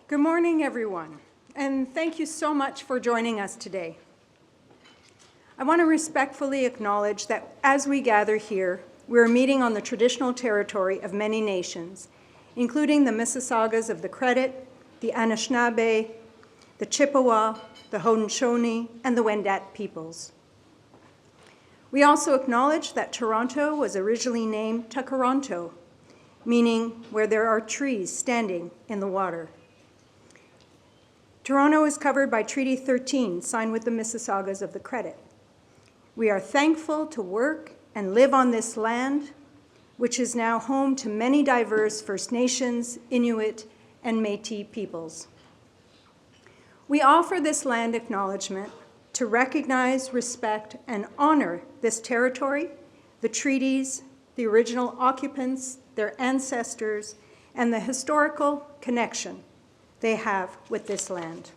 Good morning, everyone, and thank you so much for joining us today. I want to respectfully acknowledge that as we gather here, we're meeting on the traditional territory of many nations, including the Mississaugas of the Credit, the Anishinaabe, the Chippewa, the Haudenosaunee, and the Wendat peoples. We also acknowledge that Toronto was originally named Takaronto, meaning where there are trees standing in the water. Toronto is covered by Treaty 13, signed with the Mississaugas of the Credit. We are thankful to work and live on this land, which is now home to many diverse First Nations, Inuit, and Métis peoples. We offer this land acknowledgement to recognize, respect, and honor this territory, the treaties, the original occupants, their ancestors, and the historical connection they have with this land.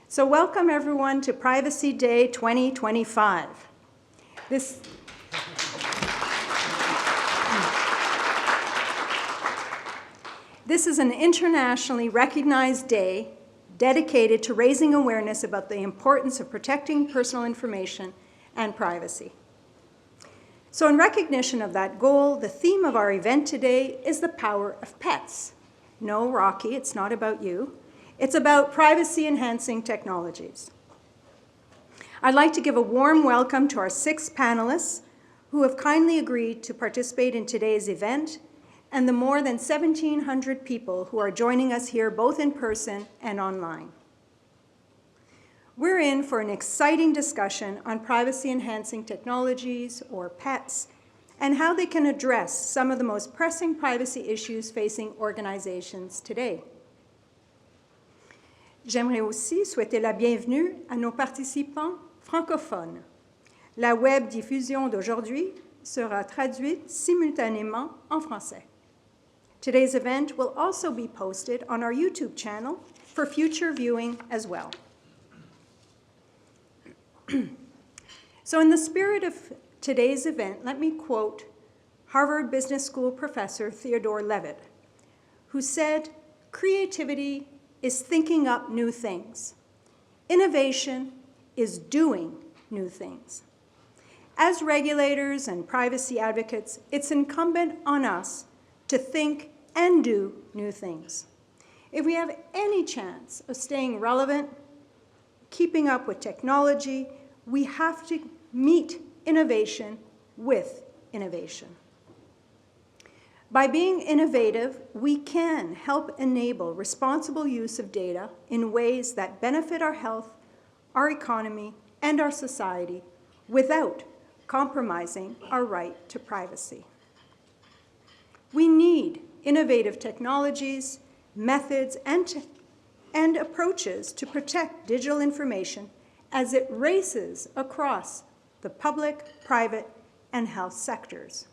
So welcome everyone to Privacy Day 2025. This is an internationally recognized day dedicated to raising awareness about the importance of protecting personal information and privacy. So in recognition of that goal, the theme of our event today is the power of pets. No, Rocky, it's not about you. It's about privacy-enhancing technologies. I'd like to give a warm welcome to our 6 panelists who have kindly agreed to participate in today's event, and the more than 1,700 people who are joining us here both in person and online. We're in for an exciting discussion on privacy-enhancing technologies, or PETs, and how they can address some of the most pressing privacy issues facing organizations today. J'aimerais aussi souhaiter la bienvenue à nos participants francophones. La web diffusion d'aujourd'hui sera traduite simultanément en français. Today's event will also be posted on our YouTube channel for future viewing as well. So in the spirit of today's event, let me quote Harvard Business School professor Theodore Levitt, who said, "Creativity is thinking up new things. Innovation is doing new things." As regulators and privacy advocates, it's incumbent on us to think and do new things. If we have any chance of staying relevant, keeping up with technology, we have to meet innovation with innovation. By being innovative, we can help enable responsible use of data in ways that benefit our health, our economy, and our society without compromising our right to privacy. We need innovative technologies, methods, and approaches to protect digital information as it races across the public, private, and health sectors.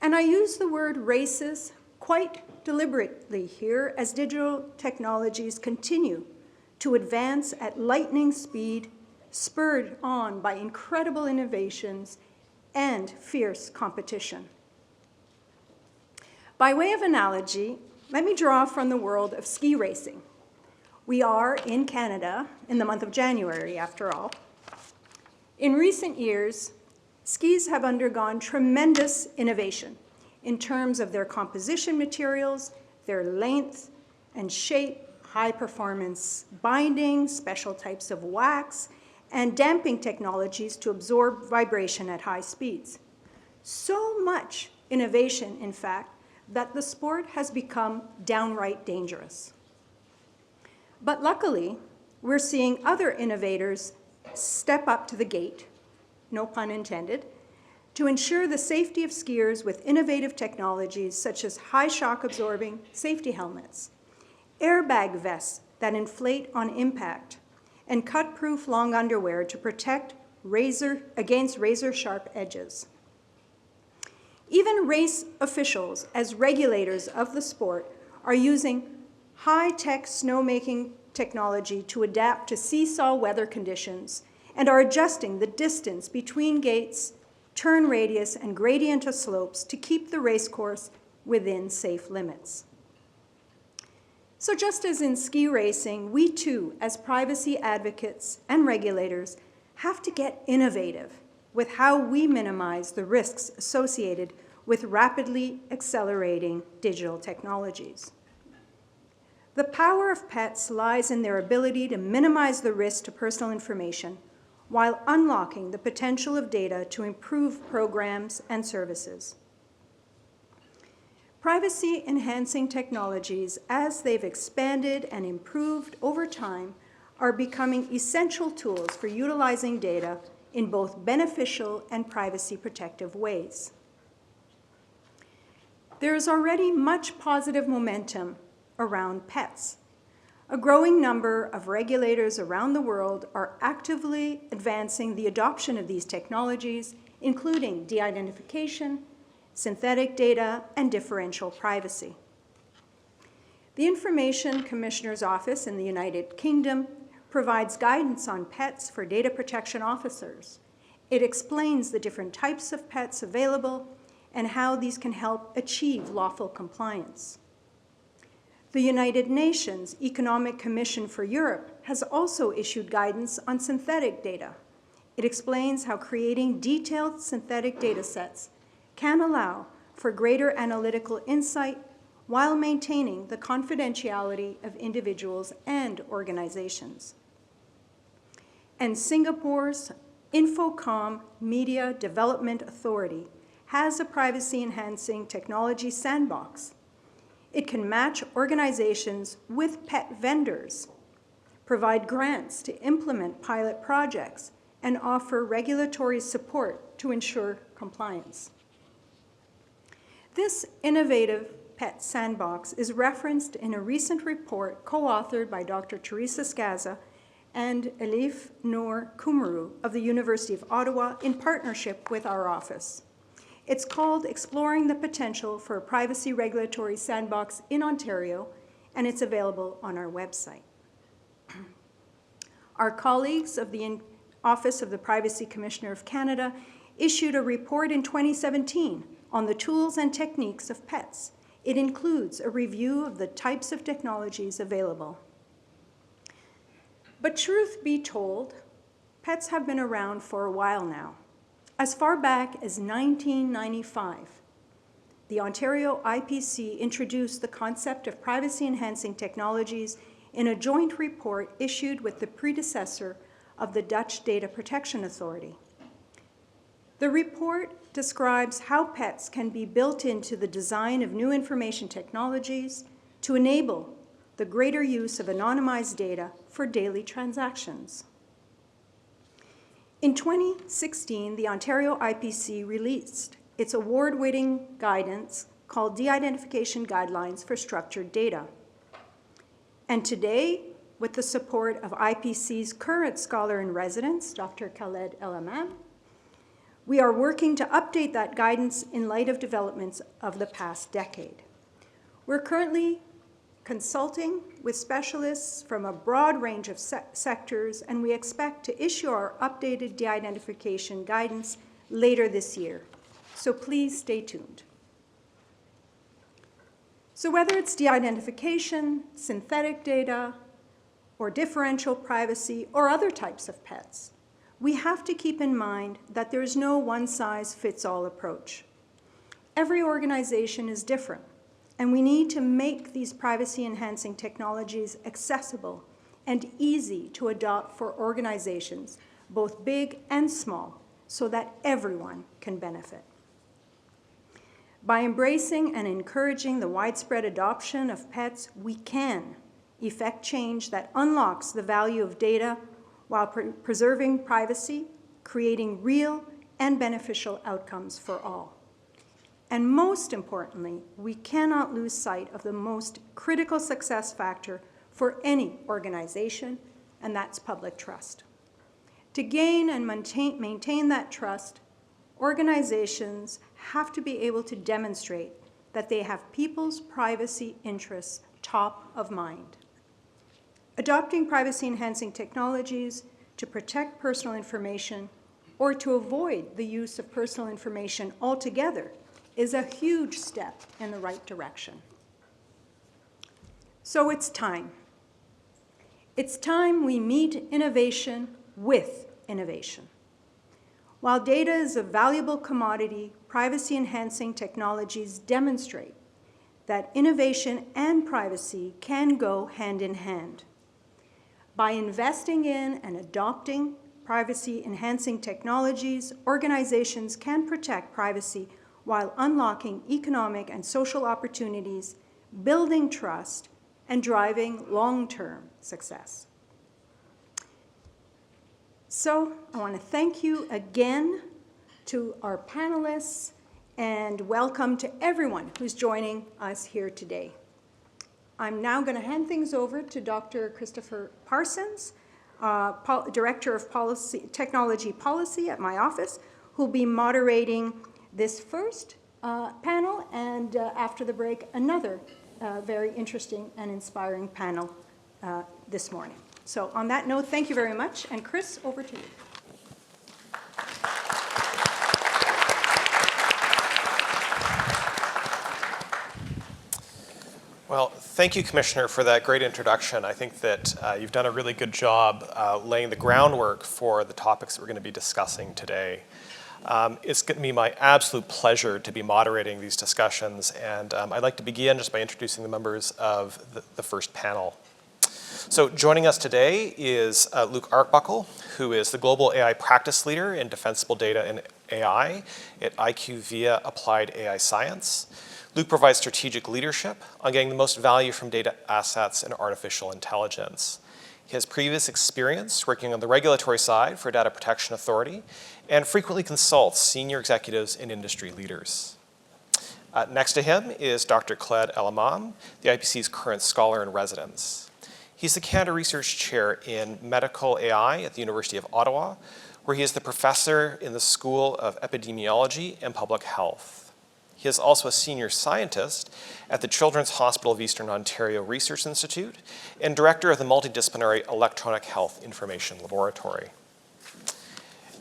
And I use the word races quite deliberately here as digital technologies continue to advance at lightning speed, spurred on by incredible innovations and fierce competition. By way of analogy, let me draw from the world of ski racing. We are in Canada in the month of January, after all. In recent years, skis have undergone tremendous innovation in terms of their composition materials, their length and shape, high performance binding, special types of wax, and damping technologies to absorb vibration at high speeds. So much innovation, in fact, that the sport has become downright dangerous. But luckily, we're seeing other innovators step up to the gate, no pun intended, to ensure the safety of skiers with innovative technologies such as high shock absorbing safety helmets, airbag vests that inflate on impact, and cut-proof long underwear to protect against razor-sharp edges. Even race officials, as regulators of the sport, are using high-tech snowmaking technology to adapt to seesaw weather conditions and are adjusting the distance between gates, turn radius, and gradient of slopes to keep the race course within safe limits. So just as in ski racing, we too, as privacy advocates and regulators, have to get innovative with how we minimize the risks associated with rapidly accelerating digital technologies. The power of pets lies in their ability to minimize the risk to personal information while unlocking the potential of data to improve programs and services. Privacy-enhancing technologies, as they've expanded and improved over time, are becoming essential tools for utilizing data in both beneficial and privacy-protective ways. There is already much positive momentum around pets. A growing number of regulators around the world are actively advancing the adoption of these technologies, including de-identification, synthetic data, and differential privacy. The Information Commissioner's Office in the United Kingdom provides guidance on pets for data protection officers. It explains the different types of pets available and how these can help achieve lawful compliance. The United Nations Economic Commission for Europe has also issued guidance on synthetic data. It explains how creating detailed synthetic data sets can allow for greater analytical insight while maintaining the confidentiality of individuals and organizations. And Singapore's Infocom Media Development Authority has a privacy-enhancing technology sandbox. It can match organizations with pet vendors, provide grants to implement pilot projects, and offer regulatory support to ensure compliance. This innovative pet sandbox is referenced in a recent report co-authored by Dr. Teresa Scaza and Elif Noor Kumru of the University of Ottawa in partnership with our office. It's called Exploring the Potential for a Privacy Regulatory Sandbox in Ontario, and it's available on our website. Our colleagues of the Office of the Privacy Commissioner of Canada issued a report in 2017 on the tools and techniques of pets. It includes a review of the types of technologies available. But truth be told, pets have been around for a while now. As far back as 1995, the Ontario IPC introduced the concept of privacy-enhancing technologies in a joint report issued with the predecessor of the Dutch Data Protection Authority. The report describes how pets can be built into the design of new information technologies to enable the greater use of anonymized data for daily transactions. In 2016, the Ontario IPC released its award-winning guidance called De-Identification Guidelines for Structured Data. And today, with the support of IPC's current scholar-in-residence, Dr. Khaled Emam, we are working to update that guidance in light of developments of the past decade. We're currently consulting with specialists from a broad range of sectors, and we expect to issue our updated de-identification guidance later this year. So please stay tuned. So whether it's de-identification, synthetic data, or differential privacy, or other types of pets, we have to keep in mind that there is no one-size-fits-all approach. Every organization is different, and we need to make these privacy-enhancing technologies accessible and easy to adopt for organizations, both big and small, so that everyone can benefit. By embracing and encouraging the widespread adoption of pets, we can effect change that unlocks the value of data while preserving privacy, creating real and beneficial outcomes for all. And most importantly, we cannot lose sight of the most critical success factor for any organization, and that's public trust. To gain and maintain that trust, organizations have to be able to demonstrate that they have people's privacy interests top of mind. Adopting privacy-enhancing technologies to protect personal information or to avoid the use of personal information altogether is a huge step in the right direction. So it's time. It's time we meet innovation with innovation. While data is a valuable commodity, privacy-enhancing technologies demonstrate that innovation and privacy can go hand in hand. By investing in and adopting privacy-enhancing technologies, organizations can protect privacy while unlocking economic and social opportunities, building trust, and driving long-term success. So I want to thank you again to our panelists, and welcome to everyone who's joining us here today. I'm now going to hand things over to Dr. Christopher Parsons, Director of Technology Policy at my office, who'll be moderating this first panel, and after the break, another very interesting and inspiring panel this morning. So on that note, thank you very much, and Chris, over to you. Well, thank you, Commissioner, for that great introduction. I think that you've done a really good job laying the groundwork for the topics that we're going to be discussing today. It's going to be my absolute pleasure to be moderating these discussions, and I'd like to begin just by introducing the members of the first panel. So joining us today is Luke Arbuckle, who is the Global AI Practice Leader in Defensible Data and AI at IQVIA Applied AI Science. Luke provides strategic leadership on getting the most value from data assets and artificial intelligence. He has previous experience working on the regulatory side for Data Protection Authority and frequently consults senior executives and industry leaders. Next to him is Dr. Khaled, the IPC's current scholar in residence. He's the Canada Research Chair in Medical AI at the University of Ottawa, where he is the professor in the School of Epidemiology and Public Health. He is also a senior scientist at the Children's Hospital of Eastern Ontario Research Institute and director of the Multidisciplinary Electronic Health Information Laboratory.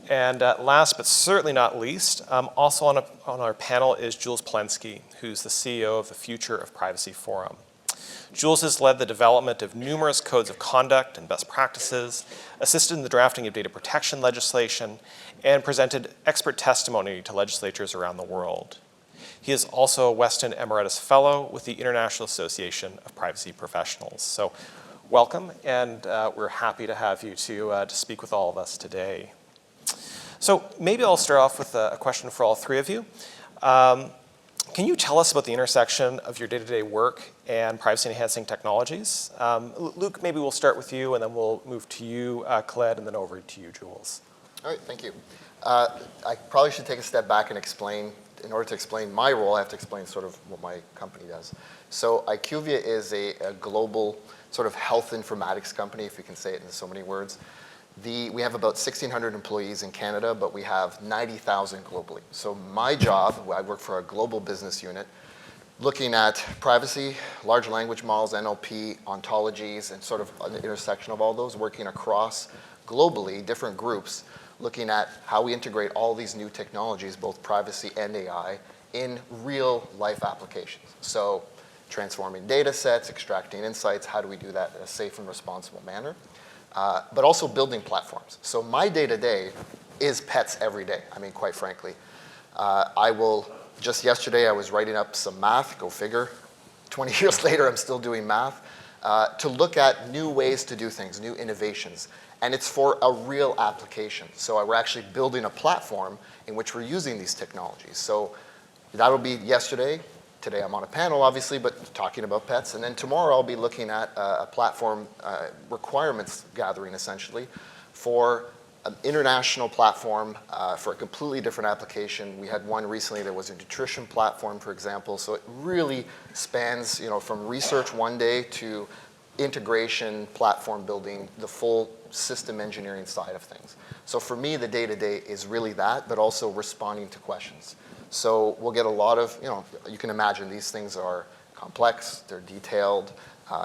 And last but certainly not least, also on our panel is Jules Polonetsky, who's the CEO of the Future of Privacy Forum. Jules has led the development of numerous codes of conduct and best practices, assisted in the drafting of data protection legislation, and presented expert testimony to legislatures around the world. He is also a Weston Emeritus Fellow with the International Association of Privacy Professionals. So welcome, and we're happy to have you to speak with all of us today. So maybe I'll start off with a question for all three of you. Can you tell us about the intersection of your day-to-day work and privacy-enhancing technologies? Luke, maybe we'll start with you, and then we'll move to you, Khaled, and then over to you, Jules. All right, thank you. I probably should take a step back and explain. In order to explain my role, I have to explain sort of what my company does. So IQVIA is a global sort of health informatics company, if you can say it in so many words. We have about 1,600 employees in Canada, but we have 90,000 globally. So my job, I work for a global business unit, looking at privacy, large language models, NLP, ontologies, and sort of an intersection of all those, working across globally, different groups, looking at how we integrate all these new technologies, both privacy and AI, in real life applications. So transforming data sets, extracting insights, how do we do that in a safe and responsible manner? But also building platforms. So my day-to-day is pets every day, I mean, quite frankly. Just yesterday I was writing up some math, go figure. 20 years later, I'm still doing math, to look at new ways to do things, new innovations. And it's for a real application. So we're actually building a platform in which we're using these technologies. So that'll be yesterday. Today I'm on a panel, obviously, but talking about pets. And then tomorrow I'll be looking at a platform requirements gathering, essentially, for an international platform for a completely different application. We had one recently that was a nutrition platform, for example. So it really spans, from research one day to integration, platform building, the full system engineering side of things. So for me, the day-to-day is really that, but also responding to questions. So we'll get a lot of, you can imagine these things are complex, they're detailed,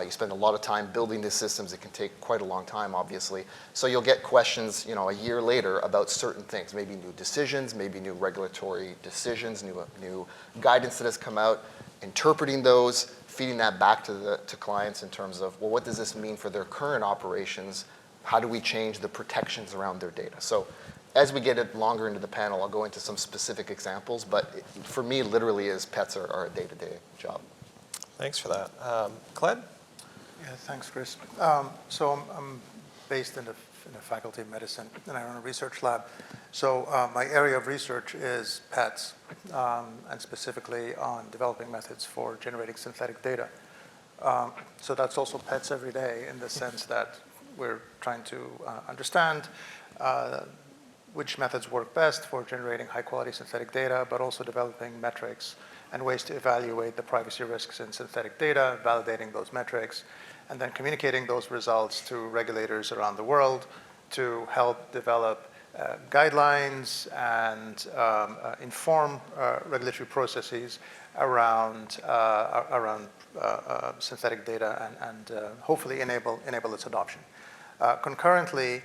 You spend a lot of time building these systems. It can take quite a long time, obviously. So you'll get questions, a year later about certain things, maybe new decisions, maybe new regulatory decisions, new guidance that has come out, interpreting those, feeding that back to clients in terms of, well, what does this mean for their current operations? How do we change the protections around their data? So as we get it longer into the panel, I'll go into some specific examples, but for me, literally, pets are a day-to-day job. Thanks for that. Khaled? Yeah, thanks, Chris. So I'm based in the Faculty of Medicine, and I run a research lab. So my area of research is pets, and specifically on developing methods for generating synthetic data. So that's also pets every day in the sense that we're trying to understand which methods work best for generating high-quality synthetic data, but also developing metrics and ways to evaluate the privacy risks in synthetic data, validating those metrics, and then communicating those results to regulators around the world to help develop guidelines and inform regulatory processes around synthetic data and hopefully enable its adoption. Concurrently,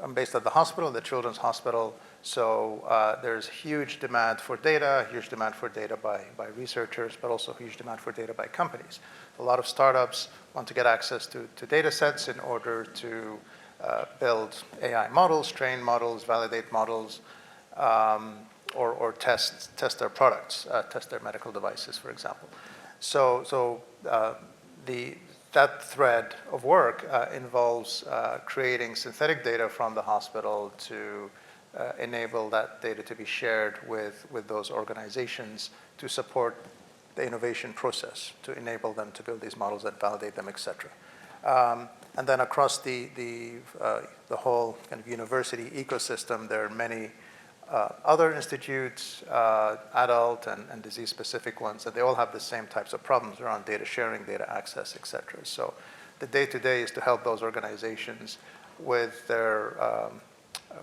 I'm based at the hospital, the Children's Hospital, so there's huge demand for data, huge demand for data by researchers, but also huge demand for data by companies. A lot of startups want to get access to data sets in order to build AI models, train models, validate models, or test their products, test their medical devices, for example. So that thread of work involves creating synthetic data from the hospital to enable that data to be shared with those organizations to support the innovation process, to enable them to build these models and validate them, et cetera. And then across the whole kind of university ecosystem, there are many other institutes, adult and disease-specific ones, and they all have the same types of problems around data sharing, data access, et cetera. So the day-to-day is to help those organizations with their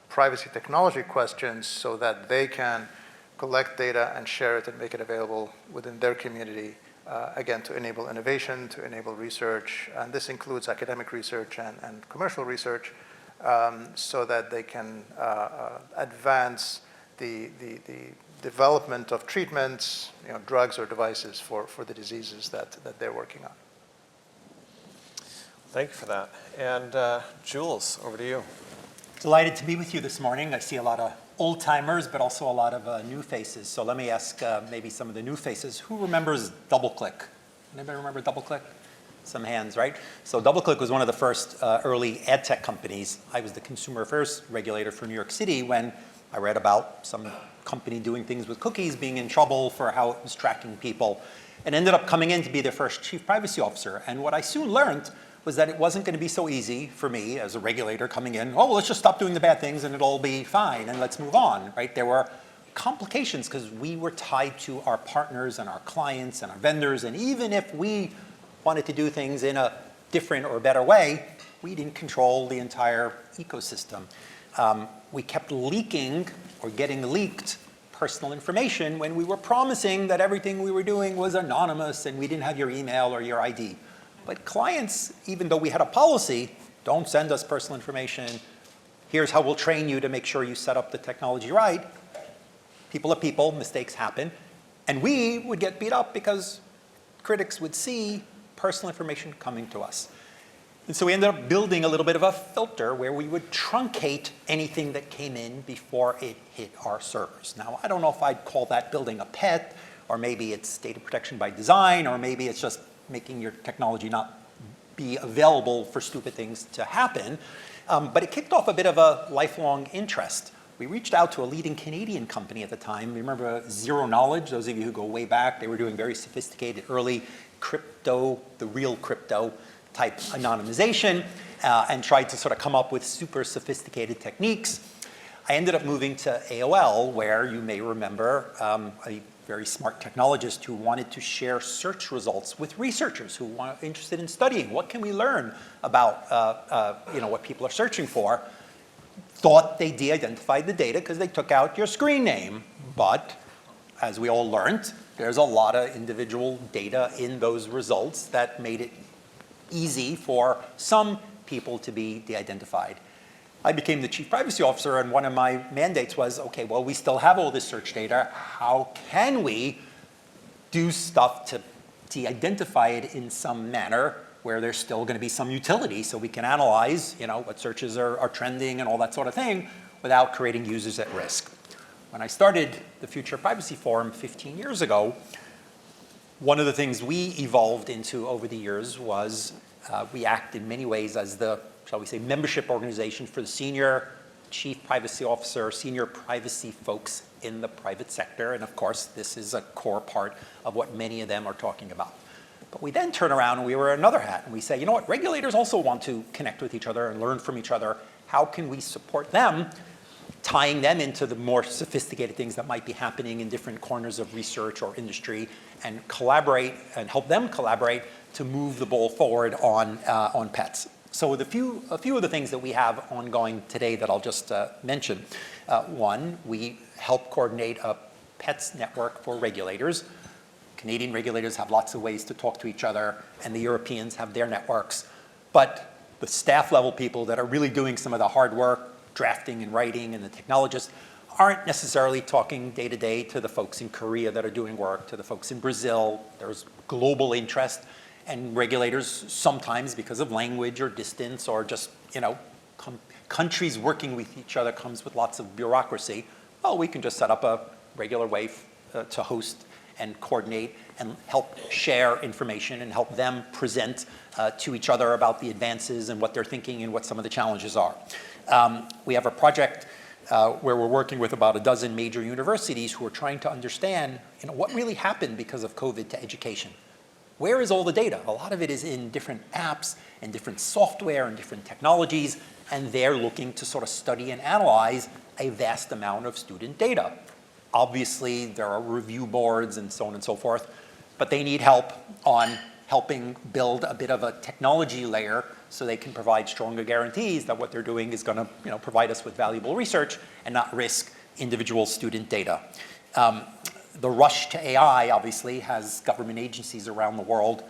privacy technology questions so that they can collect data and share it and make it available within their community, again, to enable innovation, to enable research, and this includes academic research and commercial research, so that they can advance the development of treatments, drugs or devices for the diseases that they're working on. Thank you for that. And Jules, over to you. Delighted to be with you this morning. I see a lot of old timers, but also a lot of new faces. So let me ask maybe some of the new faces. Who remembers DoubleClick? Anybody remember DoubleClick? Some hands, right? So DoubleClick was one of the first early ad tech companies. I was the consumer affairs regulator for New York City when I read about some company doing things with cookies, being in trouble for how it was tracking people, and ended up coming in to be their first chief privacy officer. And what I soon learned was that it wasn't going to be so easy for me as a regulator coming in, oh, well, let's just stop doing the bad things and it'll all be fine and let's move on, right? There were complications because we were tied to our partners and our clients and our vendors, and even if we wanted to do things in a different or better way, we didn't control the entire ecosystem. We kept leaking or getting leaked personal information when we were promising that everything we were doing was anonymous and we didn't have your email or your ID. But clients, even though we had a policy, don't send us personal information, here's how we'll train you to make sure you set up the technology right. People are people, mistakes happen. And we would get beat up because critics would see personal information coming to us. And so we ended up building a little bit of a filter where we would truncate anything that came in before it hit our servers. Now, I don't know if I'd call that building a pet, or maybe it's data protection by design, or maybe it's just making your technology not be available for stupid things to happen. But it kicked off a bit of a lifelong interest. We reached out to a leading Canadian company at the time. Remember Zero Knowledge? Those of you who go way back, they were doing very sophisticated early crypto, the real crypto type anonymization, and tried to sort of come up with super sophisticated techniques. I ended up moving to AOL, where you may remember a very smart technologist who wanted to share search results with researchers who were interested in studying what can we learn about what people are searching for. Thought they de-identified the data because they took out your screen name, but as we all learned, there's a lot of individual data in those results that made it easy for some people to be de-identified. I became the chief privacy officer, and one of my mandates was, okay, well, we still have all this search data. How can we do stuff to de-identify it in some manner where there's still going to be some utility, so we can analyze, what searches are trending and all that sort of thing without creating users at risk. When I started the Future Privacy Forum 15 years ago, one of the things we evolved into over the years was we act in many ways as the, shall we say, membership organization for the senior chief privacy officer, senior privacy folks in the private sector. And of course, this is a core part of what many of them are talking about. But we then turn around and we wear another hat and we say, you know what, regulators also want to connect with each other and learn from each other. How can we support them, tying them into the more sophisticated things that might be happening in different corners of research or industry, and collaborate and help them collaborate to move the ball forward on pets. So with a few of the things that we have ongoing today that I'll just mention. One, we help coordinate a pets network for regulators. Canadian regulators have lots of ways to talk to each other, and the Europeans have their networks. But the staff level people that are really doing some of the hard work, drafting and writing, and the technologists aren't necessarily talking day to day to the folks in Korea that are doing work, to the folks in Brazil. There's global interest, and regulators sometimes, because of language or distance or just, countries working with each other comes with lots of bureaucracy. Well, we can just set up a regular way to host and coordinate and help share information and help them present to each other about the advances and what they're thinking and what some of the challenges are. We have a project where we're working with about a dozen major universities who are trying to understand what really happened because of COVID to education. Where is all the data? A lot of it is in different apps and different software and different technologies, and they're looking to sort of study and analyze a vast amount of student data. Obviously, there are review boards and so on and so forth, but they need help on helping build a bit of a technology layer so they can provide stronger guarantees that what they're doing is going to provide us with valuable research and not risk individual student data. The rush to AI obviously has government agencies around the world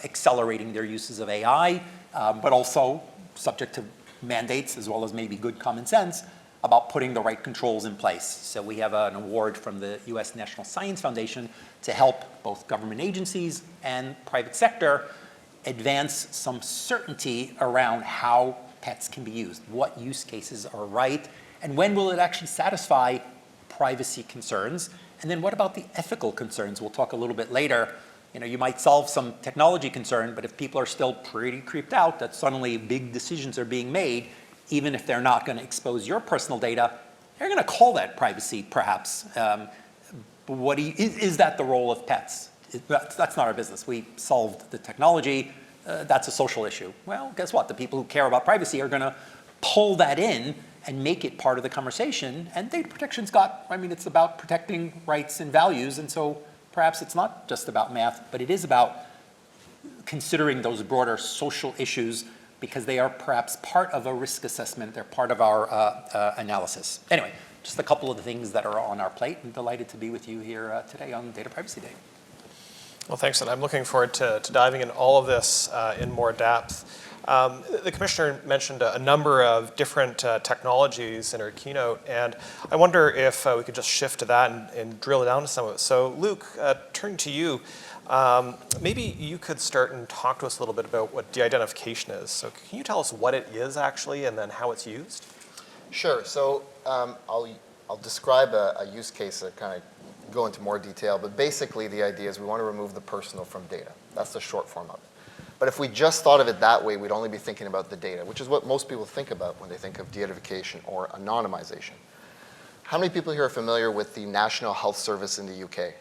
accelerating their uses of AI, but also subject to mandates as well as maybe good common sense about putting the right controls in place. So we have an award from the US National Science Foundation to help both government agencies and private sector advance some certainty around how pets can be used, what use cases are right, and when will it actually satisfy privacy concerns. And then what about the ethical concerns? We'll talk a little bit later. You might solve some technology concern, but if people are still pretty creeped out that suddenly big decisions are being made, even if they're not going to expose your personal data, they're going to call that privacy, perhaps. But is that the role of pets? That's not our business. We solved the technology. That's a social issue. Well, guess what? The people who care about privacy are going to pull that in and make it part of the conversation. And data protection's it's about protecting rights and values. And so perhaps it's not just about math, but it is about considering those broader social issues because they are perhaps part of a risk assessment. They're part of our analysis. Anyway, just a couple of the things that are on our plate. I'm delighted to be with you here today on Data Privacy Day. Well, thanks, and I'm looking forward to diving in all of this in more depth. The Commissioner mentioned a number of different technologies in her keynote, and I wonder if we could just shift to that and drill down to some of it. So, Luke, turning to you, maybe you could start and talk to us a little bit about what de-identification is. So can you tell us what it is actually and then how it's used? Sure. So I'll describe a use case that kind of go into more detail, but basically the idea is we want to remove the personal from data. That's the short form of it. But if we just thought of it that way, we'd only be thinking about the data, which is what most people think about when they think of de-identification or anonymization. How many people here are familiar with the National Health Service in the UK?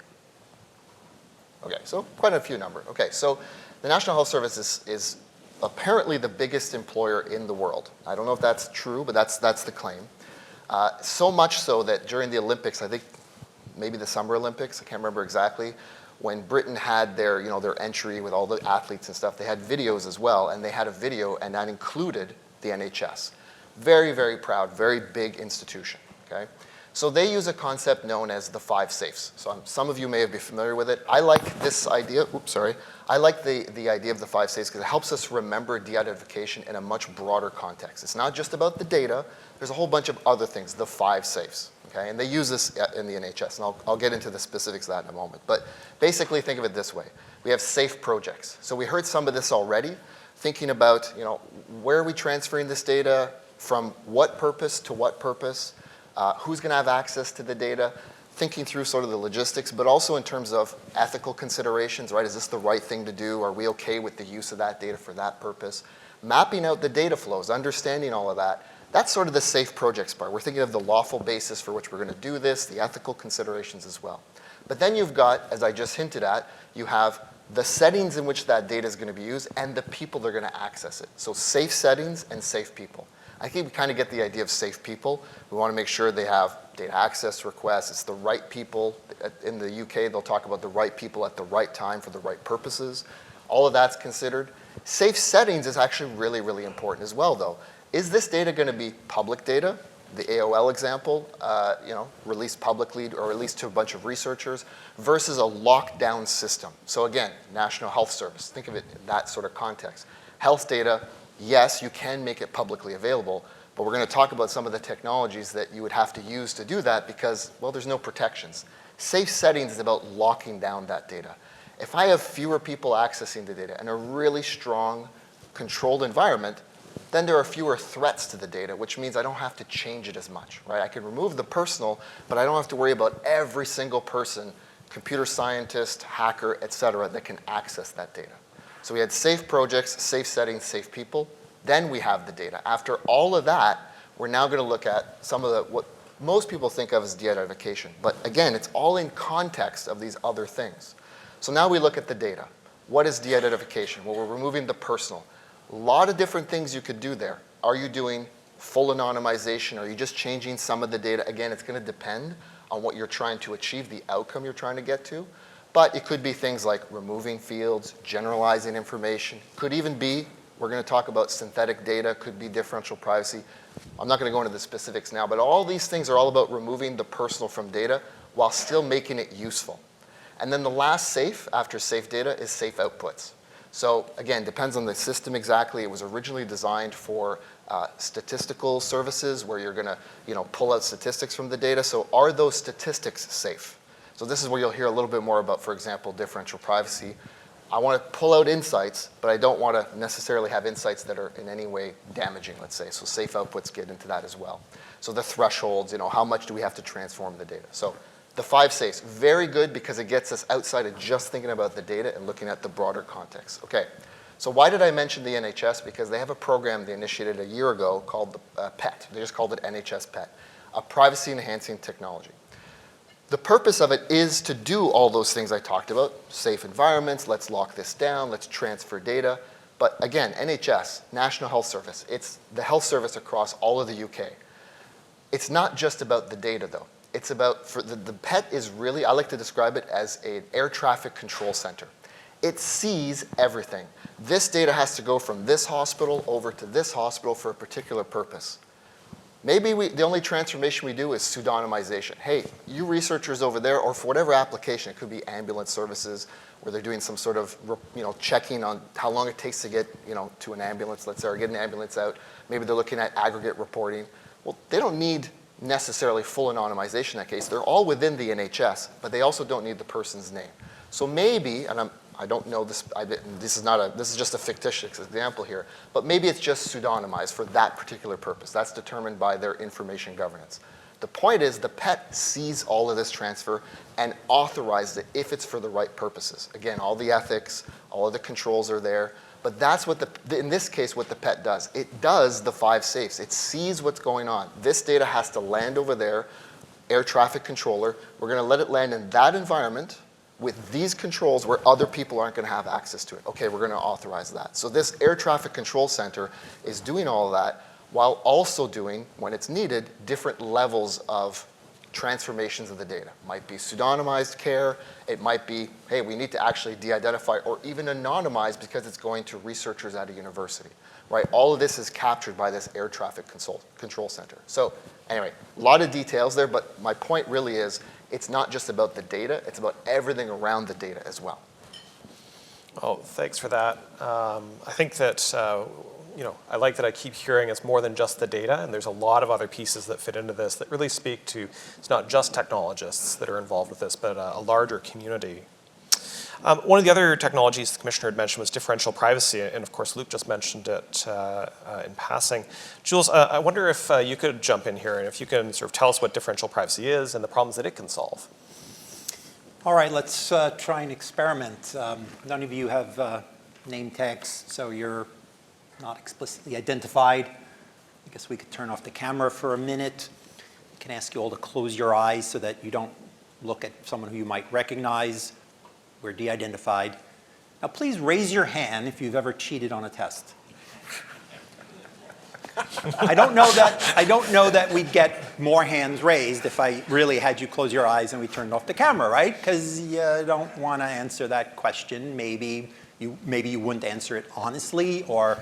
Okay, so quite a few number. Okay, so the National Health Service is apparently the biggest employer in the world. I don't know if that's true, but that's the claim. So much so that during the Olympics, I think maybe the Summer Olympics, I can't remember exactly, when Britain had their entry with all the athletes and stuff, they had videos as well, and they had a video, and that included the NHS. Very, very proud, very big institution, okay? So they use a concept known as the 5 safes. So some of you may be familiar with it. I like this idea. Oops, sorry. I like the idea of the 5 safes because it helps us remember de-identification in a much broader context. It's not just about the data. There's a whole bunch of other things, the 5 safes. Okay? And they use this in the NHS, and I'll get into the specifics of that in a moment. But basically, think of it this way. We have safe projects. So we heard some of this already, thinking about, where are we transferring this data, from what purpose to what purpose, who's going to have access to the data, thinking through sort of the logistics, but also in terms of ethical considerations, right? Is this the right thing to do? Are we okay with the use of that data for that purpose? Mapping out the data flows, understanding all of that. That's sort of the safe projects part. We're thinking of the lawful basis for which we're going to do this, the ethical considerations as well. But then you've got, as I just hinted at, you have the settings in which that data is going to be used and the people that are going to access it. So safe settings and safe people. I think we kind of get the idea of safe people. We want to make sure they have data access requests. It's the right people. In the UK, they'll talk about the right people at the right time for the right purposes. All of that's considered. Safe settings is actually really, really important as well, though. Is this data going to be public data? The AOL example, released publicly or released to a bunch of researchers versus a lockdown system. So again, National Health Service, think of it in that sort of context. Health data, yes, you can make it publicly available, but we're going to talk about some of the technologies that you would have to use to do that because, well, there's no protections. Safe settings is about locking down that data. If I have fewer people accessing the data and a really strong, controlled environment, then there are fewer threats to the data, which means I don't have to change it as much, right? I can remove the personal, but I don't have to worry about every single person, computer scientist, hacker, et cetera, that can access that data. So we had safe projects, safe settings, safe people. Then we have the data. After all of that, we're now going to look at some of what most people think of as de-identification. But again, it's all in context of these other things. So now we look at the data. What is de-identification? Well, we're removing the personal. A lot of different things you could do there. Are you doing full anonymization? Are you just changing some of the data? Again, it's going to depend on what you're trying to achieve, the outcome you're trying to get to. But it could be things like removing fields, generalizing information. Could even be, we're going to talk about synthetic data, could be differential privacy. I'm not going to go into the specifics now, but all these things are all about removing the personal from data while still making it useful. And then the last safe, after safe data, is safe outputs. So again, depends on the system exactly. It was originally designed for statistical services where you're going to pull out statistics from the data. So are those statistics safe? So this is where you'll hear a little bit more about, for example, differential privacy. I want to pull out insights, but I don't want to necessarily have insights that are in any way damaging, let's say. So safe outputs get into that as well. So the thresholds, how much do we have to transform the data? So the 5 safes, very good because it gets us outside of just thinking about the data and looking at the broader context. Okay, so why did I mention the NHS? Because they have a program they initiated a year ago called the PET. They just called it NHS PET, a privacy enhancing technology. The purpose of it is to do all those things I talked about, safe environments, let's lock this down, let's transfer data. But again, NHS, National Health Service, it's the health service across all of the UK. It's not just about the data though. It's about, the PET is really, I like to describe it as an air traffic control center. It sees everything. This data has to go from this hospital over to this hospital for a particular purpose. Maybe the only transformation we do is pseudonymization. Hey, you researchers over there, or for whatever application, it could be ambulance services, where they're doing some sort of checking on how long it takes to get to an ambulance, let's say, or get an ambulance out. Maybe they're looking at aggregate reporting. Well, they don't need necessarily full anonymization in that case. They're all within the NHS, but they also don't need the person's name. So maybe, and I don't know this, this is just a fictitious example here, but maybe it's just pseudonymized for that particular purpose. That's determined by their information governance. The point is the PET sees all of this transfer and authorizes it if it's for the right purposes. Again, all the ethics, all of the controls are there. But that's what in this case, what the PET does. It does the 5 safes. It sees what's going on. This data has to land over there, air traffic controller. We're going to let it land in that environment with these controls where other people aren't going to have access to it. Okay, we're going to authorize that. So this air traffic control center is doing all of that while also doing, when it's needed, different levels of transformations of the data. It might be pseudonymized care. It might be, hey, we need to actually de-identify or even anonymize because it's going to researchers at a university, right? All of this is captured by this air traffic control center. So anyway, a lot of details there, but my point really is it's not just about the data, it's about everything around the data as well. Oh, thanks for that. I think that, I like that I keep hearing it's more than just the data, and there's a lot of other pieces that fit into this that really speak to, it's not just technologists that are involved with this, but a larger community. One of the other technologies the Commissioner had mentioned was differential privacy, and of course Luke just mentioned it in passing. Jules, I wonder if you could jump in here and if you can sort of tell us what differential privacy is and the problems that it can solve. All right, let's try an experiment. None of you have name tags, so you're not explicitly identified. I guess we could turn off the camera for a minute. I can ask you all to close your eyes so that you don't look at someone who you might recognize. We're de-identified. Now please raise your hand if you've ever cheated on a test. I don't know that we'd get more hands raised if I really had you close your eyes and we turned off the camera, right? Because you don't want to answer that question. Maybe you wouldn't answer it honestly, or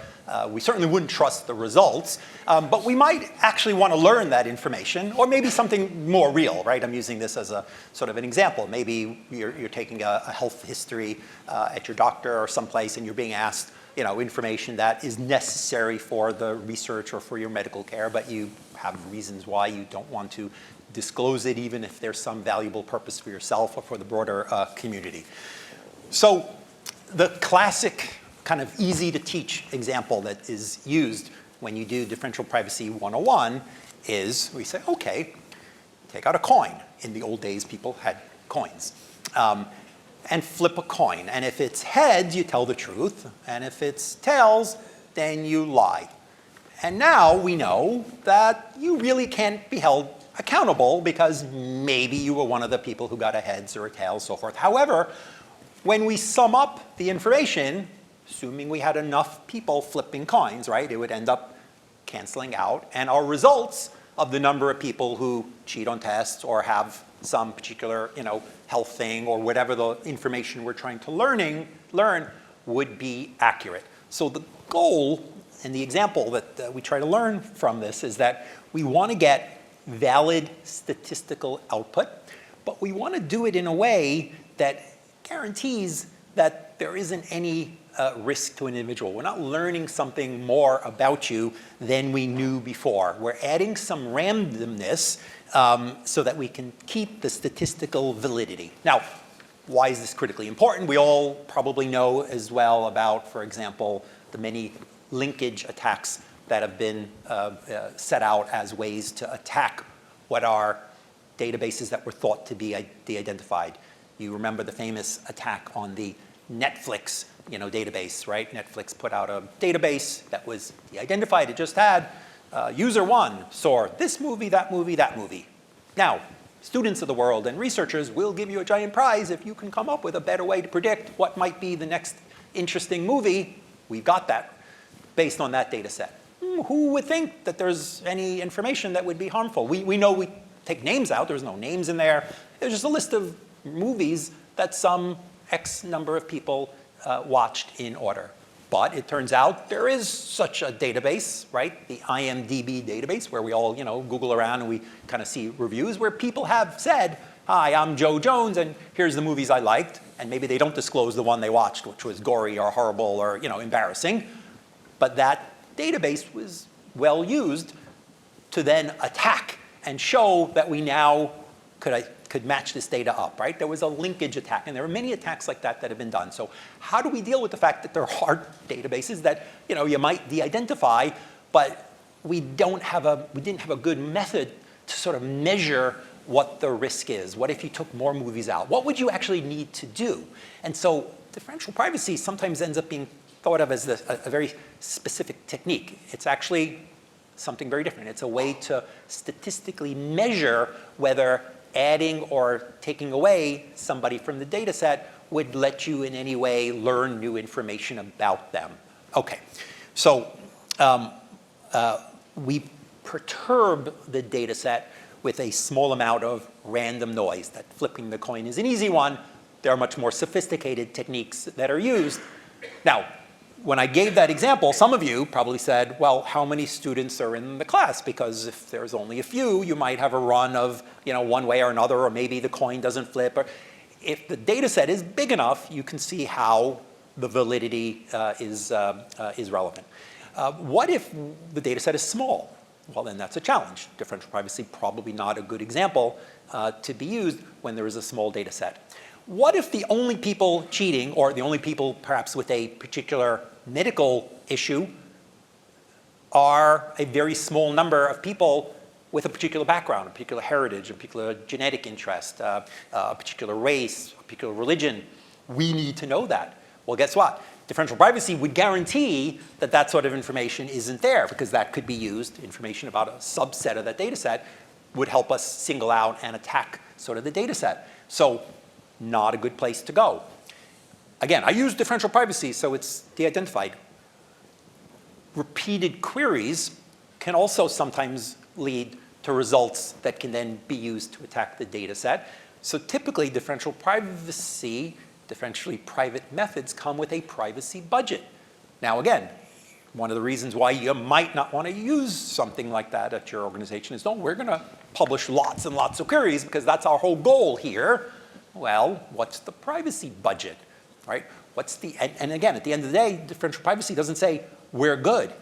we certainly wouldn't trust the results. But we might actually want to learn that information, or maybe something more real, right? I'm using this as a sort of an example. Maybe you're taking a health history at your doctor or someplace, and you're being asked, information that is necessary for the research or for your medical care, but you have reasons why you don't want to disclose it, even if there's some valuable purpose for yourself or for the broader community. So the classic kind of easy to teach example that is used when you do differential privacy 101 is we say, okay, take out a coin. In the old days, people had coins. And flip a coin. And if it's heads, you tell the truth. And if it's tails, then you lie. And now we know that you really can't be held accountable because maybe you were one of the people who got a heads or a tails, so forth. However, when we sum up the information, assuming we had enough people flipping coins, right, it would end up canceling out. And our results of the number of people who cheat on tests or have some particular, health thing or whatever the information we're trying to learn would be accurate. So the goal and the example that we try to learn from this is that we want to get valid statistical output, but we want to do it in a way that guarantees that there isn't any risk to an individual. We're not learning something more about you than we knew before. We're adding some randomness so that we can keep the statistical validity. Now, why is this critically important? We all probably know as well about, for example, the many linkage attacks that have been set out as ways to attack what are databases that were thought to be de-identified. You remember the famous attack on the Netflix database, right? Netflix put out a database that was de-identified. It just had user one saw this movie, that movie, that movie. Now, students of the world and researchers will give you a giant prize if you can come up with a better way to predict what might be the next interesting movie. We've got that based on that data set. Who would think that there's any information that would be harmful? We know we take names out. There's no names in there. There's just a list of movies that some X number of people watched in order. But it turns out there is such a database, right? The IMDb database, where we all, Google around and we kind of see reviews where people have said, hi, I'm Joe Jones, and here's the movies I liked. And maybe they don't disclose the one they watched, which was gory or horrible or, embarrassing. But that database was well used to then attack and show that we now could match this data up, right? There was a linkage attack, and there are many attacks like that that have been done. So how do we deal with the fact that there are databases that you might de-identify, but we didn't have a good method to sort of measure what the risk is? What if you took more movies out? What would you actually need to do? And so differential privacy sometimes ends up being thought of as a very specific technique. It's actually something very different. It's a way to statistically measure whether adding or taking away somebody from the data set would let you in any way learn new information about them. Okay, so we perturb the data set with a small amount of random noise. That flipping the coin is an easy one. There are much more sophisticated techniques that are used. Now, when I gave that example, some of you probably said, well, how many students are in the class? Because if there's only a few, you might have a run of, one way or another, or maybe the coin doesn't flip. Or if the data set is big enough, you can see how the validity is relevant. What if the data set is small? Well, then that's a challenge. Differential privacy, probably not a good example to be used when there is a small data set. What if the only people cheating, or the only people perhaps with a particular medical issue, are a very small number of people with a particular background, a particular heritage, a particular genetic interest, a particular race, a particular religion? We need to know that. Well, guess what? Differential privacy would guarantee that that sort of information isn't there, because that could be used, information about a subset of that data set would help us single out and attack sort of the data set. So not a good place to go. Again, I use differential privacy, so it's de-identified. Repeated queries can also sometimes lead to results that can then be used to attack the data set. So typically, differentially private methods come with a privacy budget. Now again, one of the reasons why you might not want to use something like that at your organization is, no, we're going to publish lots and lots of queries because that's our whole goal here. Well, what's the privacy budget, right? And again, at the end of the day, differential privacy doesn't say we're good.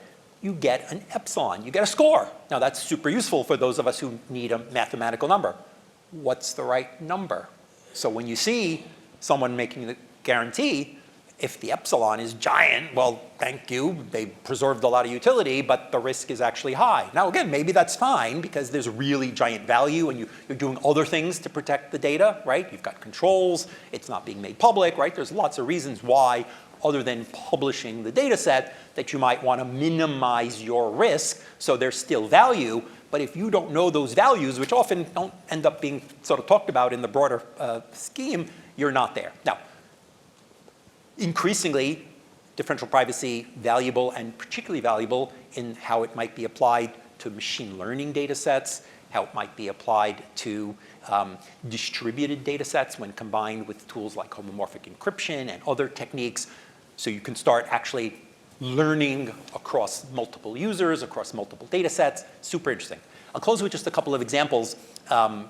You get an epsilon, you get a score. Now that's super useful for those of us who need a mathematical number. What's the right number? So when you see someone making the guarantee, if the epsilon is giant, well, thank you, they preserved a lot of utility, but the risk is actually high. Now again, maybe that's fine because there's really giant value and you're doing other things to protect the data, right? You've got controls, it's not being made public, right? There's lots of reasons why, other than publishing the data set, that you might want to minimize your risk so there's still value. But if you don't know those values, which often don't end up being sort of talked about in the broader scheme, you're not there. Now, increasingly, differential privacy valuable, and particularly valuable in how it might be applied to machine learning data sets, how it might be applied to distributed data sets when combined with tools like homomorphic encryption and other techniques. So you can start actually learning across multiple users, across multiple data sets. Super interesting. I'll close with just a couple of examples. Uber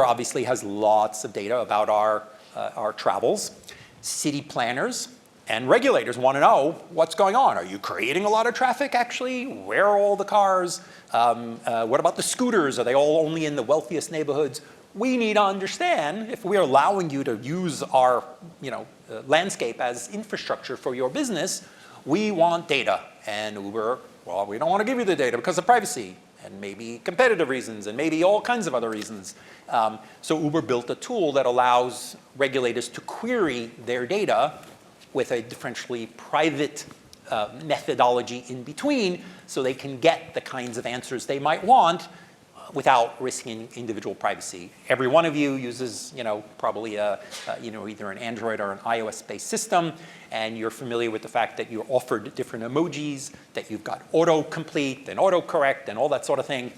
obviously has lots of data about our travels. City planners and regulators want to know what's going on. Are you creating a lot of traffic, actually? Where are all the cars? What about the scooters? Are they all only in the wealthiest neighborhoods? We need to understand, if we are allowing you to use our landscape as infrastructure for your business, we want data. And Uber, well, we don't want to give you the data because of privacy, and maybe competitive reasons, and maybe all kinds of other reasons. So Uber built a tool that allows regulators to query their data with a differentially private methodology in between, so they can get the kinds of answers they might want without risking individual privacy. Every one of you uses, probably either an Android or an iOS-based system, and you're familiar with the fact that you're offered different emojis, that you've got autocomplete and autocorrect and all that sort of thing.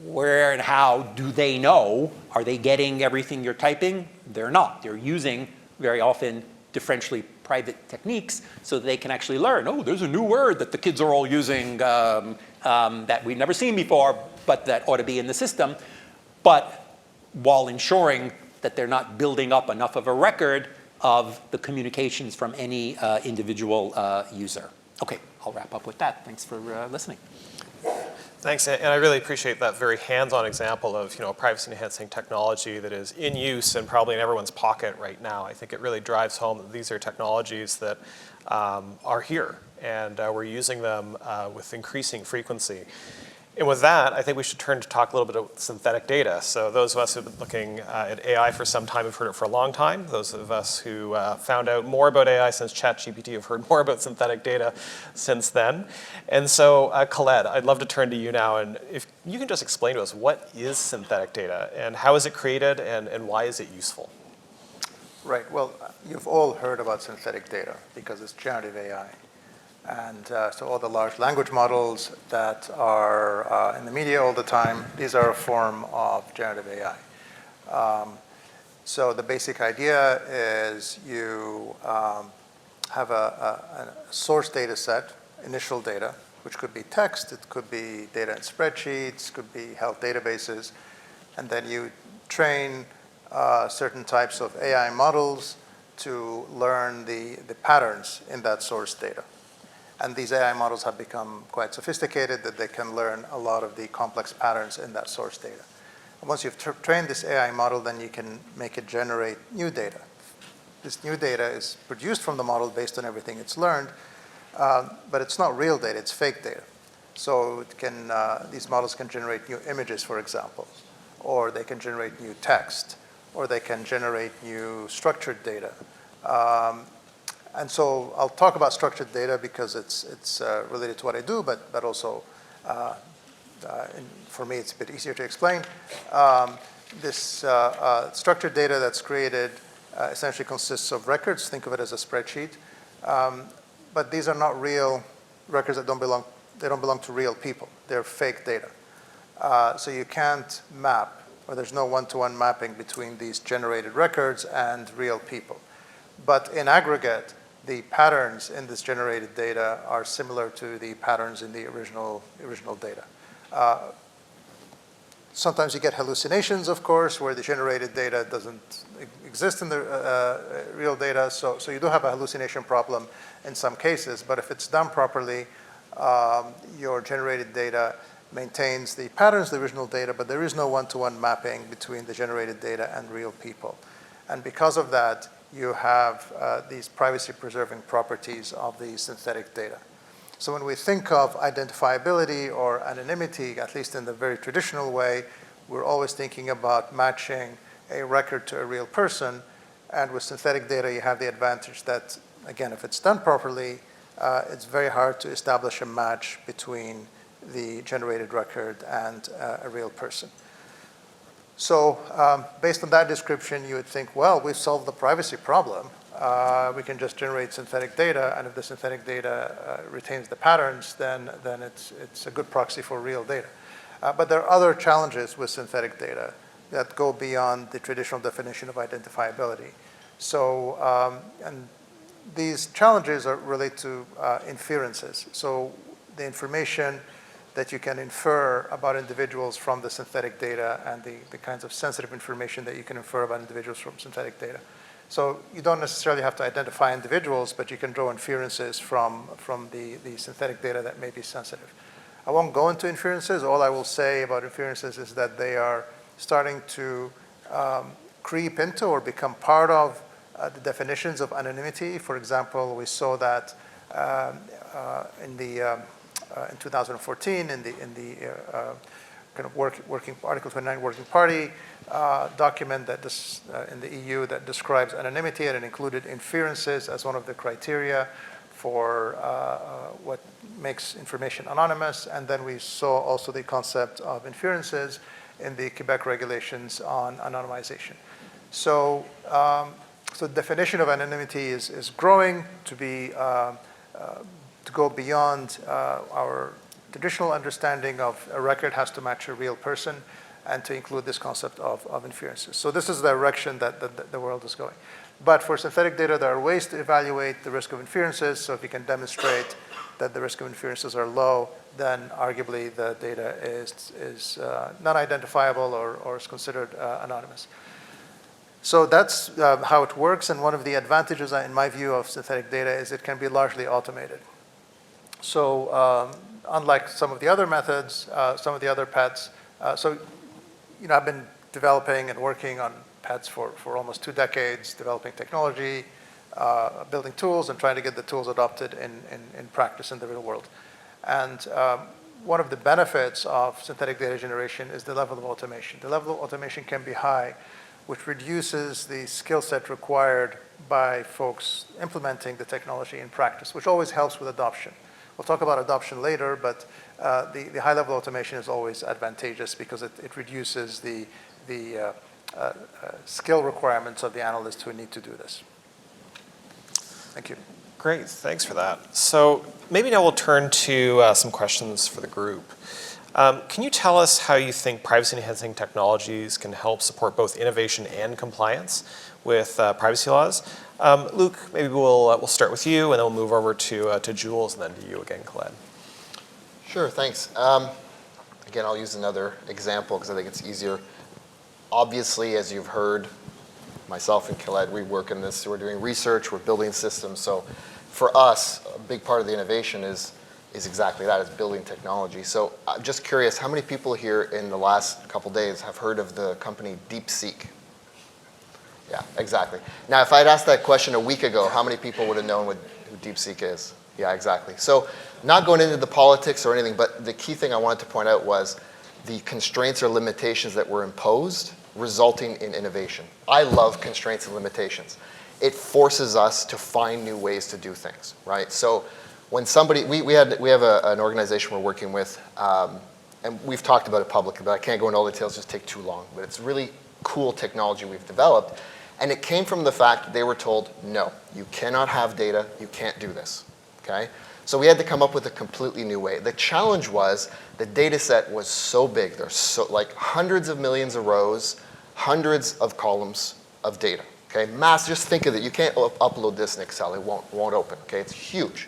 Where and how do they know? Are they getting everything you're typing? They're not. They're using, very often, differentially private techniques so that they can actually learn, oh, there's a new word that the kids are all using that we've never seen before, but that ought to be in the system. But while ensuring that they're not building up enough of a record of the communications from any individual user. Okay, I'll wrap up with that. Thanks for listening. Thanks, and I really appreciate that very hands-on example of privacy-enhancing technology that is in use and probably in everyone's pocket right now. I think it really drives home that these are technologies that are here, and we're using them with increasing frequency. And with that, I think we should turn to talk a little bit about synthetic data. So those of us who have been looking at AI for some time have heard it for a long time. Those of us who found out more about AI since ChatGPT have heard more about synthetic data since then. And so, Khaled, I'd love to turn to you now. And if you can just explain to us, what is synthetic data and how is it created and why is it useful? Right. Well, you've all heard about synthetic data because it's generative AI. And so all the large language models that are in the media all the time, these are a form of generative AI. So the basic idea is you have a source data set, initial data, which could be text, it could be data in spreadsheets, could be health databases, and then you train certain types of AI models to learn the patterns in that source data. And these AI models have become quite sophisticated that they can learn a lot of the complex patterns in that source data. And once you've trained this AI model, then you can make it generate new data. This new data is produced from the model based on everything it's learned, but it's not real data, it's fake data. So it can, these models can generate new images, for example, or they can generate new text, or they can generate new structured data. And so I'll talk about structured data because it's related to what I do, but also for me it's a bit easier to explain. This structured data that's created essentially consists of records. Think of it as a spreadsheet. But these are not real records that don't belong to real people. They're fake data. So you can't map, or there's no one-to-one mapping between these generated records and real people. But in aggregate, the patterns in this generated data are similar to the patterns in the original data. Sometimes you get hallucinations, of course, where the generated data doesn't exist in the real data. So you do have a hallucination problem in some cases. But if it's done properly, your generated data maintains the patterns of the original data, but there is no one-to-one mapping between the generated data and real people. And because of that, you have these privacy-preserving properties of the synthetic data. So when we think of identifiability or anonymity, at least in the very traditional way, we're always thinking about matching a record to a real person. And with synthetic data, you have the advantage that, again, if it's done properly, it's very hard to establish a match between the generated record and a real person. So based on that description, you would think, well, we've solved the privacy problem. We can just generate synthetic data, and if the synthetic data retains the patterns, then it's a good proxy for real data. But there are other challenges with synthetic data that go beyond the traditional definition of identifiability. So, and these challenges relate to inferences. So the information that you can infer about individuals from the synthetic data and the kinds of sensitive information that you can infer about individuals from synthetic data. So you don't necessarily have to identify individuals, but you can draw inferences from the synthetic data that may be sensitive. I won't go into inferences. All I will say about inferences is that they are starting to creep into or become part of the definitions of anonymity. For example, we saw that in 2014 in the kind of Article 29 Working Party document that in the EU that describes anonymity, and it included inferences as one of the criteria for what makes information anonymous. And then we saw also the concept of inferences in the Quebec regulations on anonymization. So, so the definition of anonymity is growing to be to go beyond our traditional understanding of a record has to match a real person, and to include this concept of inferences. So this is the direction that the world is going. But for synthetic data, there are ways to evaluate the risk of inferences. So if you can demonstrate that the risk of inferences are low, then arguably the data is non-identifiable or is considered anonymous. So that's how it works. And one of the advantages, in my view, of synthetic data is it can be largely automated. So unlike some of the other methods, some of the other pets, so I've been developing and working on pets for almost 2 decades, developing technology, building tools, and trying to get the tools adopted in practice in the real world. And one of the benefits of synthetic data generation is the level of automation. The level of automation can be high, which reduces the skill set required by folks implementing the technology in practice, which always helps with adoption. We'll talk about adoption later, but the high level automation is always advantageous because it reduces the skill requirements of the analysts who need to do this. Thank you. Great, thanks for that. So maybe now we'll turn to some questions for the group. Can you tell us how you think privacy-enhancing technologies can help support both innovation and compliance with privacy laws? Luke, maybe we'll start with you, and then we'll move over to Jules, and then to you again, Khaled. Sure, thanks. Again, I'll use another example because I think it's easier. Obviously, as you've heard, myself and Khaled, we work in this. We're doing research, we're building systems. So for us, a big part of the innovation is exactly that, is building technology. So I'm just curious, how many people here in the last couple days have heard of the company DeepSeek? Yeah, exactly. Now, if I'd asked that question a week ago, how many people would have known who DeepSeek is? Yeah, exactly. So not going into the politics or anything, but the key thing I wanted to point out was the constraints or limitations that were imposed resulting in innovation. I love constraints and limitations. It forces us to find new ways to do things, right? So when somebody, we have an organization we're working with, and we've talked about it publicly, but I can't go into all the details, just take too long. But it's really cool technology we've developed. And it came from the fact that they were told, no, you cannot have data, you can't do this, okay? So we had to come up with a completely new way. The challenge was the data set was so big. There's so, like hundreds of millions of rows, hundreds of columns of data, okay? Just think of it. You can't upload this in Excel. It won't open, okay? It's huge.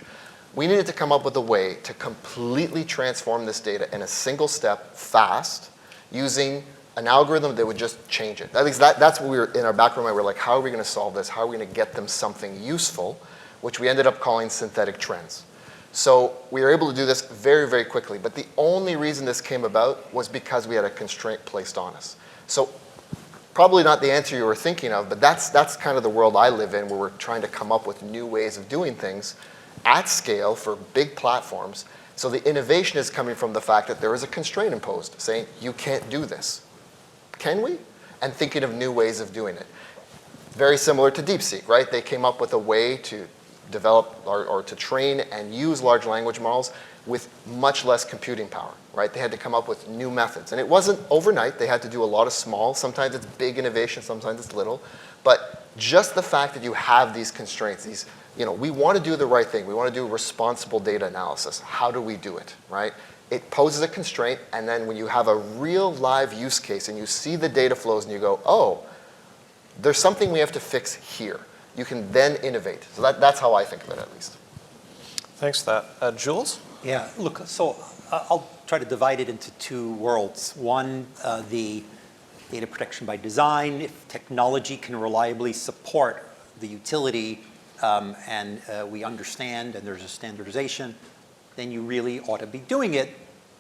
We needed to come up with a way to completely transform this data in a single step, fast, using an algorithm that would just change it. At least that's what we were, in our background, we were like, how are we going to solve this? How are we going to get them something useful, which we ended up calling synthetic trends. So we were able to do this very, very quickly. But the only reason this came about was because we had a constraint placed on us. So probably not the answer you were thinking of, but that's kind of the world I live in, where we're trying to come up with new ways of doing things at scale for big platforms. So the innovation is coming from the fact that there is a constraint imposed, saying, you can't do this. Can we? And thinking of new ways of doing it. Very similar to DeepSeek, right? They came up with a way to develop or to train and use large language models with much less computing power, right? They had to come up with new methods. And it wasn't overnight. They had to do a lot of small. Sometimes it's big innovation, sometimes it's little. But just the fact that you have these constraints, these, we want to do the right thing. We want to do responsible data analysis. How do we do it, right? It poses a constraint, and then when you have a real live use case and you see the data flows and you go, oh, there's something we have to fix here. You can then innovate. So that's how I think of it, at least. Thanks for that. Jules? Yeah, look, so I'll try to divide it into two worlds. One, the data protection by design. If technology can reliably support the utility and we understand and there's a standardization, then you really ought to be doing it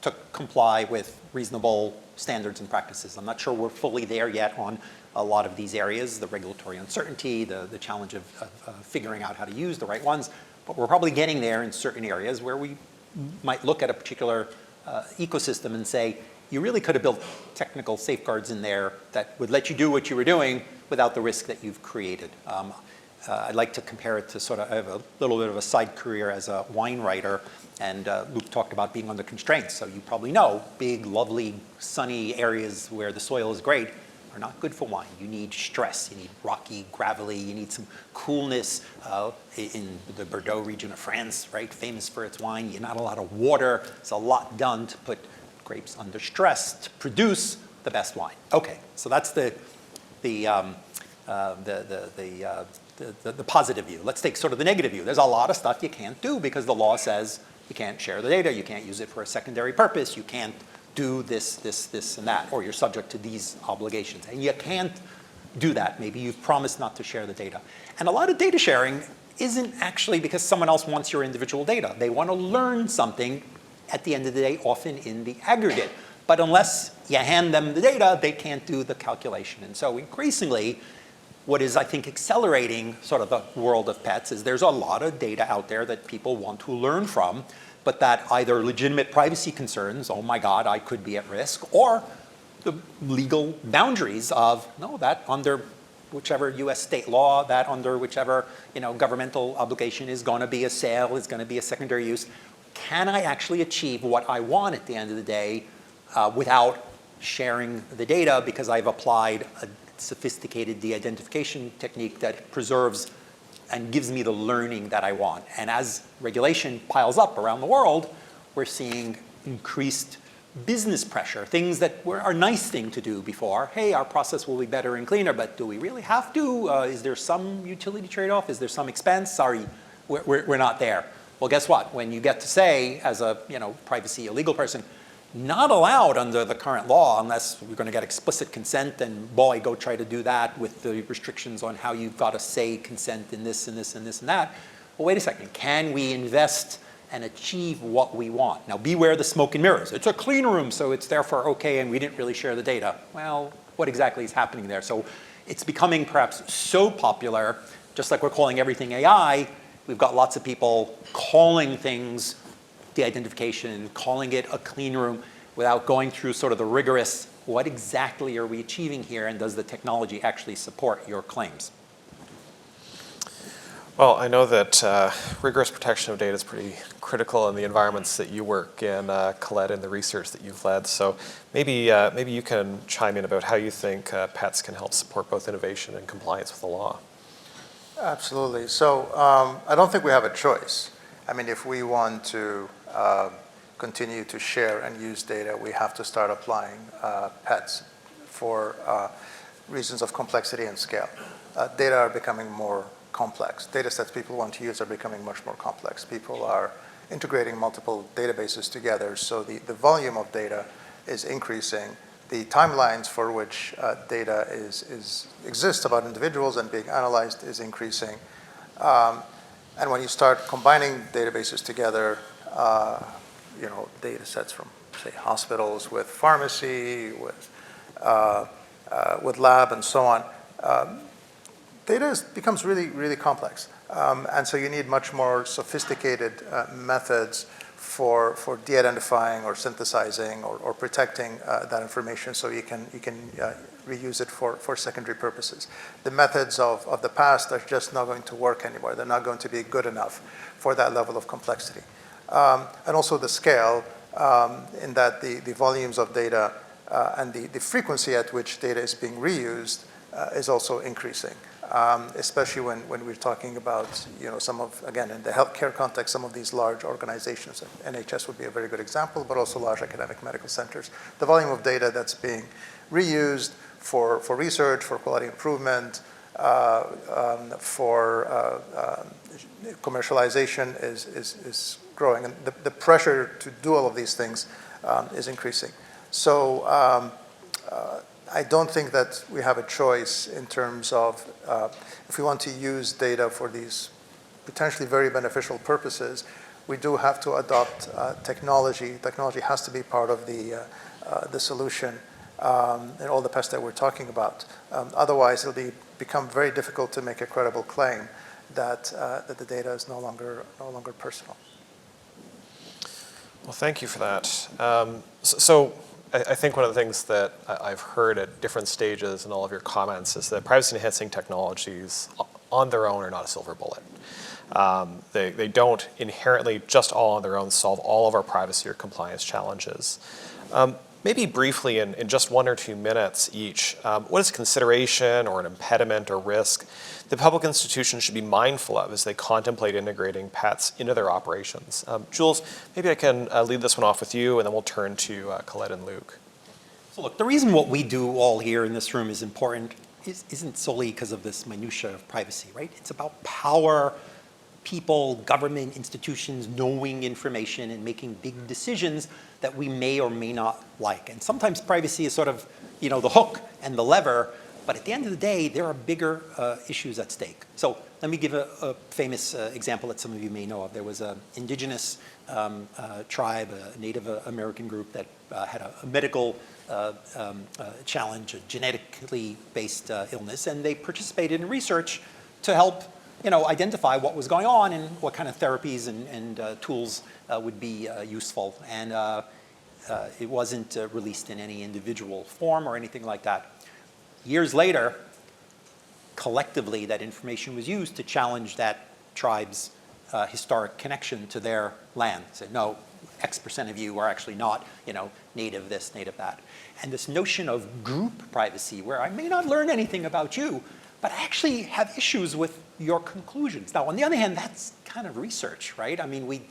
to comply with reasonable standards and practices. I'm not sure we're fully there yet on a lot of these areas, the regulatory uncertainty, the challenge of figuring out how to use the right ones, but we're probably getting there in certain areas where we might look at a particular ecosystem and say, you really could have built technical safeguards in there that would let you do what you were doing without the risk that you've created. I'd like to compare it to sort of, I have a little bit of a side career as a wine writer, and Luke talked about being under constraints. So you probably know big, lovely, sunny areas where the soil is great are not good for wine. You need stress, you need rocky, gravelly, you need some coolness in the Bordeaux region of France, right? Famous for its wine. You not a lot of water. It's a lot done to put grapes under stress to produce the best wine. Okay, so that's the positive view. Let's take sort of the negative view. There's a lot of stuff you can't do because the law says you can't share the data, you can't use it for a secondary purpose, you can't do this, and that, or you're subject to these obligations. And you can't do that. Maybe you've promised not to share the data. And a lot of data sharing isn't actually because someone else wants your individual data. They want to learn something at the end of the day, often in the aggregate. But unless you hand them the data, they can't do the calculation. And so increasingly, what is, I think, accelerating sort of the world of pets is there's a lot of data out there that people want to learn from, but that either legitimate privacy concerns, oh my God, I could be at risk, or the legal boundaries of, no, that under whichever US state law, that under whichever governmental obligation is going to be a sale, is going to be a secondary use. Can I actually achieve what I want at the end of the day without sharing the data because I've applied a sophisticated de-identification technique that preserves and gives me the learning that I want. And as regulation piles up around the world, we're seeing increased business pressure, things that are a nice thing to do before. Hey, our process will be better and cleaner, but do we really have to? Is there some utility trade-off? Is there some expense? Sorry, we're not there. Well, guess what? When you get to say, as a privacy illegal person, not allowed under the current law unless we're going to get explicit consent, and boy, go try to do that with the restrictions on how you've got to say consent in this and this and this and that. Well, wait a second. Can we invest and achieve what we want? Now, beware the smoke and mirrors. It's a clean room, so it's therefore okay, and we didn't really share the data. Well, what exactly is happening there? So it's becoming perhaps so popular, just like we're calling everything AI, we've got lots of people calling things de-identification, calling it a clean room, without going through sort of the rigorous, what exactly are we achieving here, and does the technology actually support your claims? Well, I know that rigorous protection of data is pretty critical in the environments that you work in, Khaled, in the research that you've led. So maybe you can chime in about how you think PETs can help support both innovation and compliance with the law. Absolutely. So I don't think we have a choice. I mean, if we want to continue to share and use data, we have to start applying PETs for reasons of complexity and scale. Data are becoming more complex. Data sets people want to use are becoming much more complex. People are integrating multiple databases together, so the volume of data is increasing. The timelines for which data exists about individuals and being analyzed is increasing. And when you start combining databases together, data sets from, say, hospitals with pharmacy, with lab and so on, data becomes really, really complex. And so you need much more sophisticated methods for de-identifying or synthesizing or protecting that information, so you can reuse it for secondary purposes. The methods of the past are just not going to work anymore. They're not going to be good enough for that level of complexity. And also the scale, in that the volumes of data and the frequency at which data is being reused is also increasing. Especially when we're talking about, some of, again, in the healthcare context, some of these large organizations. NHS would be a very good example, but also large academic medical centers. The volume of data that's being reused for research, for quality improvement, for commercialization is growing. And the pressure to do all of these things is increasing. So I don't think that we have a choice in terms of if we want to use data for these potentially very beneficial purposes, we do have to adopt technology. Technology has to be part of the solution in all the pests that we're talking about. Otherwise, it'll become very difficult to make a credible claim that the data is no longer personal. Well, thank you for that. So I think one of the things that I've heard at different stages in all of your comments is that privacy-enhancing technologies on their own are not a silver bullet. They don't inherently, just all on their own, solve all of our privacy or compliance challenges. Maybe briefly, in just 1 or 2 minutes each, what is a consideration or an impediment or risk that public institutions should be mindful of as they contemplate integrating PETs into their operations? Jules, maybe I can lead this one off with you, and then we'll turn to Khaled and Luke. So look, the reason what we do all here in this room is important isn't solely because of this minutia of privacy, right? It's about power, people, government, institutions knowing information and making big decisions that we may or may not like. And sometimes privacy is sort of, the hook and the lever, but at the end of the day, there are bigger issues at stake. So let me give a famous example that some of you may know of. There was an indigenous tribe, a Native American group that had a medical challenge, a genetically based illness, and they participated in research to help identify what was going on and what kind of therapies and tools would be useful. And it wasn't released in any individual form or anything like that. Years later, collectively, that information was used to challenge that tribe's historic connection to their land. Say, no, X% of you are actually not, native this, native that. And this notion of group privacy, where I may not learn anything about you, but I actually have issues with your conclusions. Now, on the other hand, that's kind of research, right? I mean, we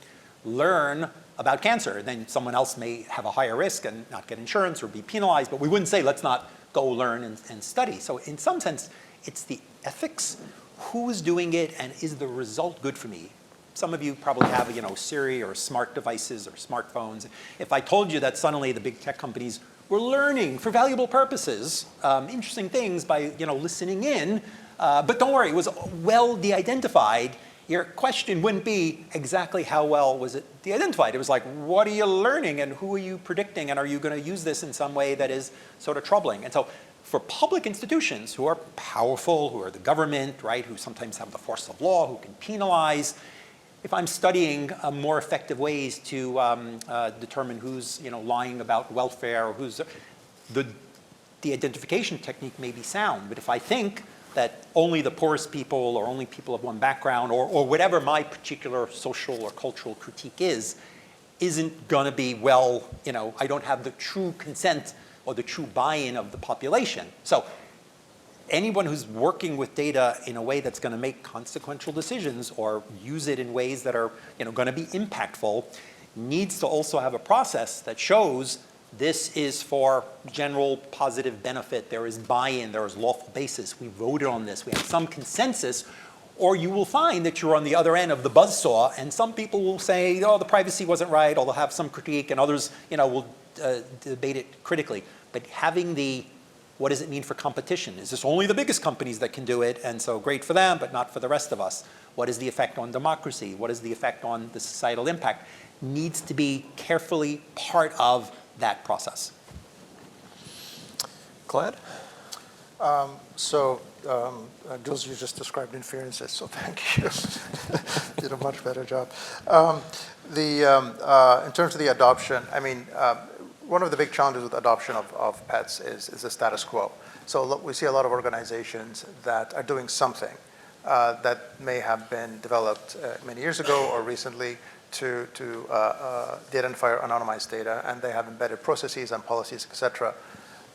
learn about cancer, then someone else may have a higher risk and not get insurance or be penalized, but we wouldn't say, let's not go learn and study. So in some sense, it's the ethics, who's doing it, and is the result good for me? Some of you probably have, Siri or smart devices or smartphones. If I told you that suddenly the big tech companies were learning for valuable purposes, interesting things by, listening in, but don't worry, it was well de-identified, your question wouldn't be exactly how well was it de-identified. It was like, what are you learning and who are you predicting, and are you going to use this in some way that is sort of troubling? And so for public institutions who are powerful, who are the government, right, who sometimes have the force of law, who can penalize, if I'm studying more effective ways to determine who's lying about welfare, or who's the identification technique may be sound, but if I think that only the poorest people or only people of one background or whatever my particular social or cultural critique isn't going to be well, I don't have the true consent or the true buy-in of the population. So anyone who's working with data in a way that's going to make consequential decisions or use it in ways that are going to be impactful needs to also have a process that shows this is for general positive benefit. There is buy-in, there is lawful basis. We voted on this, we have some consensus, or you will find that you're on the other end of the buzzsaw, and some people will say, oh, the privacy wasn't right, or they'll have some critique, and others will debate it critically. But having what does it mean for competition? Is this only the biggest companies that can do it, and so great for them, but not for the rest of us? What is the effect on democracy? What is the effect on the societal impact? Needs to be carefully part of that process. Khaled? Jules, you just described inferences, so thank you. Did a much better job. In terms of the adoption, one of the big challenges with adoption of pets is the status quo. So we see a lot of organizations that are doing something that may have been developed many years ago or recently to de-identify or anonymize data, and they have embedded processes and policies, et cetera.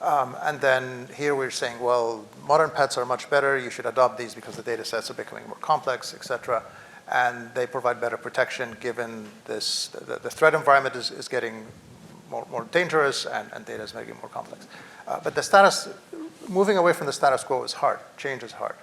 And then here we're saying, well, modern pets are much better. You should adopt these because the data sets are becoming more complex, et cetera. And they provide better protection given this, the threat environment is getting more dangerous and data is making more complex. But moving away from the status quo is hard. Change is hard.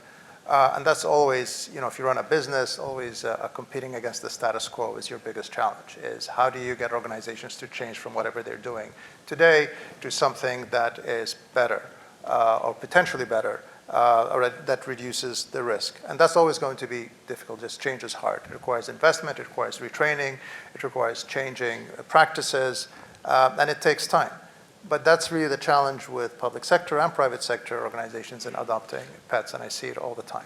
And that's always, if you run a business, always competing against the status quo is your biggest challenge, is how do you get organizations to change from whatever they're doing today to something that is better or potentially better or that reduces the risk. And that's always going to be difficult. Just change is hard. It requires investment, it requires retraining, it requires changing practices, and it takes time. But that's really the challenge with public sector and private sector organizations in adopting pets, and I see it all the time.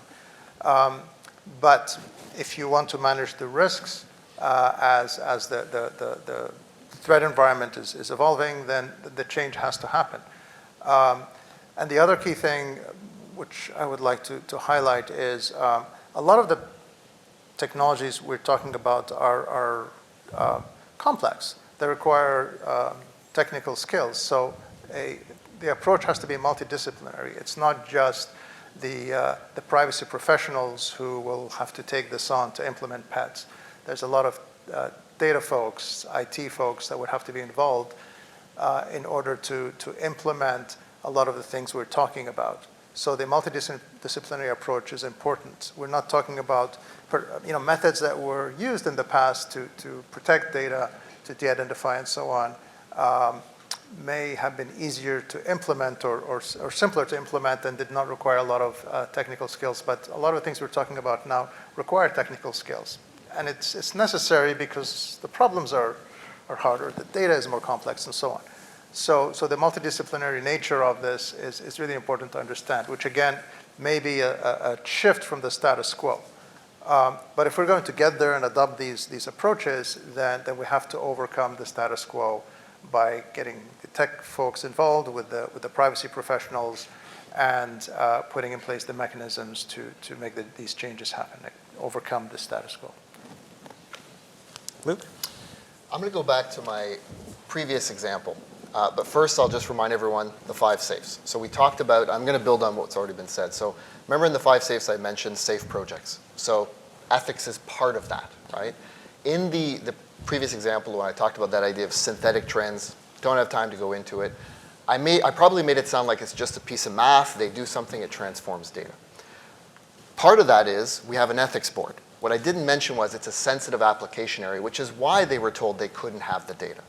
But if you want to manage the risks as the threat environment is evolving, then the change has to happen. And the other key thing which I would like to highlight is a lot of the technologies we're talking about are complex. They require technical skills. So the approach has to be multidisciplinary. It's not just the privacy professionals who will have to take this on to implement pets. There's a lot of data folks, IT folks that would have to be involved in order to implement a lot of the things we're talking about. So the multidisciplinary approach is important. We're not talking about methods that were used in the past to protect data, to de-identify and so on. May have been easier to implement or simpler to implement and did not require a lot of technical skills. But a lot of the things we're talking about now require technical skills. And it's necessary because the problems are harder, the data is more complex and so on. So the multidisciplinary nature of this is really important to understand, which again may be a shift from the status quo. But if we're going to get there and adopt these approaches, then we have to overcome the status quo by getting the tech folks involved with the privacy professionals and putting in place the mechanisms to make these changes happen, overcome the status quo. Luke? I'm going to go back to my previous example. But first, I'll just remind everyone the 5 safes. So we talked about, I'm going to build on what's already been said. So remember in the 5 safes I mentioned safe projects. So ethics is part of that, right? In the previous example when I talked about that idea of synthetic trends, don't have time to go into it. I probably made it sound like it's just a piece of math. They do something, it transforms data. Part of that is we have an ethics board. What I didn't mention was it's a sensitive application area, which is why they were told they couldn't have the data.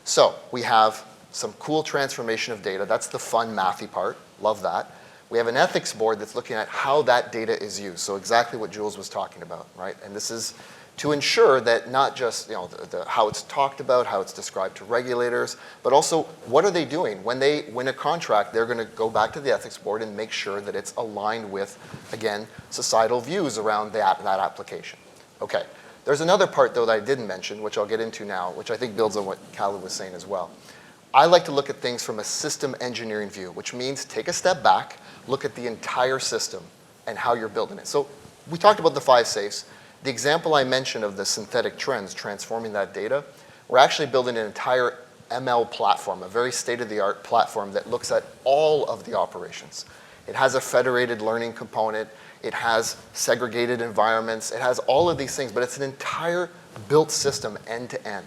So we have some cool transformation of data. That's the fun, mathy part. Love that. We have an ethics board that's looking at how that data is used. So exactly what Jules was talking about, right? And this is to ensure that not just how it's talked about, how it's described to regulators, but also what are they doing? When they win a contract, they're going to go back to the ethics board and make sure that it's aligned with, again, societal views around that application. Okay. There's another part, though, that I didn't mention, which I'll get into now, which I think builds on what Khaled was saying as well. I like to look at things from a system engineering view, which means take a step back, look at the entire system and how you're building it. So we talked about the 5 safes. The example I mentioned of the synthetic trends, transforming that data, we're actually building an entire ML platform, a very state-of-the-art platform that looks at all of the operations. It has a federated learning component. It has segregated environments. It has all of these things, but it's an entire built system end to end.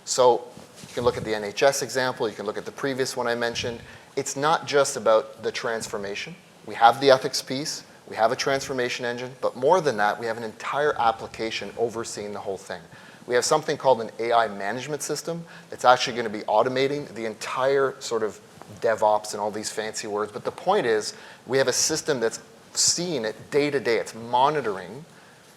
So you can look at the NHS example. You can look at the previous one I mentioned. It's not just about the transformation. We have the ethics piece. We have a transformation engine. But more than that, we have an entire application overseeing the whole thing. We have something called an AI management system that's actually going to be automating the entire sort of DevOps and all these fancy words. But the point is, we have a system that's seeing it day to day. It's monitoring.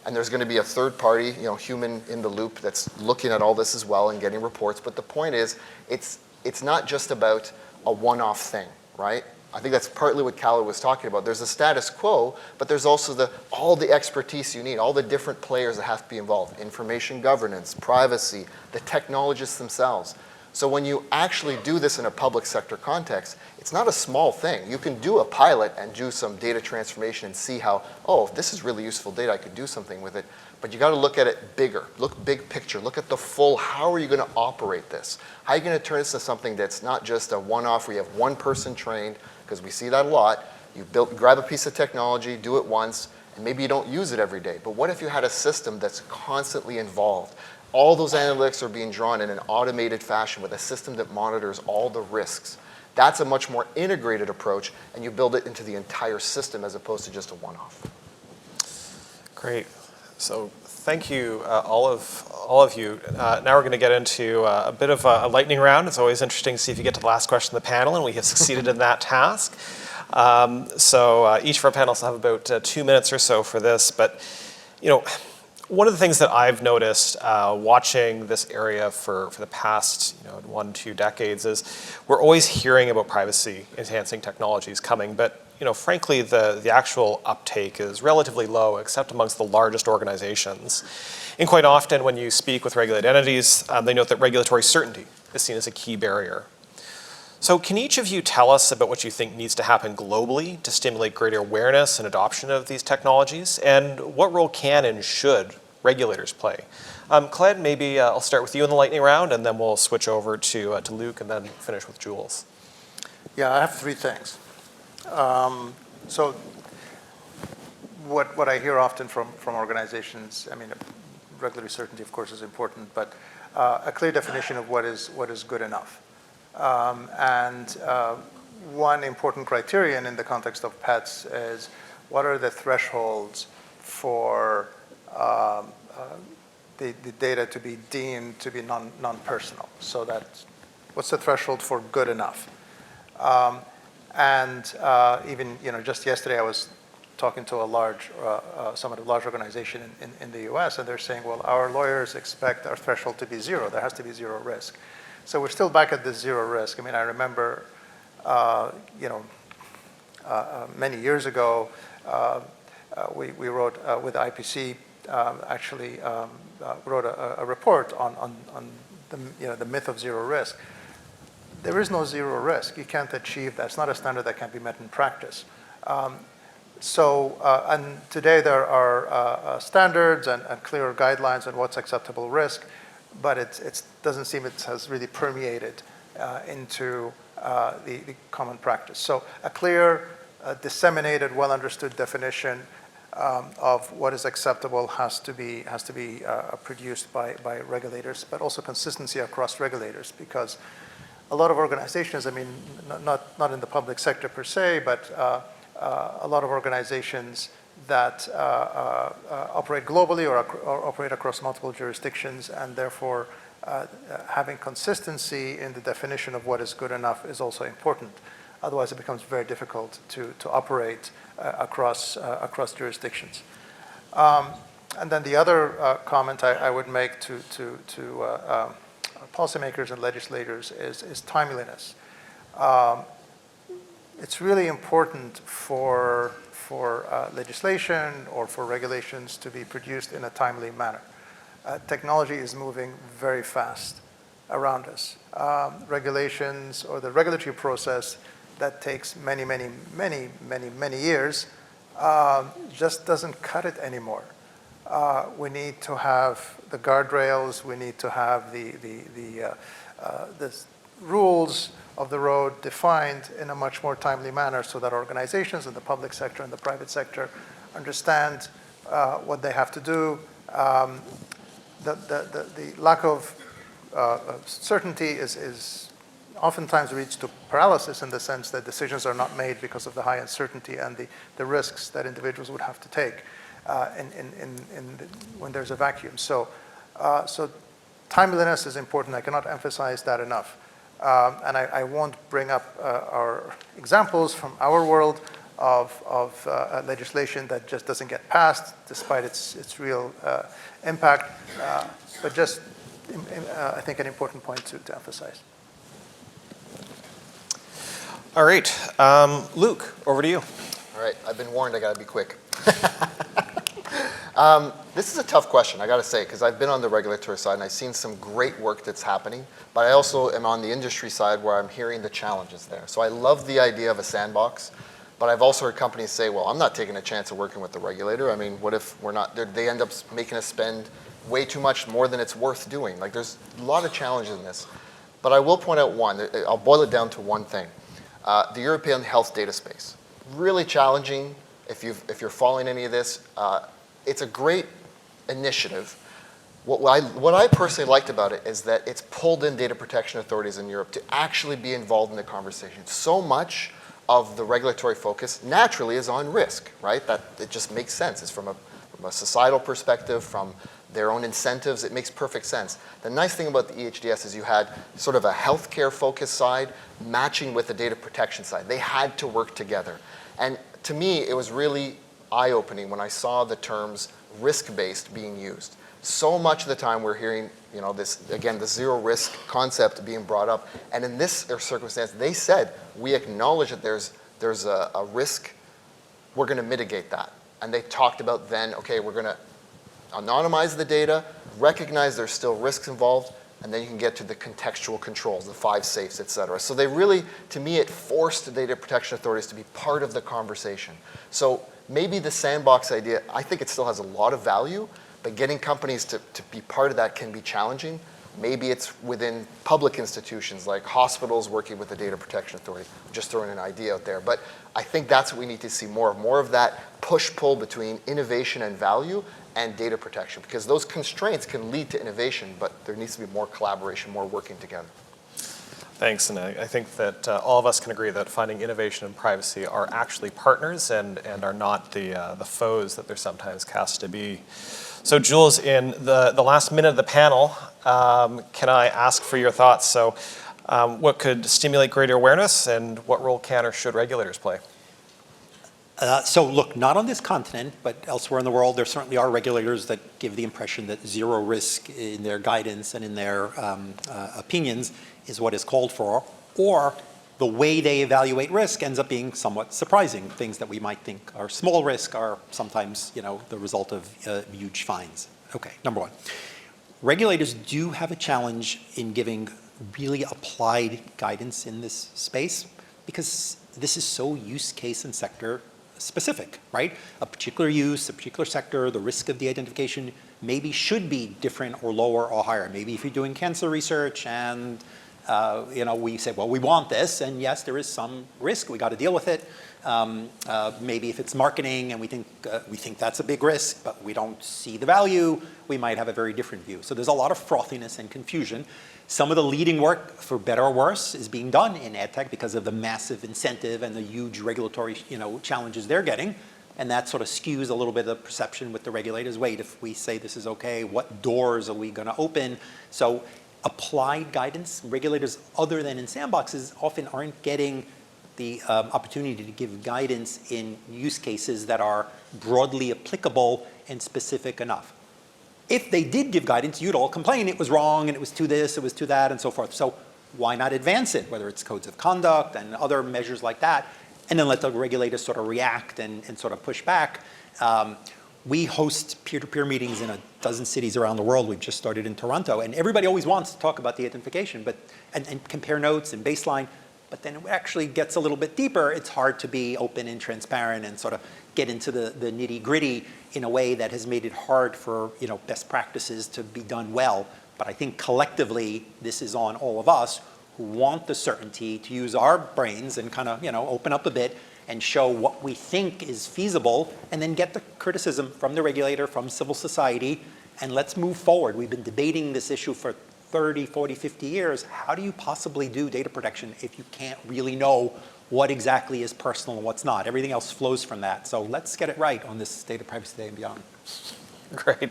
And there's going to be a third party, human in the loop that's looking at all this as well and getting reports. But the point is, it's not just about a one-off thing, right? I think that's partly what Khaled was talking about. There's a status quo, but there's also all the expertise you need, all the different players that have to be involved. Information governance, privacy, the technologists themselves. So when you actually do this in a public sector context, it's not a small thing. You can do a pilot and do some data transformation and see how, if this is really useful data, I could do something with it. But you got to look at it bigger. Look big picture. Look at the full, how are you going to operate this? How are you going to turn this into something that's not just a one-off where you have one person trained, because we see that a lot. You grab a piece of technology, do it once, and maybe you don't use it every day. But what if you had a system that's constantly involved? All those analytics are being drawn in an automated fashion with a system that monitors all the risks. That's a much more integrated approach, and you build it into the entire system as opposed to just a one-off. Great. So thank you, all of you. Now we're going to get into a bit of a lightning round. It's always interesting to see if you get to the last question of the panel, and we have succeeded in that task. So each of our panelists will have about 2 minutes or so for this. But one of the things that I've noticed watching this area for the past 1-2 decades is we're always hearing about privacy enhancing technologies coming, but frankly the actual uptake is relatively low, except amongst the largest organizations. And quite often when you speak with regulated entities, they note that regulatory certainty is seen as a key barrier. So can each of you tell us about what you think needs to happen globally to stimulate greater awareness and adoption of these technologies? And what role can and should regulators play? Khaled, maybe I'll start with you in the lightning round, and then we'll switch over to Luke and then finish with Jules. Yeah, I have 3 things. So what I hear often from organizations, regulatory certainty, of course, is important, but a clear definition of what is good enough. One important criterion in the context of pets is what are the thresholds for the data to be deemed to be non-personal. So what's the threshold for good enough? Even just yesterday I was talking to some of the large organization in the US, and they're saying, well, our lawyers expect our threshold to be 0. There has to be 0 risk. So we're still back at the 0 risk. I rember, many years ago, we wrote with IPC, wrote a report on the myth of 0 risk. There is no 0 risk. You can't achieve that. It's not a standard that can be met in practice. And today there are standards and clearer guidelines on what's acceptable risk, but it doesn't seem it has really permeated into the common practice. So a clear, disseminated, well-understood definition of what is acceptable has to be produced by regulators, but also consistency across regulators, because a lot of organizations, I mean, not in the public sector per se, but a lot of organizations that operate globally or operate across multiple jurisdictions, and therefore having consistency in the definition of what is good enough is also important. Otherwise, it becomes very difficult to operate across jurisdictions. And then the other comment I would make to policymakers and legislators is timeliness. It's really important for legislation or for regulations to be produced in a timely manner. Technology is moving very fast around us. Regulations or the regulatory process that takes many years just doesn't cut it anymore. We need to have the guardrails. We need to have the rules of the road defined in a much more timely manner, so that organizations in the public sector and the private sector understand what they have to do. The lack of certainty is oftentimes leads to paralysis, in the sense that decisions are not made because of the high uncertainty and the risks that individuals would have to take when there's a vacuum. So timeliness is important. I cannot emphasize that enough. And I won't bring up our examples from our world of legislation that just doesn't get passed despite its real impact, but just I think an important point to emphasize. All right, Luke, over to you. All right, I've been warned I gotta be quick. This is a tough question, I gotta say, because I've been on the regulatory side and I've seen some great work that's happening, but I also am on the industry side where I'm hearing the challenges there. So I love the idea of a sandbox, but I've also heard companies say, well, I'm not taking a chance of working with the regulator. I mean, what if we're not, they end up making us spend way too much more than it's worth doing. Like, there's a lot of challenges in this. But I will point out one, I'll boil it down to one thing. The European health data space, really challenging. If you're following any of this, it's a great initiative. What I personally liked about it is that it's pulled in data protection authorities in Europe to actually be involved in the conversation. So much of the regulatory focus naturally is on risk, right? That it just makes sense. It's from a societal perspective, from their own incentives, it makes perfect sense. The nice thing about the EHDS is you had sort of a healthcare focused side matching with the data protection side. They had to work together. And to me, it was really eye-opening when I saw the terms risk-based being used. So much of the time we're hearing, you know, this, again, the zero risk concept being brought up. And in this circumstance, they said, we acknowledge that there's a risk, we're gonna mitigate that. And they talked about then, okay, we're gonna anonymize the data, recognize there's still risks involved, and then you can get to the contextual controls, the 5 safes, et cetera. So they really, to me, it forced the data protection authorities to be part of the conversation. So maybe the sandbox idea, I think it still has a lot of value, but getting companies to be part of that can be challenging. Maybe it's within public institutions like hospitals working with the data protection authority. I'm just throwing an idea out there. But I think that's what we need to see more of that push-pull between innovation and value and data protection, because those constraints can lead to innovation, but there needs to be more collaboration, more working together. Thanks, and I think that all of us can agree that finding innovation and privacy are actually partners and are not the foes that they're sometimes cast to be. So Jules, in the last minute of the panel, can I ask for your thoughts? So what could stimulate greater awareness, and what role can or should regulators play? So look, not on this continent, but elsewhere in the world, there certainly are regulators that give the impression that zero risk in their guidance and in their opinions is what is called for, or the way they evaluate risk ends up being somewhat surprising. Things that we might think are small risk are sometimes, you know, the result of huge fines. Okay, number one. Regulators do have a challenge in giving really applied guidance in this space, because this is so use case and sector specific, right? A particular use, a particular sector, the risk of the identification maybe should be different or lower or higher. Maybe if you're doing cancer research and we say, well, we want this, and yes, there is some risk. We got to deal with it. Maybe if it's marketing and we think that's a big risk, but we don't see the value, we might have a very different view. So there's a lot of frothiness and confusion. Some of the leading work, for better or worse, is being done in ed tech because of the massive incentive and the huge regulatory challenges they're getting. And that sort of skews a little bit of the perception with the regulators. Wait, if we say this is okay, what doors are we going to open? So applied guidance, regulators other than in sandboxes often aren't getting the opportunity to give guidance in use cases that are broadly applicable and specific enough. If they did give guidance, you'd all complain it was wrong and it was to this, it was to that, and so forth. So why not advance it, whether it's codes of conduct and other measures like that, and then let the regulators sort of react and sort of push back. We host peer-to-peer meetings in a dozen cities around the world. We've just started in Toronto, and everybody always wants to talk about the identification, and compare notes and baseline. But then it actually gets a little bit deeper. It's hard to be open and transparent and sort of get into the nitty-gritty in a way that has made it hard for best practices to be done well. But I think collectively, this is on all of us who want the certainty to use our brains and kind of open up a bit and show what we think is feasible, and then get the criticism from the regulator, from civil society, and let's move forward. We've been debating this issue for 30, 40, 50 years. How do you possibly do data protection if you can't really know what exactly is personal and what's not? Everything else flows from that. So let's get it right on this Data Privacy Day and beyond. Great.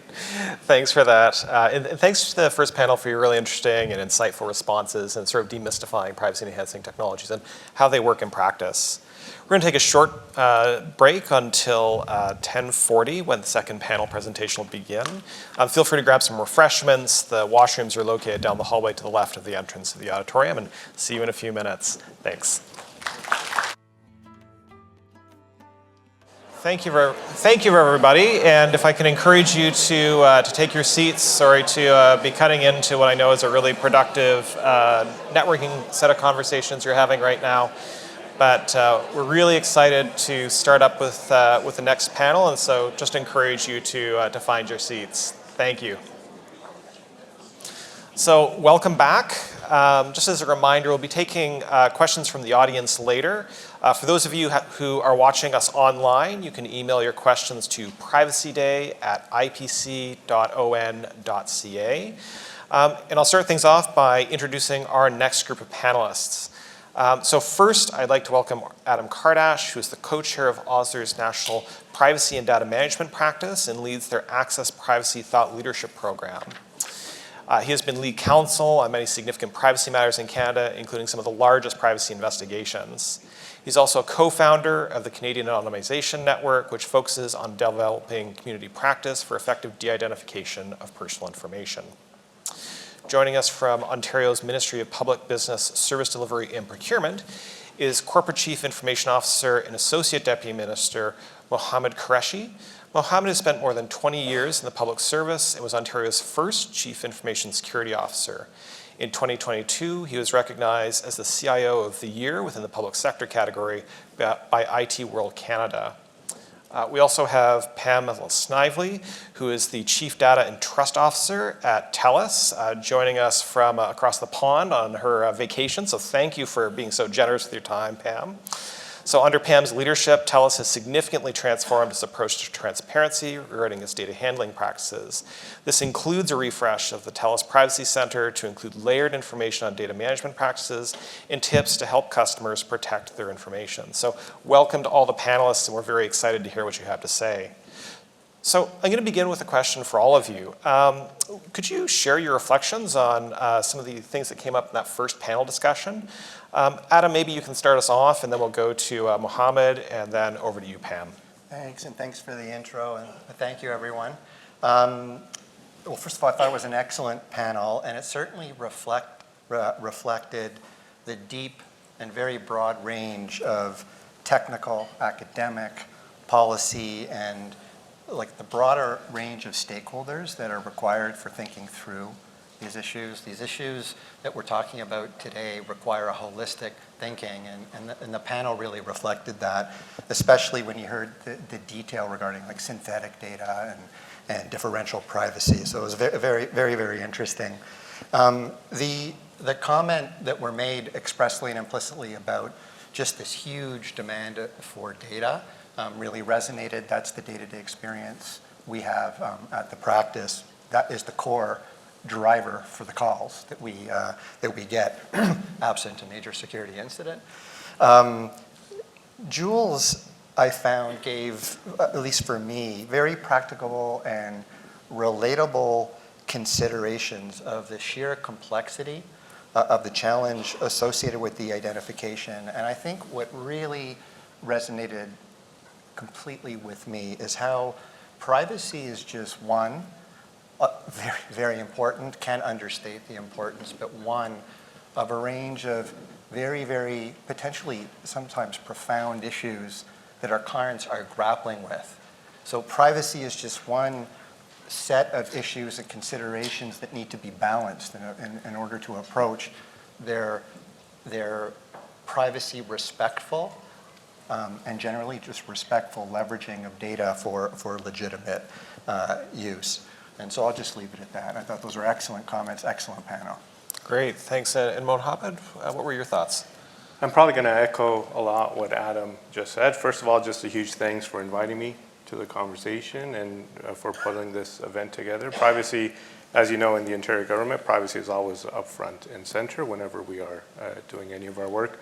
Thanks for that. And thanks to the first panel for your really interesting and insightful responses and sort of demystifying privacy-enhancing technologies and how they work in practice. We're going to take a short break until 10:40 when the second panel presentation will begin. Feel free to grab some refreshments. The washrooms are located down the hallway to the left of the entrance of the auditorium, and see you in a few minutes. Thanks. Thank you, everybody. And if I can encourage you to take your seats. Sorry to be cutting into what I know is a really productive networking set of conversations you're having right now. But we're really excited to start up with the next panel, and so just encourage you to find your seats. Thank you. So welcome back. Just as a reminder, we'll be taking questions from the audience later. For those of you who are watching us online, you can email your questions to privacyday@ipc.on.ca. And I'll start things off by introducing our next group of panelists. So first, I'd like to welcome Adam Kardash, who is the co-chair of Osler's National Privacy and Data Management Practice and leads their AccessPrivacy Thought Leadership Program. He has been lead counsel on many significant privacy matters in Canada, including some of the largest privacy investigations. He's also a co-founder of the Canadian Anonymization Network, which focuses on developing community practice for effective de-identification of personal information. Joining us from Ontario's Ministry of Public Business, Service Delivery and Procurement is Corporate Chief Information Officer and Associate Deputy Minister Mohammad Qureshi. Mohammad has spent more than 20 years in the public service and was Ontario's first Chief Information Security Officer. In 2022, he was recognized as the CIO of the Year within the public sector category by IT World Canada. We also have Pam Snively, who is the Chief Data and Trust Officer at TELUS, joining us from across the pond on her vacation. So thank you for being so generous with your time, Pam. So under Pam's leadership, TELUS has significantly transformed its approach to transparency regarding its data handling practices. This includes a refresh of the TELUS Privacy Center to include layered information on data management practices and tips to help customers protect their information. So welcome to all the panelists, and we're very excited to hear what you have to say. So I'm going to begin with a question for all of you. Could you share your reflections on some of the things that came up in that first panel discussion? Adam, maybe you can start us off, and then we'll go to Mohammad, and then over to you, Pam. Thanks, and thanks for the intro, and thank you, everyone. Well, first of all, I thought it was an excellent panel, and it certainly reflected the deep and very broad range of technical, academic, policy, and like the broader range of stakeholders that are required for thinking through these issues. These issues that we're talking about today require a holistic thinking, and the panel really reflected that, especially when you heard the detail regarding like synthetic data and differential privacy. So it was very, very, very interesting. The the comment that were made expressly and implicitly about just this huge demand for data really resonated. That's the day-to-day experience we have at the practice. That is the core driver for the calls that we get absent a major security incident. Jules, I found, gave, at least for me, very practical and relatable considerations of the sheer complexity of the challenge associated with the identification. And I think what really resonated completely with me is how privacy is just one, very, very important, can't understate the importance, but one of a range of very, very potentially sometimes profound issues that our clients are grappling with. So privacy is just one set of issues and considerations that need to be balanced in order to approach their privacy respectful and generally just respectful leveraging of data for legitimate use. And so I'll just leave it at that. I thought those were excellent comments, excellent panel. Great, thanks. And Mohammad, what were your thoughts? I'm probably going to echo a lot what Adam just said. First of all, just a huge thanks for inviting me to the conversation and for putting this event together. Privacy, as you know, in the Ontario government, privacy is always up front and center whenever we are doing any of our work.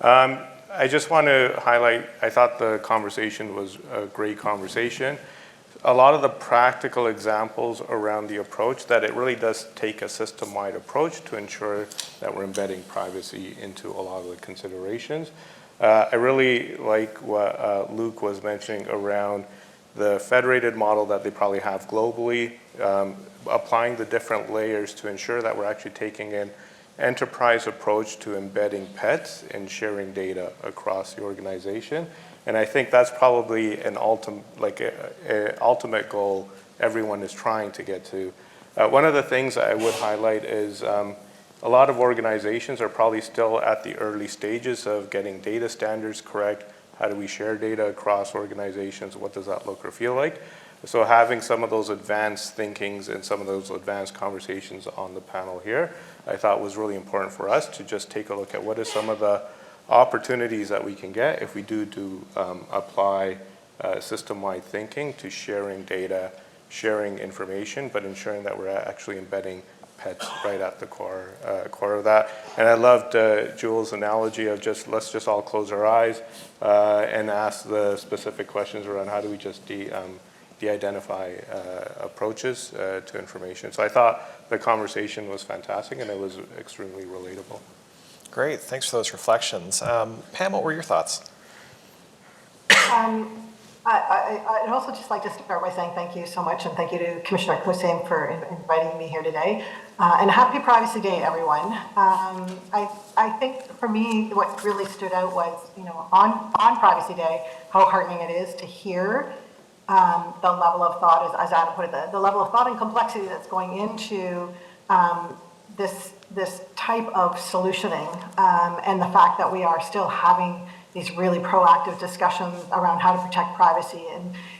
I just want to highlight, I thought the conversation was a great conversation. A lot of the practical examples around the approach, that it really does take a system-wide approach to ensure that we're embedding privacy into a lot of the considerations. I really like what Luke was mentioning around the federated model that they probably have globally, applying the different layers to ensure that we're actually taking an enterprise approach to embedding pets and sharing data across the organization. And I think that's probably an ultimate goal everyone is trying to get to. One of the things I would highlight is a lot of organizations are probably still at the early stages of getting data standards correct. How do we share data across organizations? What does that look or feel like? So having some of those advanced thinkings and some of those advanced conversations on the panel here, I thought was really important for us to just take a look at what is some of the opportunities that we can get if we do apply system-wide thinking to sharing data, sharing information, but ensuring that we're actually embedding pets right at the core of that. And I loved Jules' analogy of let's just all close our eyes and ask the specific questions around how do we just de-identify approaches to information. So I thought the conversation was fantastic and it was extremely relatable. Great, thanks for those reflections. Pam, what were your thoughts? I'd also just like to start by saying thank you so much, and thank you to Commissioner Kosseim for inviting me here today. And happy Privacy Day, everyone. I think for me, what really stood out was, on Privacy Day, how heartening it is to hear the level of thought, as Adam put it, the level of thought and complexity that's going into this type of solutioning, and the fact that we are still having these really proactive discussions around how to protect privacy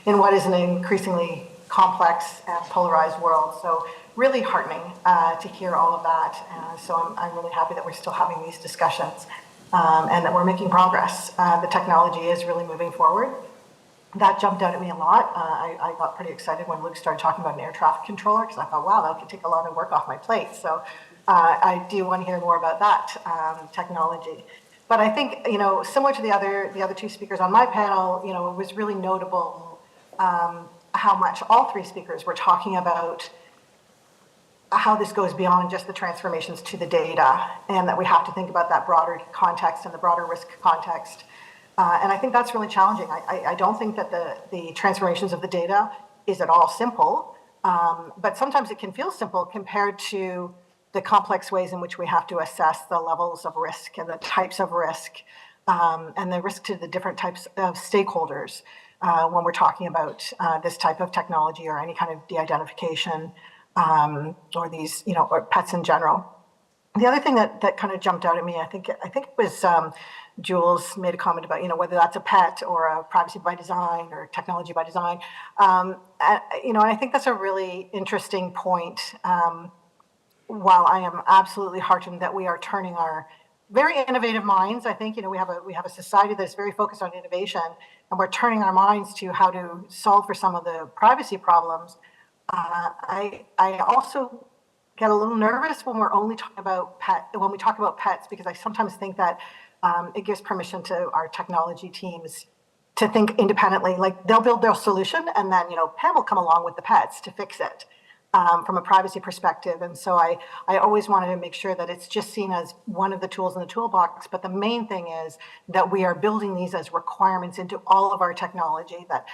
in what is an increasingly complex and polarized world. So really heartening to hear all of that. So I'm really happy that we're still having these discussions and that we're making progress. The technology is really moving forward. That jumped out at me a lot. I got pretty excited when Luke started talking about an air traffic controller, because I thought, wow, that could take a lot of work off my plate. So I do want to hear more about that technology. But I think, similar to the other two speakers on my panel, it was really notable how much all three speakers were talking about how this goes beyond just the transformations to the data, and that we have to think about that broader context and the broader risk context. And I think that's really challenging. I don't think that the transformations of the data is at all simple, but sometimes it can feel simple compared to the complex ways in which we have to assess the levels of risk and the types of risk, and the risk to the different types of stakeholders when we're talking about this type of technology or any kind of de-identification or these, or pets in general. The other thing that kind of jumped out at me, I think it was Jules made a comment about, whether that's a pet or a privacy by design or technology by design. And I think that's a really interesting point. while I am absolutely heartened that we are turning our very innovative minds, I think, we have a society that's very focused on innovation, and we're turning our minds to how to solve for some of the privacy problems. I also get a little nervous when we're only talking about when we talk about pets, because I sometimes think that it gives permission to our technology teams to think independently. Like, they'll build their solution, and then Pam will come along with the pets to fix it from a privacy perspective. And so I always wanted to make sure that it's just seen as one of the tools in the toolbox. But the main thing is that we are building these as requirements into all of our technology, that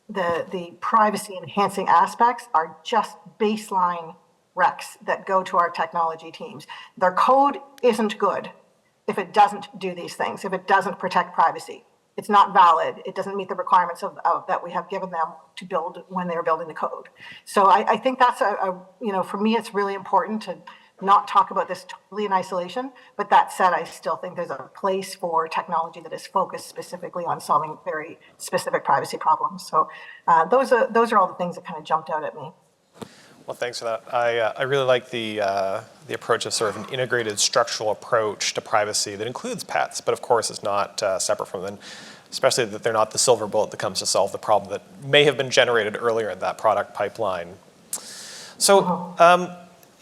the privacy enhancing aspects are just baseline recs that go to our technology teams. Their code isn't good if it doesn't do these things, if it doesn't protect privacy. It's not valid. It doesn't meet the requirements of that we have given them to build when they're building the code. So I think that's for me, it's really important to not talk about this totally in isolation. But that said, I still think there's a place for technology that is focused specifically on solving very specific privacy problems. So those are all the things that kind of jumped out at me. Well, thanks for that. I really like the approach of sort of an integrated structural approach to privacy that includes pets, but of course is not separate from them, especially that they're not the silver bullet that comes to solve the problem that may have been generated earlier in that product pipeline. So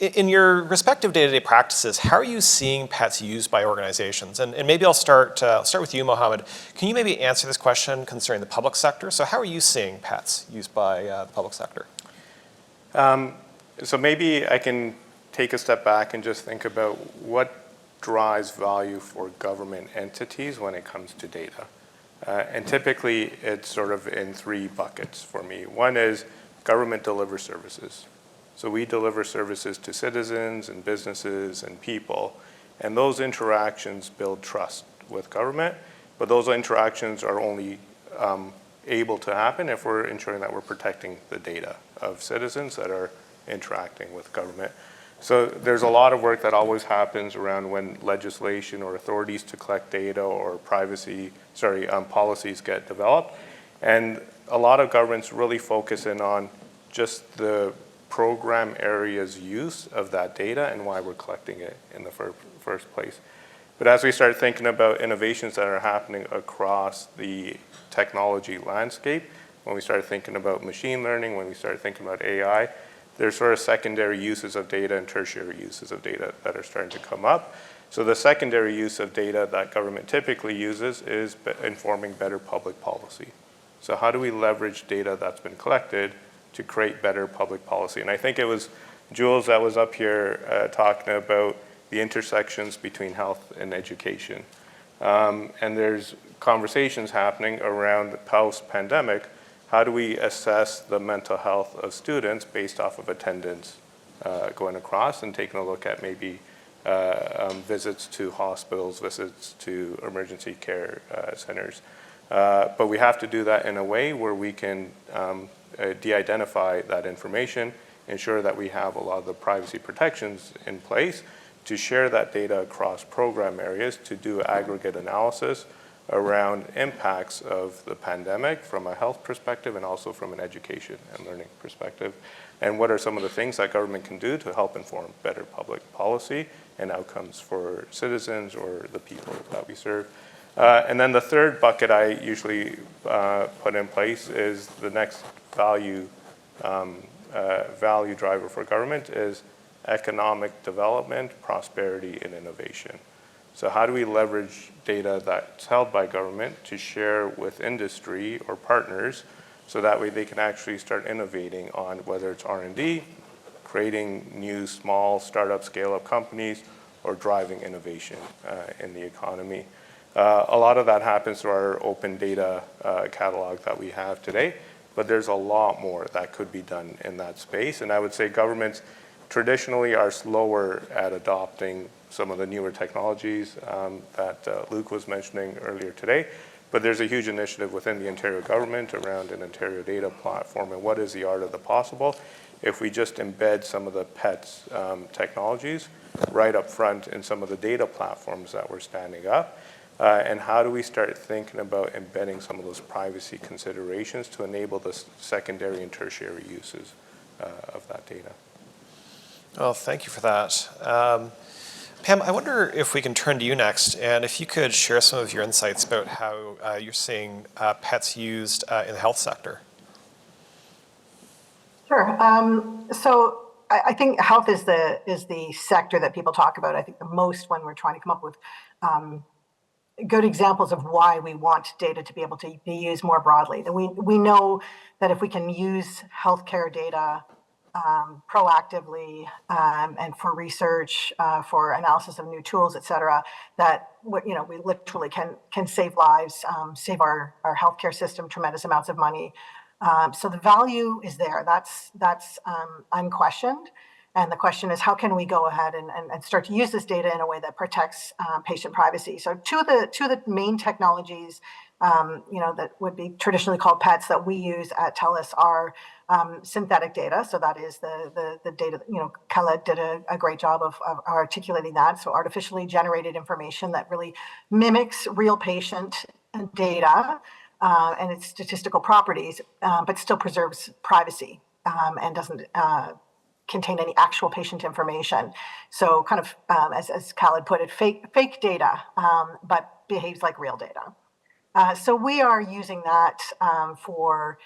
in your respective day-to-day practices, how are you seeing pets used by organizations? And maybe I'll start with you, Mohammad. Can you maybe answer this question concerning the public sector? So how are you seeing pets used by the public sector? So maybe I can take a step back and just think about what drives value for government entities when it comes to data. And typically it's sort of in three buckets for me. One is government delivers services. So we deliver services to citizens and businesses and people, and those interactions build trust with government, but those interactions are only able to happen if we're ensuring that we're protecting the data of citizens that are interacting with government. So there's a lot of work that always happens around when legislation or authorities to collect data or policies get developed. And a lot of governments really focus in on just the program area's use of that data and why we're collecting it in the first place. But as we start thinking about innovations that are happening across the technology landscape, when we start thinking about machine learning, when we start thinking about AI, there's sort of secondary uses of data and tertiary uses of data that are starting to come up. So the secondary use of data that government typically uses is informing better public policy. So how do we leverage data that's been collected to create better public policy? And I think it was Jules that was up here talking about the intersections between health and education. And there's conversations happening around the post-pandemic. How do we assess the mental health of students based off of attendance going across, and taking a look at maybe visits to hospitals, visits to emergency care centers. But we have to do that in a way where we can de-identify that information, ensure that we have a lot of the privacy protections in place to share that data across program areas, to do aggregate analysis around impacts of the pandemic from a health perspective and also from an education and learning perspective. And what are some of the things that government can do to help inform better public policy and outcomes for citizens or the people that we serve. And then the third bucket I usually put in place is the next value driver for government is economic development, prosperity, and innovation. So how do we leverage data that's held by government to share with industry or partners so that way they can actually start innovating on whether it's R&D, creating new small startup scale-up companies, or driving innovation in the economy. A lot of that happens through our open data catalog that we have today, but there's a lot more that could be done in that space. And I would say governments traditionally are slower at adopting some of the newer technologies that Luke was mentioning earlier today. But there's a huge initiative within the Ontario government around an Ontario data platform, and what is the art of the possible if we just embed some of the PETS technologies right up front in some of the data platforms that we're standing up. And how do we start thinking about embedding some of those privacy considerations to enable the secondary and tertiary uses of that data? Well, thank you for that. Pam, I wonder if we can turn to you next, and if you could share some of your insights about how you're seeing pets used in the health sector. Sure. So I think health is the sector that people talk about, I think, the most when we're trying to come up with good examples of why we want data to be able to be used more broadly. That we know that if we can use healthcare data proactively and for research, for analysis of new tools, et cetera, that we literally can save lives, save our healthcare system tremendous amounts of money. So the value is there. That's unquestioned. And the question is, how can we go ahead and start to use this data in a way that protects patient privacy? So two of the main technologies, that would be traditionally called PETs that we use at TELUS are synthetic data. So that is the data, Khaled did a great job of articulating that. So artificially generated information that really mimics real patient data and its statistical properties, but still preserves privacy and doesn't contain any actual patient information. So kind of, as Khaled put it, fake data, but behaves like real data. So we are using that for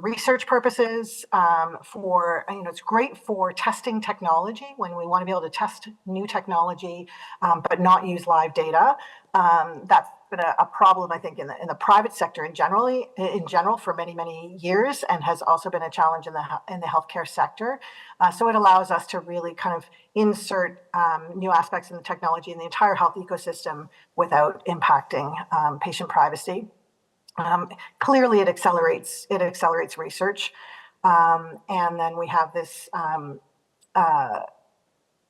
research purposes, it's great for testing technology when we want to be able to test new technology, but not use live data. That's been a problem, I think, in the private sector in general for many, many years, and has also been a challenge in the healthcare sector. So it allows us to really kind of insert new aspects in the technology in the entire health ecosystem without impacting patient privacy. Clearly, it accelerates research, and then we have this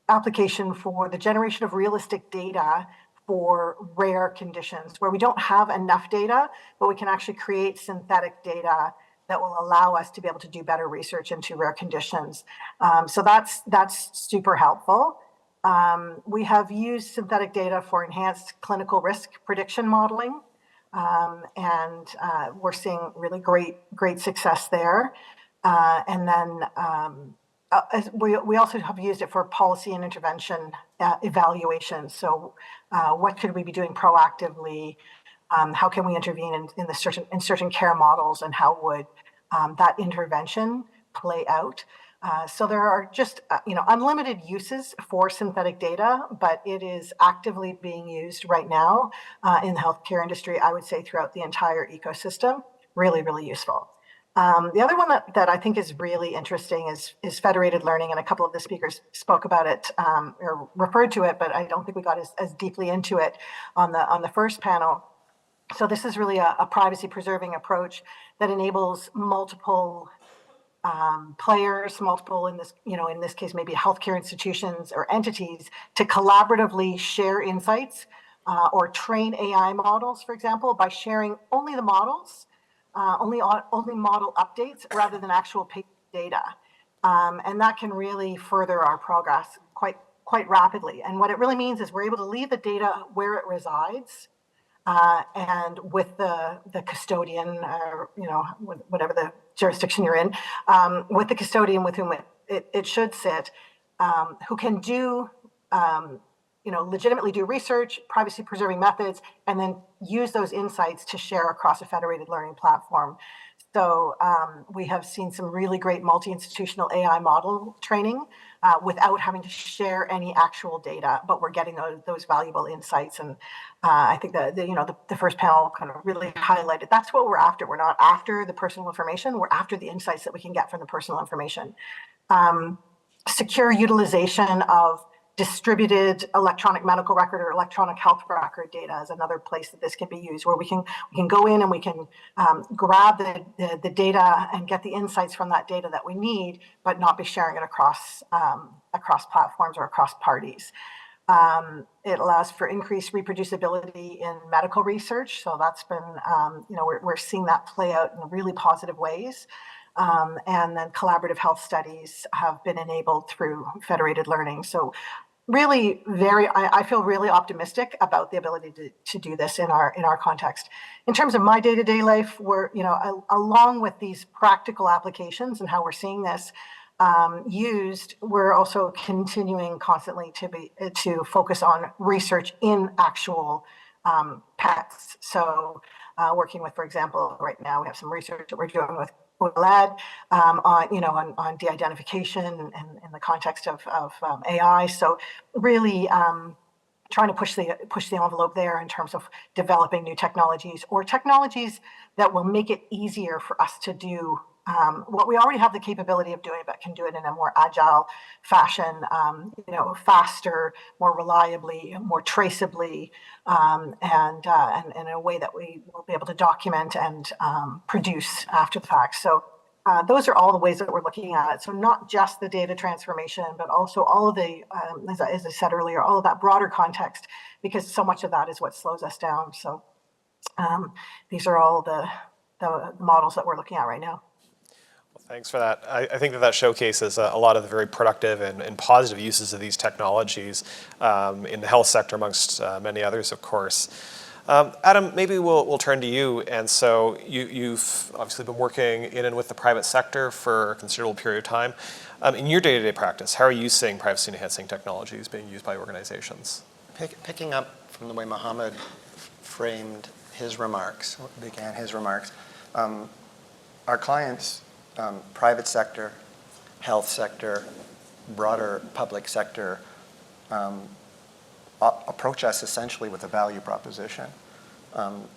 application for the generation of realistic data for rare conditions where we don't have enough data, but we can actually create synthetic data that will allow us to be able to do better research into rare conditions. So that's super helpful. We have used synthetic data for enhanced clinical risk prediction modeling, and we're seeing really great success there. And then we also have used it for policy and intervention evaluation. So what could we be doing proactively? How can we intervene in certain care models, and how would that intervention play out? So there are just unlimited uses for synthetic data, but it is actively being used right now in the healthcare industry, I would say throughout the entire ecosystem. Really, really useful. The other one that I think is really interesting is federated learning, and a couple of the speakers spoke about it or referred to it, but I don't think we got as deeply into it on the first panel. So this is really a privacy preserving approach that enables multiple players, in this case, maybe healthcare institutions or entities, to collaboratively share insights or train AI models, for example, by sharing only the models, only model updates rather than actual patient data. And that can really further our progress quite rapidly. And what it really means is we're able to leave the data where it resides, and with the custodian, or whatever the jurisdiction you're in, with the custodian with whom it should sit, who can do legitimately do research, privacy preserving methods, and then use those insights to share across a federated learning platform. So we have seen some really great multi-institutional AI model training without having to share any actual data, but we're getting those valuable insights. And I think the first panel kind of really highlighted that's what we're after. We're not after the personal information. We're after the insights that we can get from the personal information. Secure utilization of distributed electronic medical record or electronic health record data is another place that this can be used, where we can go in and we can grab the data and get the insights from that data that we need, but not be sharing it across platforms or across parties. It allows for increased reproducibility in medical research. So that's been, we're seeing that play out in really positive ways. And then collaborative health studies have been enabled through federated learning. So really I feel really optimistic about the ability to do this in our context. In terms of my day-to-day life, we're, along with these practical applications and how we're seeing this, used, we're also continuing constantly to focus on research in actual pets. So working with, for example, right now we have some research that we're doing with Khaled on de-identification and in the context of AI. So really trying to push the envelope there in terms of developing new technologies or technologies that will make it easier for us to do what we already have the capability of doing, but can do it in a more agile fashion, faster, more reliably, more traceably, and in a way that we will be able to document and produce after the fact. So those are all the ways that we're looking at it. So not just the data transformation, but also all of the, as I said earlier, all of that broader context, because so much of that is what slows us down. So these are all the models that we're looking at right now. Thanks for that. I think that showcases a lot of the very productive and positive uses of these technologies in the health sector, amongst many others, of course. Adam, maybe we'll turn to you. And so you've obviously been working in and with the private sector for a considerable period of time. In your day-to-day practice, how are you seeing privacy-enhancing technologies being used by organizations? Picking up from the way Mohammad framed his remarks, began his remarks, our clients, private sector, health sector, broader public sector, approach us essentially with a value proposition.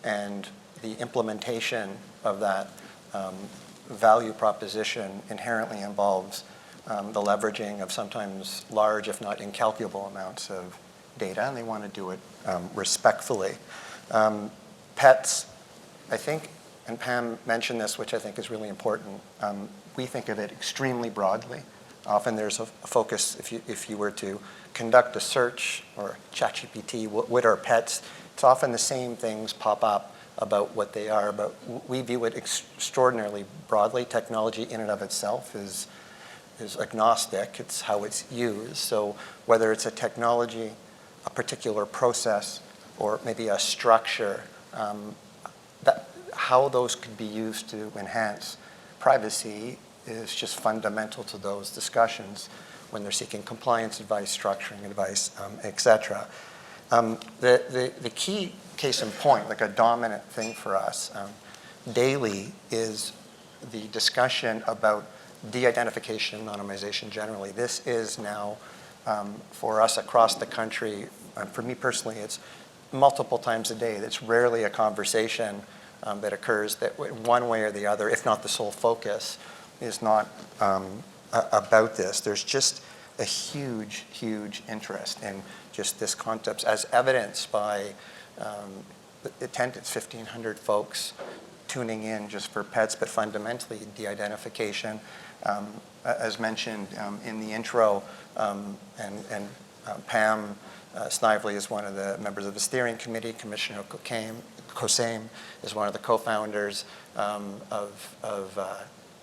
And the implementation of that value proposition inherently involves the leveraging of sometimes large, if not incalculable amounts of data, and they want to do it respectfully. Pets, I think, and Pam mentioned this, which I think is really important, we think of it extremely broadly. Often there's a focus, if you were to conduct a search or ChatGPT, what are pets? It's often the same things pop up about what they are, but we view it extraordinarily broadly. Technology in and of itself is agnostic. It's how it's used. So whether it's a technology, a particular process, or maybe a structure, how those could be used to enhance privacy is just fundamental to those discussions when they're seeking compliance advice, structuring advice, et cetera. The key case in point, like a dominant thing for us daily, is the discussion about de-identification and anonymization generally. This is now, for us across the country, for me personally, it's multiple times a day. It's rarely a conversation that occurs that one way or the other, if not the sole focus, is not about this. There's just a huge, huge interest in just this concept, as evidenced by the attendance, 1,500 folks tuning in just for pets, but fundamentally de-identification. As mentioned in the intro, and Pam Snively is one of the members of the steering committee. Commissioner Kosseim is one of the co-founders of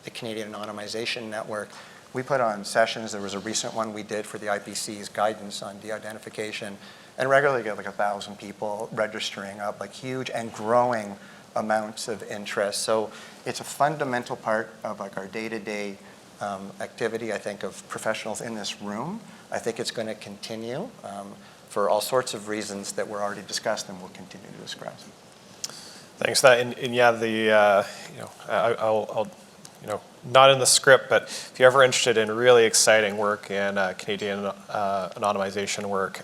the Canadian Anonymization Network. We put on sessions. There was a recent one we did for the IPC's guidance on de-identification, and regularly get like 1,000 people registering up, like huge and growing amounts of interest. So it's a fundamental part of like our day-to-day activity, I think, of professionals in this room. I think it's going to continue for all sorts of reasons that were already discussed and we'll continue to discuss. Thanks for that. And yeah, I'll not in the script, but if you're ever interested in really exciting work in Canadian anonymization work,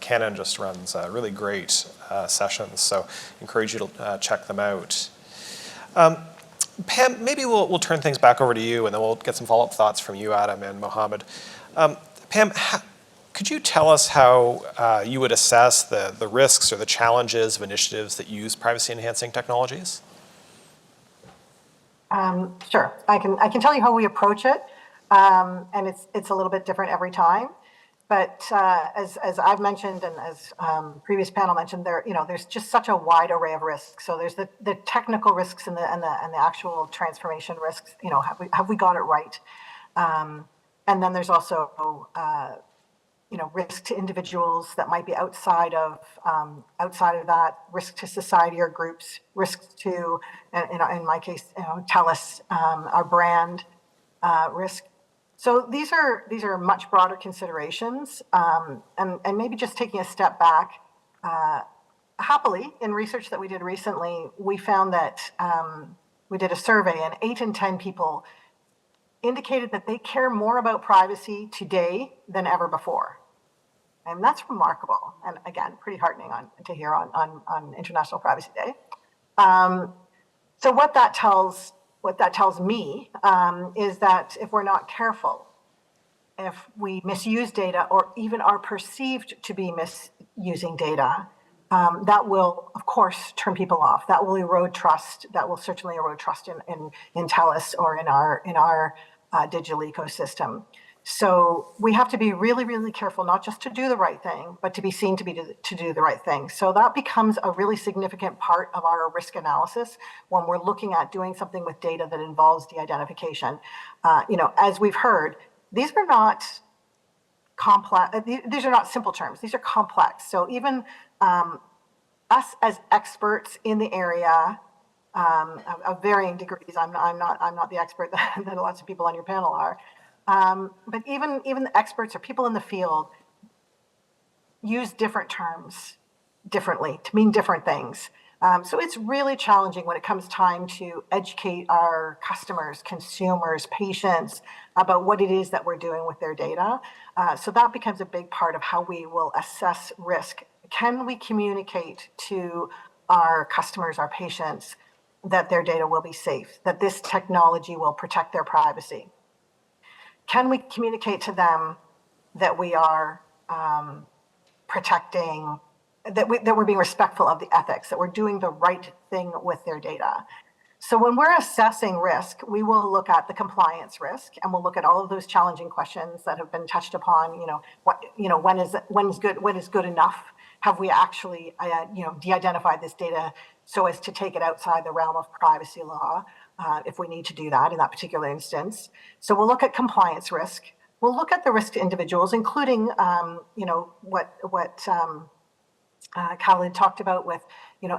Canon just runs really great sessions, so encourage you to check them out. Pam, maybe we'll turn things back over to you, and then we'll get some follow-up thoughts from you, Adam and Mohammad. Pam, could you tell us how you would assess the risks or the challenges of initiatives that use privacy-enhancing technologies? Sure. I can tell you how we approach it, and it's a little bit different every time. But as I've mentioned, and as previous panel mentioned, there's just such a wide array of risks. So there's the technical risks and the actual transformation risks. Have we got it right? And then there's also risk to individuals that might be outside of that, risk to society or groups, risk to, in my case, TELUS, our brand risk. So these are much broader considerations, and maybe just taking a step back. Happily, in research that we did recently, we found that we did a survey, and 8 in 10 people indicated that they care more about privacy today than ever before. And that's remarkable, and again, pretty heartening to hear on International Privacy Day. So what that tells me is that if we're not careful, if we misuse data or even are perceived to be misusing data, that will, of course, turn people off. That will erode trust. That will certainly erode trust in TELUS or in our digital ecosystem. So we have to be really, really careful, not just to do the right thing, but to be seen to do the right thing. So that becomes a really significant part of our risk analysis when we're looking at doing something with data that involves de-identification. As we've heard, these are not complex. These are not simple terms. These are complex. So even us as experts in the area of varying degrees, I'm not the expert that lots of people on your panel are. But even the experts or people in the field use different terms differently to mean different things. So it's really challenging when it comes time to educate our customers, consumers, patients about what it is that we're doing with their data. So that becomes a big part of how we will assess risk. Can we communicate to our customers, our patients, that their data will be safe, that this technology will protect their privacy? Can we communicate to them that we are protecting, that we're being respectful of the ethics, that we're doing the right thing with their data? So when we're assessing risk, we will look at the compliance risk, and we'll look at all of those challenging questions that have been touched upon. When is good enough? Have we actually, de-identified this data so as to take it outside the realm of privacy law? If we need to do that in that particular instance. So we'll look at compliance risk. We'll look at the risk to individuals, including, what Khaled talked about with,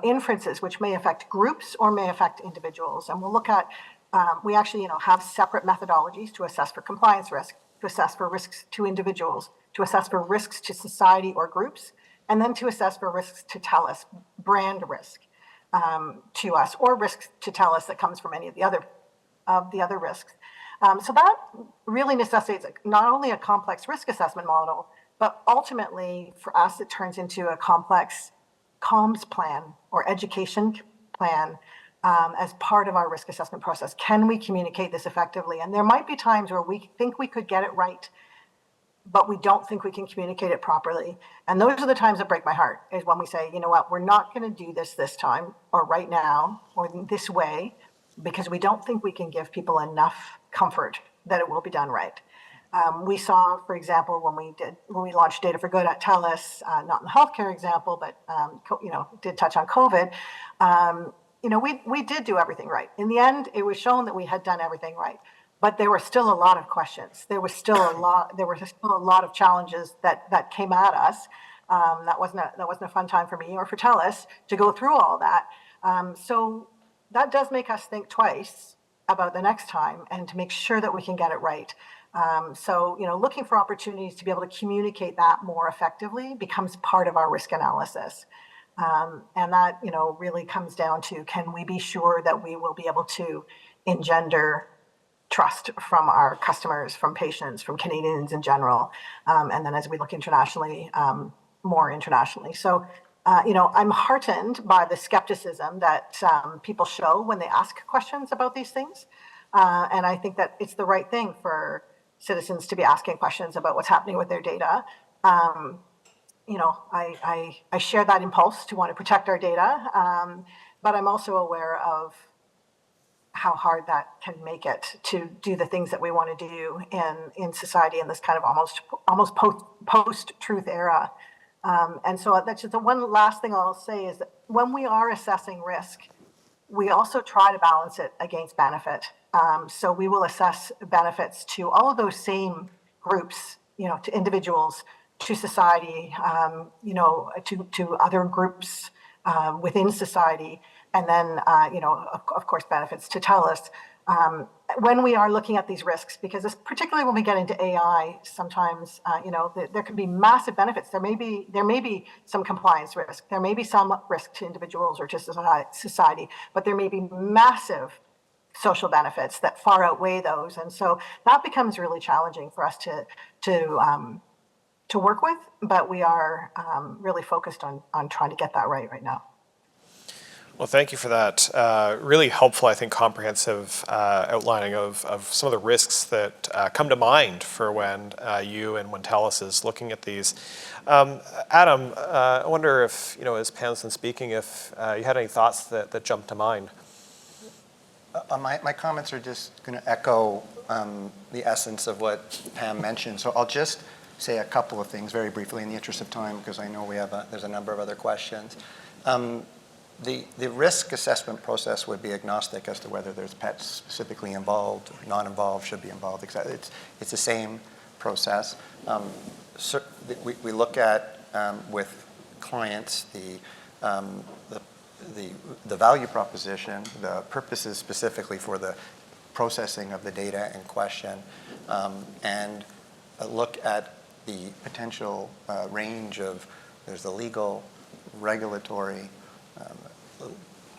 inferences, which may affect groups or may affect individuals. And we'll look at, we actually, have separate methodologies to assess for compliance risk, to assess for risks to individuals, to assess for risks to society or groups, and then to assess for risks to TELUS, brand risk. To us, or risks to TELUS that comes from any of the other risks. So that really necessitates not only a complex risk assessment model, but ultimately for us it turns into a complex comms plan or education plan as part of our risk assessment process. Can we communicate this effectively? And there might be times where we think we could get it right, but we don't think we can communicate it properly. And those are the times that break my heart, is when we say, you know what, we're not going to do this time or right now or this way because we don't think we can give people enough comfort that it will be done right. We saw, for example, when we launched Data for Good at TELUS, not in the healthcare example, but did touch on COVID. We did do everything right. In the end, it was shown that we had done everything right. But there were still a lot of questions. There were still a lot of challenges that came at us. That wasn't a fun time for me or for TELUS to go through all that. So that does make us think twice about the next time and to make sure that we can get it right. So looking for opportunities to be able to communicate that more effectively becomes part of our risk analysis. And that really comes down to, can we be sure that we will be able to engender trust from our customers, from patients, from Canadians in general, and then as we look internationally, more internationally. So, I'm heartened by the skepticism that people show when they ask questions about these things, and I think that it's the right thing for citizens to be asking questions about what's happening with their data. I share that impulse to want to protect our data, but I'm also aware of how hard that can make it to do the things that we want to do in society in this kind of almost post-truth era. And so that's just the one last thing I'll say is that when we are assessing risk, we also try to balance it against benefit. So we will assess benefits to all of those same groups, to individuals, to society, to other groups within society. And then, of course, benefits to TELUS. when we are looking at these risks, because particularly when we get into AI, sometimes there can be massive benefits. There may be some compliance risk. There may be some risk to individuals or to society, but there may be massive social benefits that far outweigh those, and so that becomes really challenging for us to work with. But we are really focused on trying to get that right now. Well, thank you for that. Really helpful, I think, comprehensive outlining of some of the risks that come to mind for when you and when TELUS is looking at these. Adam, I wonder if, as Pam's been speaking, if you had any thoughts that jumped to mind. My comments are just going to echo the essence of what Pam mentioned. So I'll just say a couple of things very briefly in the interest of time, because I know there's a number of other questions. The risk assessment process would be agnostic as to whether there's pets specifically involved or not involved, should be involved. It's the same process. We look at with clients the value proposition, the purposes specifically for the processing of the data in question, and look at the potential range of, there's the legal, regulatory,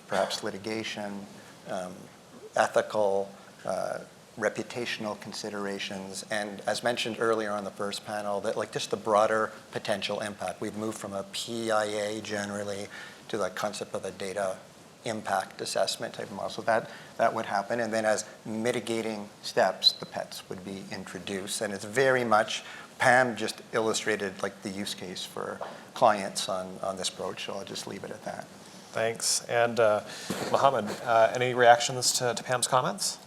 perhaps litigation, ethical, reputational considerations, and as mentioned earlier on the first panel, that just the broader potential impact. We've moved from a PIA generally to the concept of a data impact assessment type of model. So that would happen, and then as mitigating steps, the pets would be introduced, and it's very much, Pam just illustrated the use case for clients on this approach, so I'll just leave it at that. Thanks. And Mohammad, any reactions to Pam's comments?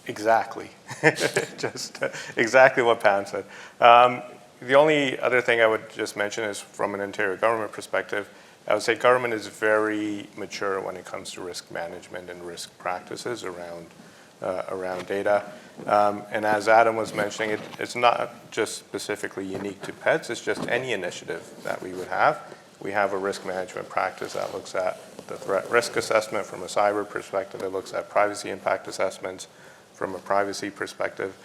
Exactly. Just exactly what Pam said. The only other thing I would just mention is from an Ontario government perspective, I would say government is very mature when it comes to risk management and risk practices around data. And as Adam was mentioning, it's not just specifically unique to pets, it's just any initiative that we would have. We have a risk management practice that looks at the threat risk assessment from a cyber perspective. It looks at privacy impact assessments from a privacy perspective.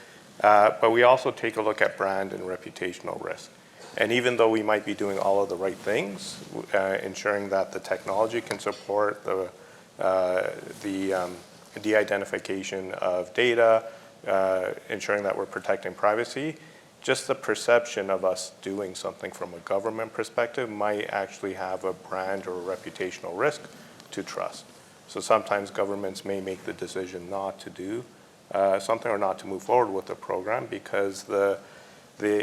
But we also take a look at brand and reputational risk. And even though we might be doing all of the right things, ensuring that the technology can support the de-identification of data, ensuring that we're protecting privacy, just the perception of us doing something from a government perspective might actually have a brand or a reputational risk to trust. So sometimes governments may make the decision not to do something or not to move forward with the program because the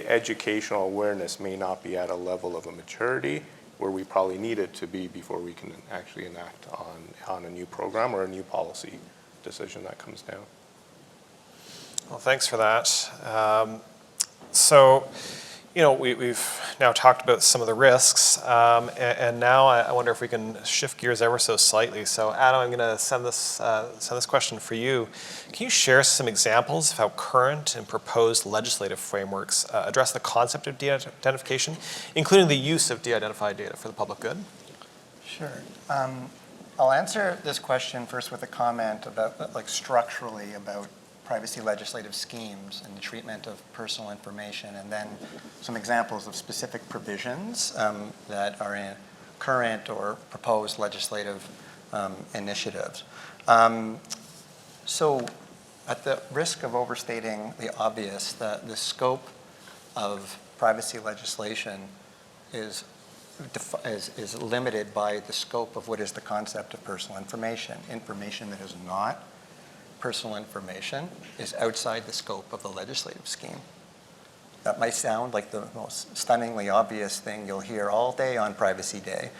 educational awareness may not be at a level of a maturity where we probably need it to be before we can actually enact on a new program or a new policy decision that comes down. Well, thanks for that. So, we've now talked about some of the risks, and now I wonder if we can shift gears ever so slightly. So, Adam, I'm going to send this question for you. Can you share some examples of how current and proposed legislative frameworks address the concept of de-identification, including the use of de-identified data for the public good? Sure. I'll answer this question first with a comment about, structurally about privacy legislative schemes and the treatment of personal information, and then some examples of specific provisions that are in current or proposed legislative initiatives. So at the risk of overstating the obvious, the scope of privacy legislation is limited by the scope of what is the concept of personal information. Information that is not personal information is outside the scope of the legislative scheme. That might sound like the most stunningly obvious thing you'll hear all day on Privacy Day.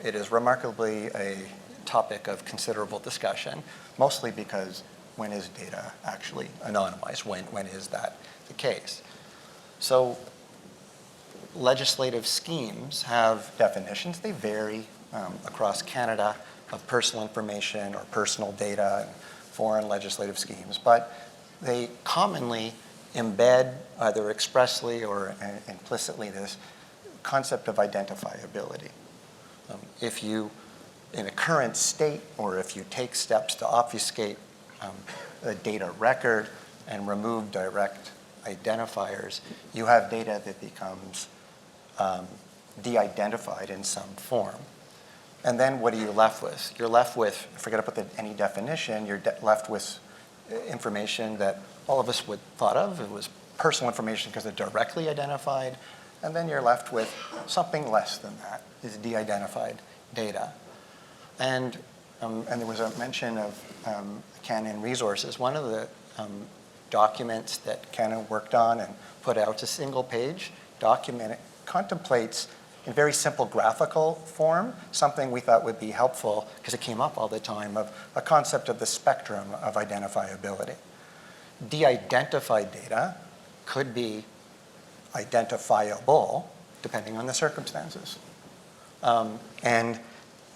It is remarkably a topic of considerable discussion, mostly because when is data actually anonymized? When is that the case? So legislative schemes have definitions. They vary across Canada of personal information or personal data, foreign legislative schemes, but they commonly embed either expressly or implicitly this concept of identifiability. If you in a current state, or if you take steps to obfuscate a data record and remove direct identifiers, you have data that becomes de-identified in some form. And then what are you left with? You're left with, forget about any definition, you're left with information that all of us would thought of. It was personal information because they're directly identified. And then you're left with something less than that, is de-identified data. And there was a mention of Canon resources. One of the documents that Canon worked on and put out, a single page document, it contemplates in very simple graphical form something we thought would be helpful, because it came up all the time, of a concept of the spectrum of identifiability. De-identified data could be identifiable depending on the circumstances. And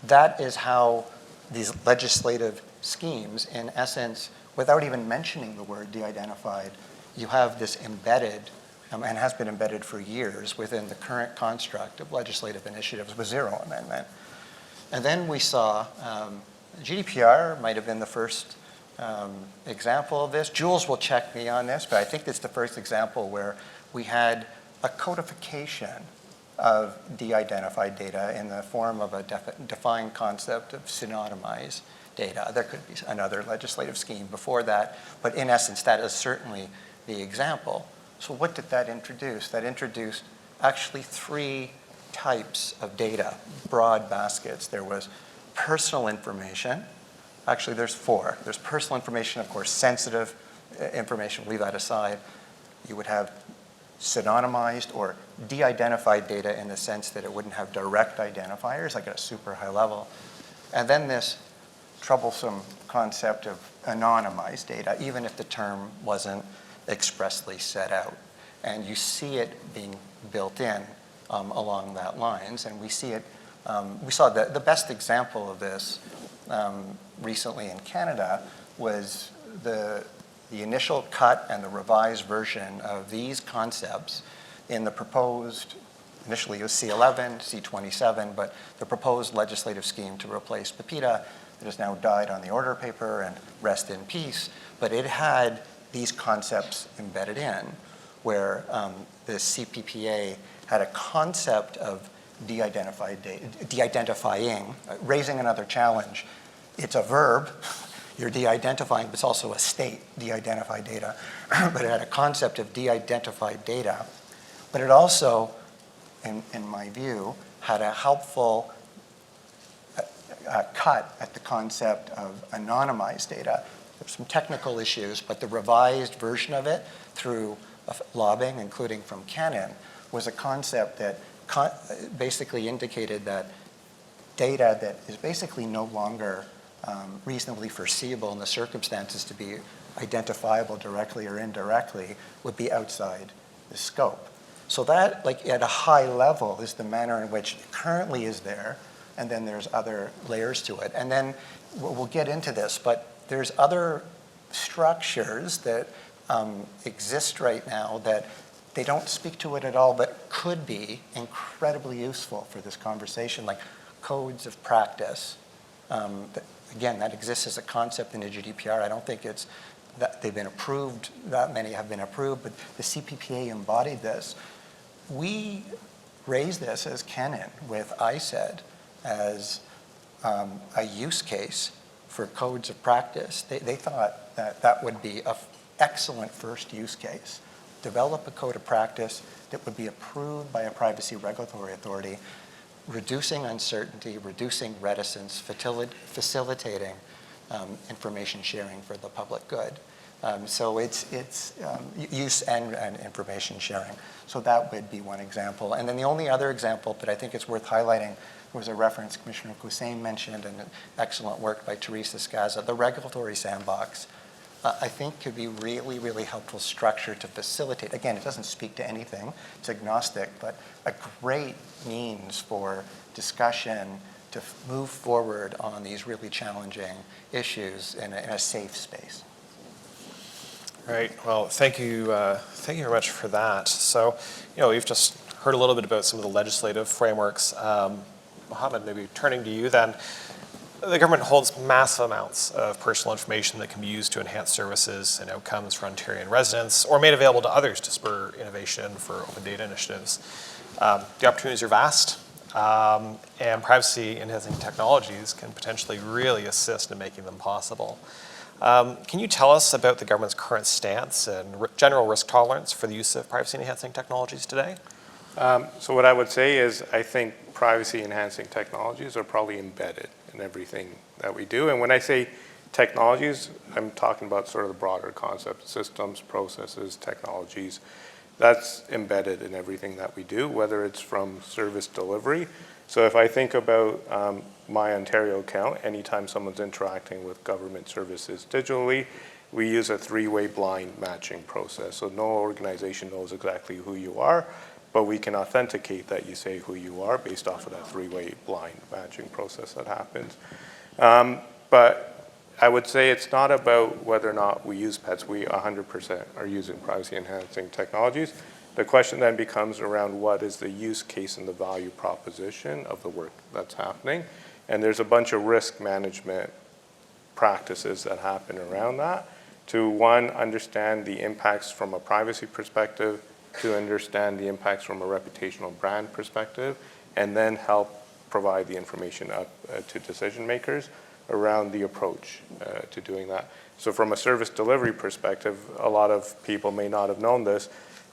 that is how these legislative schemes, in essence, without even mentioning the word de-identified, you have this embedded, and has been embedded for years within the current construct of legislative initiatives with zero amendment. And then we saw, GDPR might have been the first example of this. Jules will check me on this, but I think it's the first example where we had a codification of de-identified data in the form of a defined concept of synonymized data. There could be another legislative scheme before that, but in essence, that is certainly the example. So what did that introduce? That introduced actually 3 types of data, broad baskets. There was personal information. Actually, there's 4. There's personal information, of course, sensitive information, leave that aside. You would have synonymized or de-identified data in the sense that it wouldn't have direct identifiers, like at a super high level. And then this troublesome concept of anonymized data, even if the term wasn't expressly set out. And you see it being built in along that lines. And we see it, we saw the best example of this recently in Canada was the initial cut and the revised version of these concepts in the proposed, initially it was C11, C27, but the proposed legislative scheme to replace PIPEDA that has now died on the order paper and rest in peace. But it had these concepts embedded in, where the CPPA had a concept of de-identifying, raising another challenge. It's a verb, you're de-identifying, but it's also a state, de-identified data. But it had a concept of de-identified data. But it also, in my view, had a helpful cut at the concept of anonymized data. There's some technical issues, but the revised version of it through lobbying, including from Canon, was a concept that basically indicated that data that is basically no longer reasonably foreseeable in the circumstances to be identifiable directly or indirectly would be outside the scope. So that, like at a high level, is the manner in which it currently is there, and then there's other layers to it. And then we'll get into this, but there's other structures that exist right now that they don't speak to it at all, but could be incredibly useful for this conversation, like codes of practice. Again, that exists as a concept in the GDPR. I don't think it's that they've been approved, that many have been approved, but the CPPA embodied this. We raised this as Canon with ISED as a use case for codes of practice. They thought that that would be an excellent first use case. Develop a code of practice that would be approved by a privacy regulatory authority, reducing uncertainty, reducing reticence, facilitating information sharing for the public good. So it's use and information sharing. So that would be one example. And then the only other example, but I think it's worth highlighting, was a reference Commissioner Kosseim mentioned, and excellent work by Teresa Scaza, the regulatory sandbox. I think could be really, really helpful structure to facilitate. Again, it doesn't speak to anything, it's agnostic, but a great means for discussion to move forward on these really challenging issues in a safe space. Right. Well, thank you very much for that. So, we've just heard a little bit about some of the legislative frameworks. Mohammad, maybe turning to you then. the government holds massive amounts of personal information that can be used to enhance services and outcomes for Ontarian residents or made available to others to spur innovation for open data initiatives. The opportunities are vast, and privacy-enhancing technologies can potentially really assist in making them possible. Can you tell us about the government's current stance and general risk tolerance for the use of privacy-enhancing technologies today? So what I would say is I think privacy-enhancing technologies are probably embedded in everything that we do. And when I say technologies, I'm talking about sort of the broader concept, systems, processes, technologies. That's embedded in everything that we do, whether it's from service delivery. So if I think about my Ontario account, anytime someone's interacting with government services digitally, we use a three-way blind matching process. So no organization knows exactly who you are, but we can authenticate that you say who you are based off of that three-way blind matching process that happens. But I would say it's not about whether or not we use pets. We 100% are using privacy-enhancing technologies. The question then becomes around what is the use case and the value proposition of the work that's happening. And there's a bunch of risk management practices that happen around that to, one, understand the impacts from a privacy perspective, to understand the impacts from a reputational brand perspective, and then help provide the information up to decision makers around the approach to doing that. So from a service delivery perspective, a lot of people may not have known this,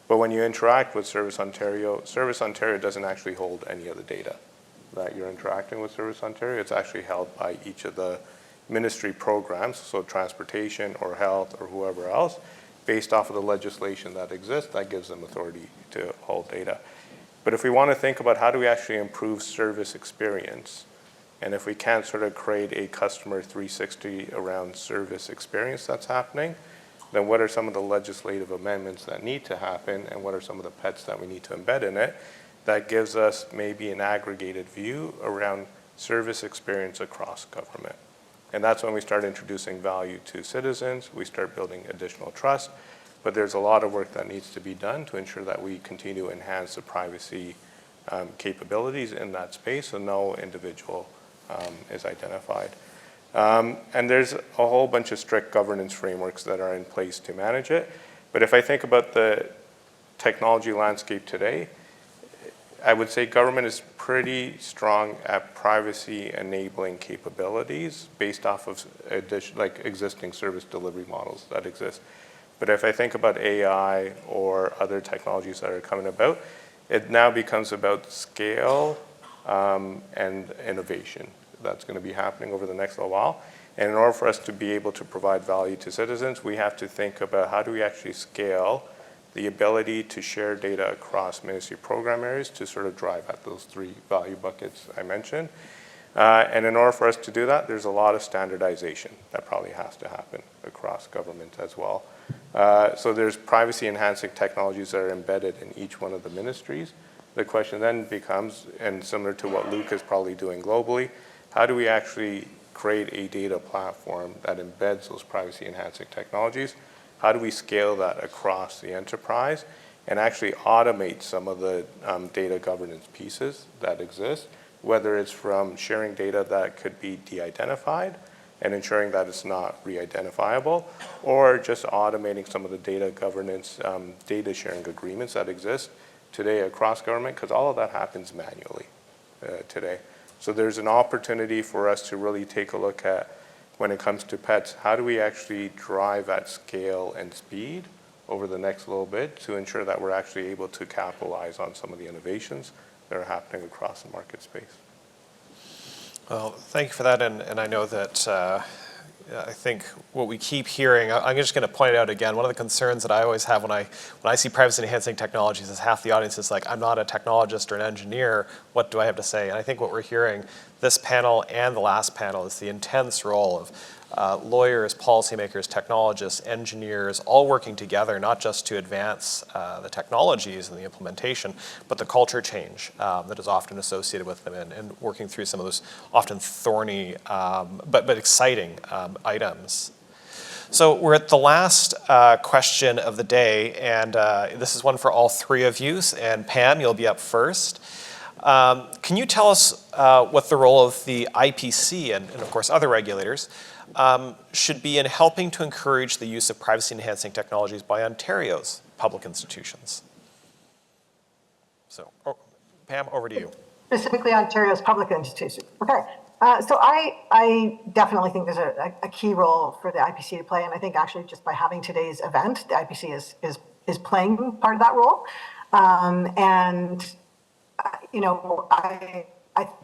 but when you interact with Service Ontario doesn't actually hold any of the data that you're interacting with Service Ontario. It's actually held by each of the ministry programs, so transportation or health or whoever else, based off of the legislation that exists, that gives them authority to hold data. But if we want to think about how do we actually improve service experience, and if we can't sort of create a customer 360 around service experience that's happening, then what are some of the legislative amendments that need to happen, and what are some of the pets that we need to embed in it that gives us maybe an aggregated view around service experience across government. And that's when we start introducing value to citizens, we start building additional trust, but there's a lot of work that needs to be done to ensure that we continue to enhance the privacy capabilities in that space so no individual is identified. And there's a whole bunch of strict governance frameworks that are in place to manage it. But if I think about the technology landscape today, I would say government is pretty strong at privacy enabling capabilities based off of existing service delivery models that exist. But if I think about AI or other technologies that are coming about, it now becomes about scale and innovation that's going to be happening over the next little while. And in order for us to be able to provide value to citizens, we have to think about how do we actually scale the ability to share data across ministry program areas to sort of drive at those three value buckets I mentioned. And in order for us to do that, there's a lot of standardization that probably has to happen across government as well. So there's privacy enhancing technologies that are embedded in each one of the ministries. The question then becomes, and similar to what Luke is probably doing globally, how do we actually create a data platform that embeds those privacy enhancing technologies? How do we scale that across the enterprise and actually automate some of the data governance pieces that exist, whether it's from sharing data that could be de-identified and ensuring that it's not re-identifiable, or just automating some of the data governance, data sharing agreements that exist today across government, because all of that happens manually today. So there's an opportunity for us to really take a look at, when it comes to pets, how do we actually drive at scale and speed over the next little bit to ensure that we're actually able to capitalize on some of the innovations that are happening across the market space. Well, thank you for that, and I know that I think what we keep hearing, I'm just going to point it out again, one of the concerns that I always have when I see privacy-enhancing technologies is half the audience is like, I'm not a technologist or an engineer, what do I have to say? And I think what we're hearing, this panel and the last panel, is the intense role of lawyers, policymakers, technologists, engineers, all working together, not just to advance the technologies and the implementation, but the culture change that is often associated with them, and working through some of those often thorny but exciting items. So we're at the last question of the day, and this is one for all three of you. And Pam, you'll be up first. Can you tell us what the role of the IPC and of course other regulators should be in helping to encourage the use of privacy-enhancing technologies by Ontario's public institutions? So, Pam, over to you. Specifically Ontario's public institutions. Okay. So I definitely think there's a key role for the IPC to play, and I think actually just by having today's event, the IPC is playing part of that role. You know, I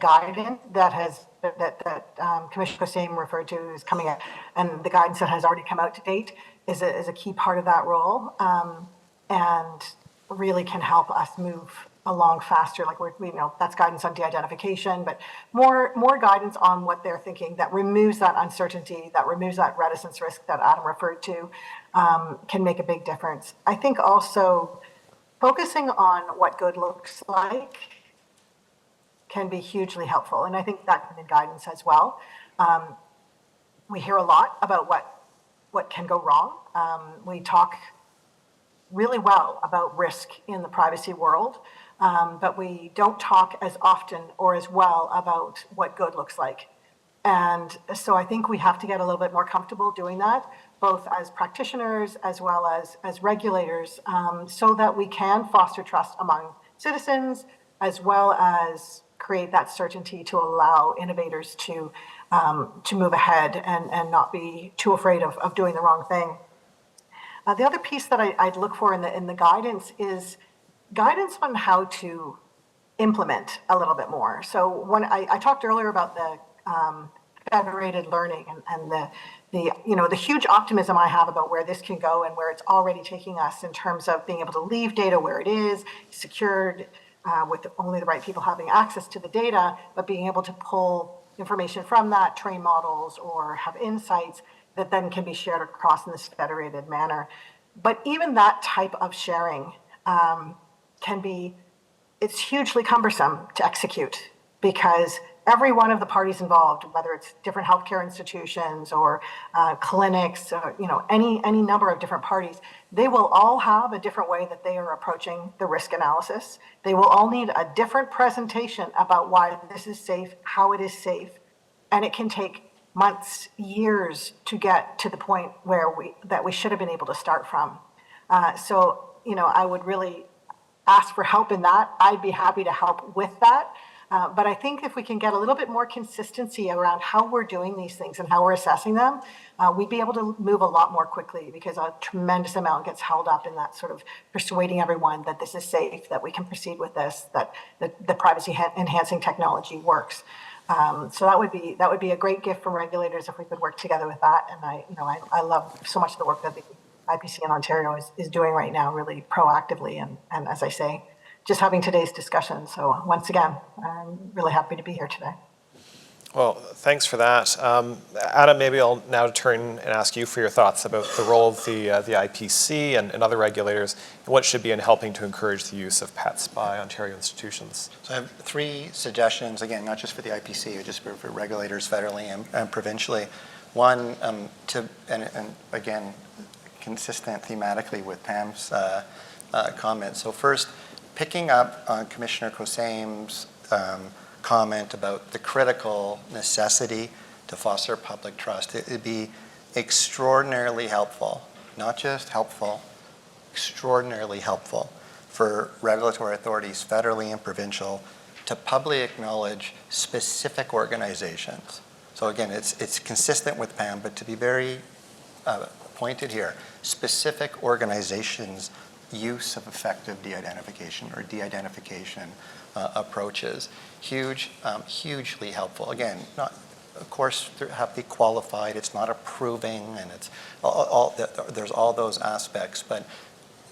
guidance that Commissioner Kosseim referred to is coming out, and the guidance that has already come out to date is a key part of that role, and really can help us move along faster. Like we know that's guidance on de-identification, but more guidance on what they're thinking that removes that uncertainty, that removes that reticence risk that Adam referred to, can make a big difference. I think also focusing on what good looks like can be hugely helpful, and I think that can be guidance as well. We hear a lot about what can go wrong. We talk really well about risk in the privacy world, but we don't talk as often or as well about what good looks like. And so I think we have to get a little bit more comfortable doing that, both as practitioners as well as regulators, so that we can foster trust among citizens, as well as create that certainty to allow innovators to move ahead and not be too afraid of doing the wrong thing. The other piece that I'd look for in the guidance is guidance on how to implement a little bit more. So when I talked earlier about the federated learning and the huge optimism I have about where this can go and where it's already taking us in terms of being able to leave data where it is, secured, with only the right people having access to the data, but being able to pull information from that, train models, or have insights that then can be shared across in this federated manner. But even that type of sharing it's hugely cumbersome to execute, because every one of the parties involved, whether it's different healthcare institutions or clinics, or, any number of different parties, they will all have a different way that they are approaching the risk analysis. They will all need a different presentation about why this is safe, how it is safe, and it can take months, years to get to the point where we should have been able to start from. So I would really ask for help in that. I'd be happy to help with that. But I think if we can get a little bit more consistency around how we're doing these things and how we're assessing them, we'd be able to move a lot more quickly, because a tremendous amount gets held up in that sort of persuading everyone that this is safe, that we can proceed with this, that the privacy enhancing technology works. So that would be a great gift from regulators if we could work together with that. And I love so much of the work that the IPC in Ontario is doing right now, really proactively, and as I say, just having today's discussion. So once again, I'm really happy to be here today. Well, thanks for that. Adam, maybe I'll now turn and ask you for your thoughts about the role of the IPC and other regulators, and what should be in helping to encourage the use of PETs by Ontario institutions. So I have 3 suggestions, again, not just for the IPC, but just for regulators federally and provincially. One, and again, consistent thematically with Pam's comments. So first, picking up on Commissioner Kosseim's comment about the critical necessity to foster public trust, it would be extraordinarily helpful, not just helpful, extraordinarily helpful for regulatory authorities, federally and provincial, to publicly acknowledge specific organizations. So again, it's consistent with Pam, but to be very pointed here, specific organizations' use of effective de-identification or de-identification approaches. Hugely helpful. Again, not, of course, they have to be qualified. It's not approving, and it's there's all those aspects, but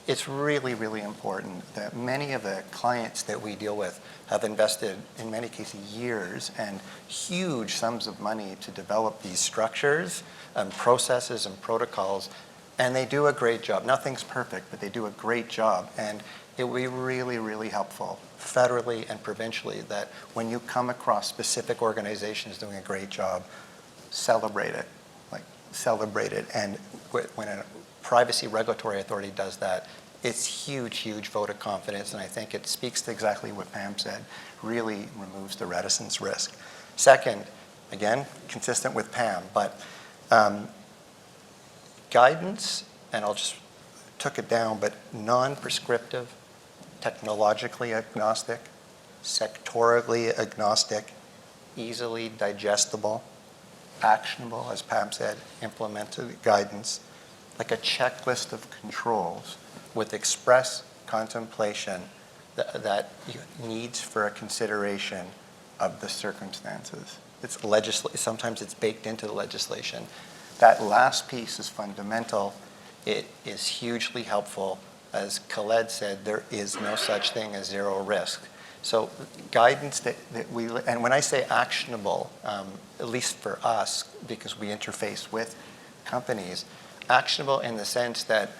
it's really, really important that many of the clients that we deal with have invested, in many cases, years and huge sums of money to develop these structures and processes and protocols, and they do a great job. Nothing's perfect, but they do a great job, and it will be really, really helpful federally and provincially that when you come across specific organizations doing a great job, celebrate it, celebrate it. And when a privacy regulatory authority does that, it's huge, huge vote of confidence, and I think it speaks to exactly what Pam said, really removes the reticence risk. Second, again, consistent with Pam, but guidance, and I'll just took it down, but non-prescriptive, technologically agnostic, sectorally agnostic, easily digestible, actionable, as Pam said, implemented guidance, like a checklist of controls with express contemplation that needs for a consideration of the circumstances. It's sometimes it's baked into the legislation. That last piece is fundamental. It is hugely helpful. As Khaled said, there is no such thing as zero risk. So guidance that we, and when I say actionable, at least for us, because we interface with companies, actionable in the sense that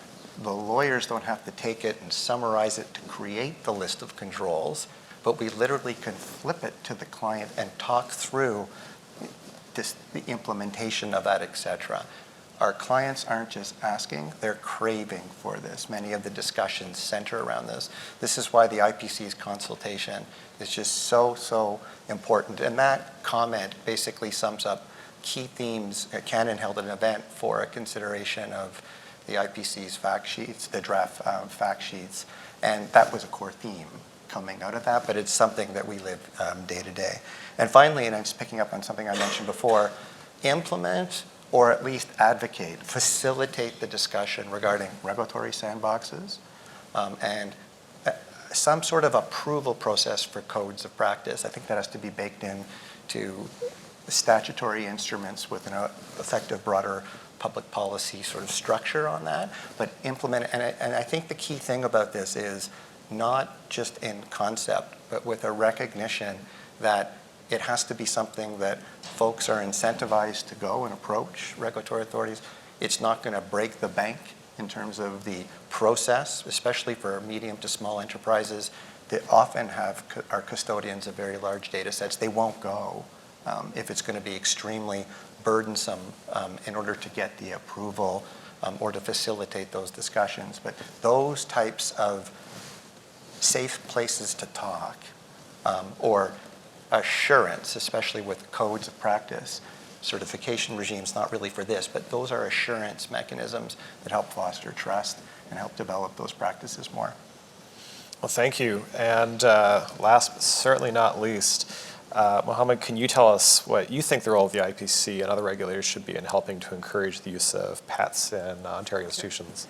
the lawyers don't have to take it and summarize it to create the list of controls, but we literally can flip it to the client and talk through the implementation of that, et cetera. Our clients aren't just asking, they're craving for this. Many of the discussions center around this. This is why the IPC's consultation is just so important. And that comment basically sums up key themes. Canon held an event for a consideration of the IPC's fact sheets, the draft fact sheets, and that was a core theme coming out of that, but it's something that we live day to day. And finally, and I'm just picking up on something I mentioned before, implement or at least advocate, facilitate the discussion regarding regulatory sandboxes and some sort of approval process for codes of practice. I think that has to be baked in to statutory instruments with an effective broader public policy sort of structure on that, but implement it. And I think the key thing about this is not just in concept, but with a recognition that it has to be something that folks are incentivized to go and approach regulatory authorities. It's not going to break the bank in terms of the process, especially for medium to small enterprises that often are custodians of very large data sets. They won't go if it's going to be extremely burdensome in order to get the approval or to facilitate those discussions. But those types of safe places to talk or assurance, especially with codes of practice, certification regimes, not really for this, but those are assurance mechanisms that help foster trust and help develop those practices more. Well, thank you. And last but certainly not least, Mohammad, can you tell us what you think the role of the IPC and other regulators should be in helping to encourage the use of PETs in Ontario institutions?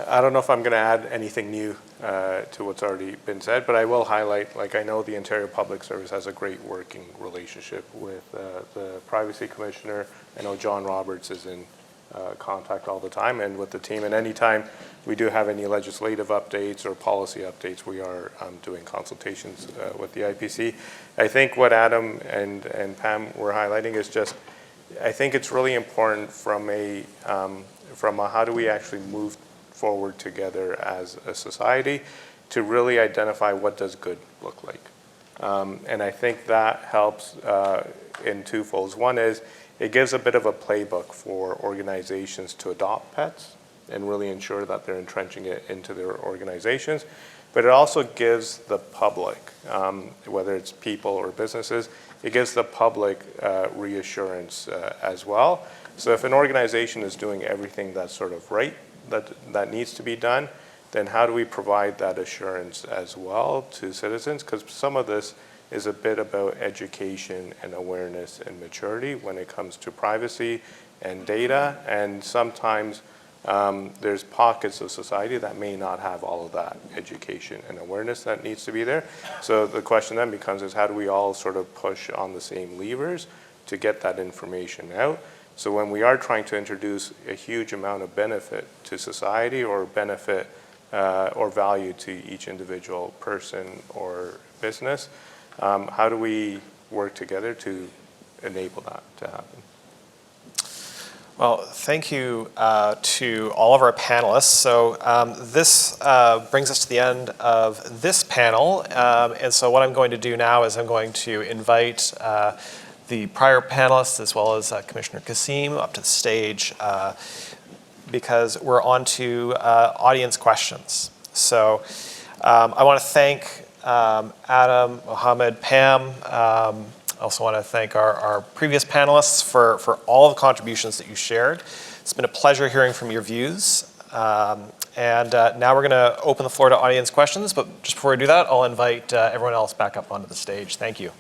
I don't know if I'm going to add anything new to what's already been said, but I will highlight, like I know the Ontario Public Service has a great working relationship with the Privacy Commissioner. I know John Roberts is in contact all the time and with the team, and anytime we do have any legislative updates or policy updates, we are doing consultations with the IPC. I think what Adam and Pam were highlighting is just, I think it's really important from a how do we actually move forward together as a society to really identify what does good look like. And I think that helps in two folds. One is it gives a bit of a playbook for organizations to adopt PETs and really ensure that they're entrenching it into their organizations. But it also gives the public, whether it's people or businesses, it gives the public reassurance as well. So if an organization is doing everything that's sort of right, that needs to be done, then how do we provide that assurance as well to citizens? Because some of this is a bit about education and awareness and maturity when it comes to privacy and data. And sometimes there's pockets of society that may not have all of that education and awareness that needs to be there. So the question then becomes is how do we all sort of push on the same levers to get that information out? So when we are trying to introduce a huge amount of benefit to society or benefit or value to each individual person or business, how do we work together to enable that to happen? Well, thank you to all of our panelists. So this brings us to the end of this panel. And so what I'm going to do now is I'm going to invite the prior panelists as well as Commissioner Kosseim up to the stage because we're on to audience questions. So I want to thank Adam, Mohammad, Pam. I also want to thank our previous panelists for all of the contributions that you shared. It's been a pleasure hearing from your views. And now we're going to open the floor to audience questions, but just before we do that, I'll invite everyone else back up onto the stage. Thank you.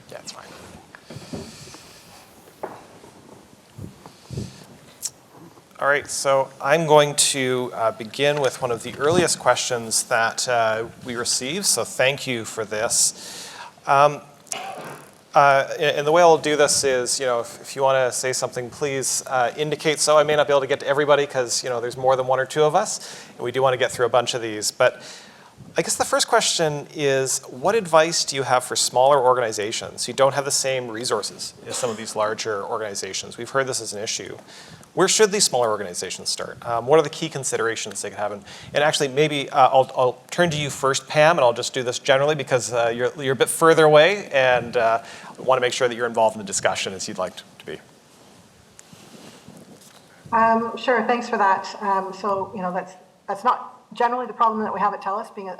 Yeah, it's fine. All right, so I'm going to begin with one of the earliest questions that we received, so thank you for this. And the way I'll do this is, if you want to say something, please indicate so. I may not be able to get to everybody because, there's more than one or two of us, and we do want to get through a bunch of these. But I guess the first question is, what advice do you have for smaller organizations who don't have the same resources as some of these larger organizations? We've heard this as an issue. Where should these smaller organizations start? What are the key considerations they could have? And actually, maybe I'll turn to you first, Pam, and I'll just do this generally because you're a bit further away, and I want to make sure that you're involved in the discussion as you'd like to be. Sure, thanks for that. So, that's not generally the problem that we have at TELUS, being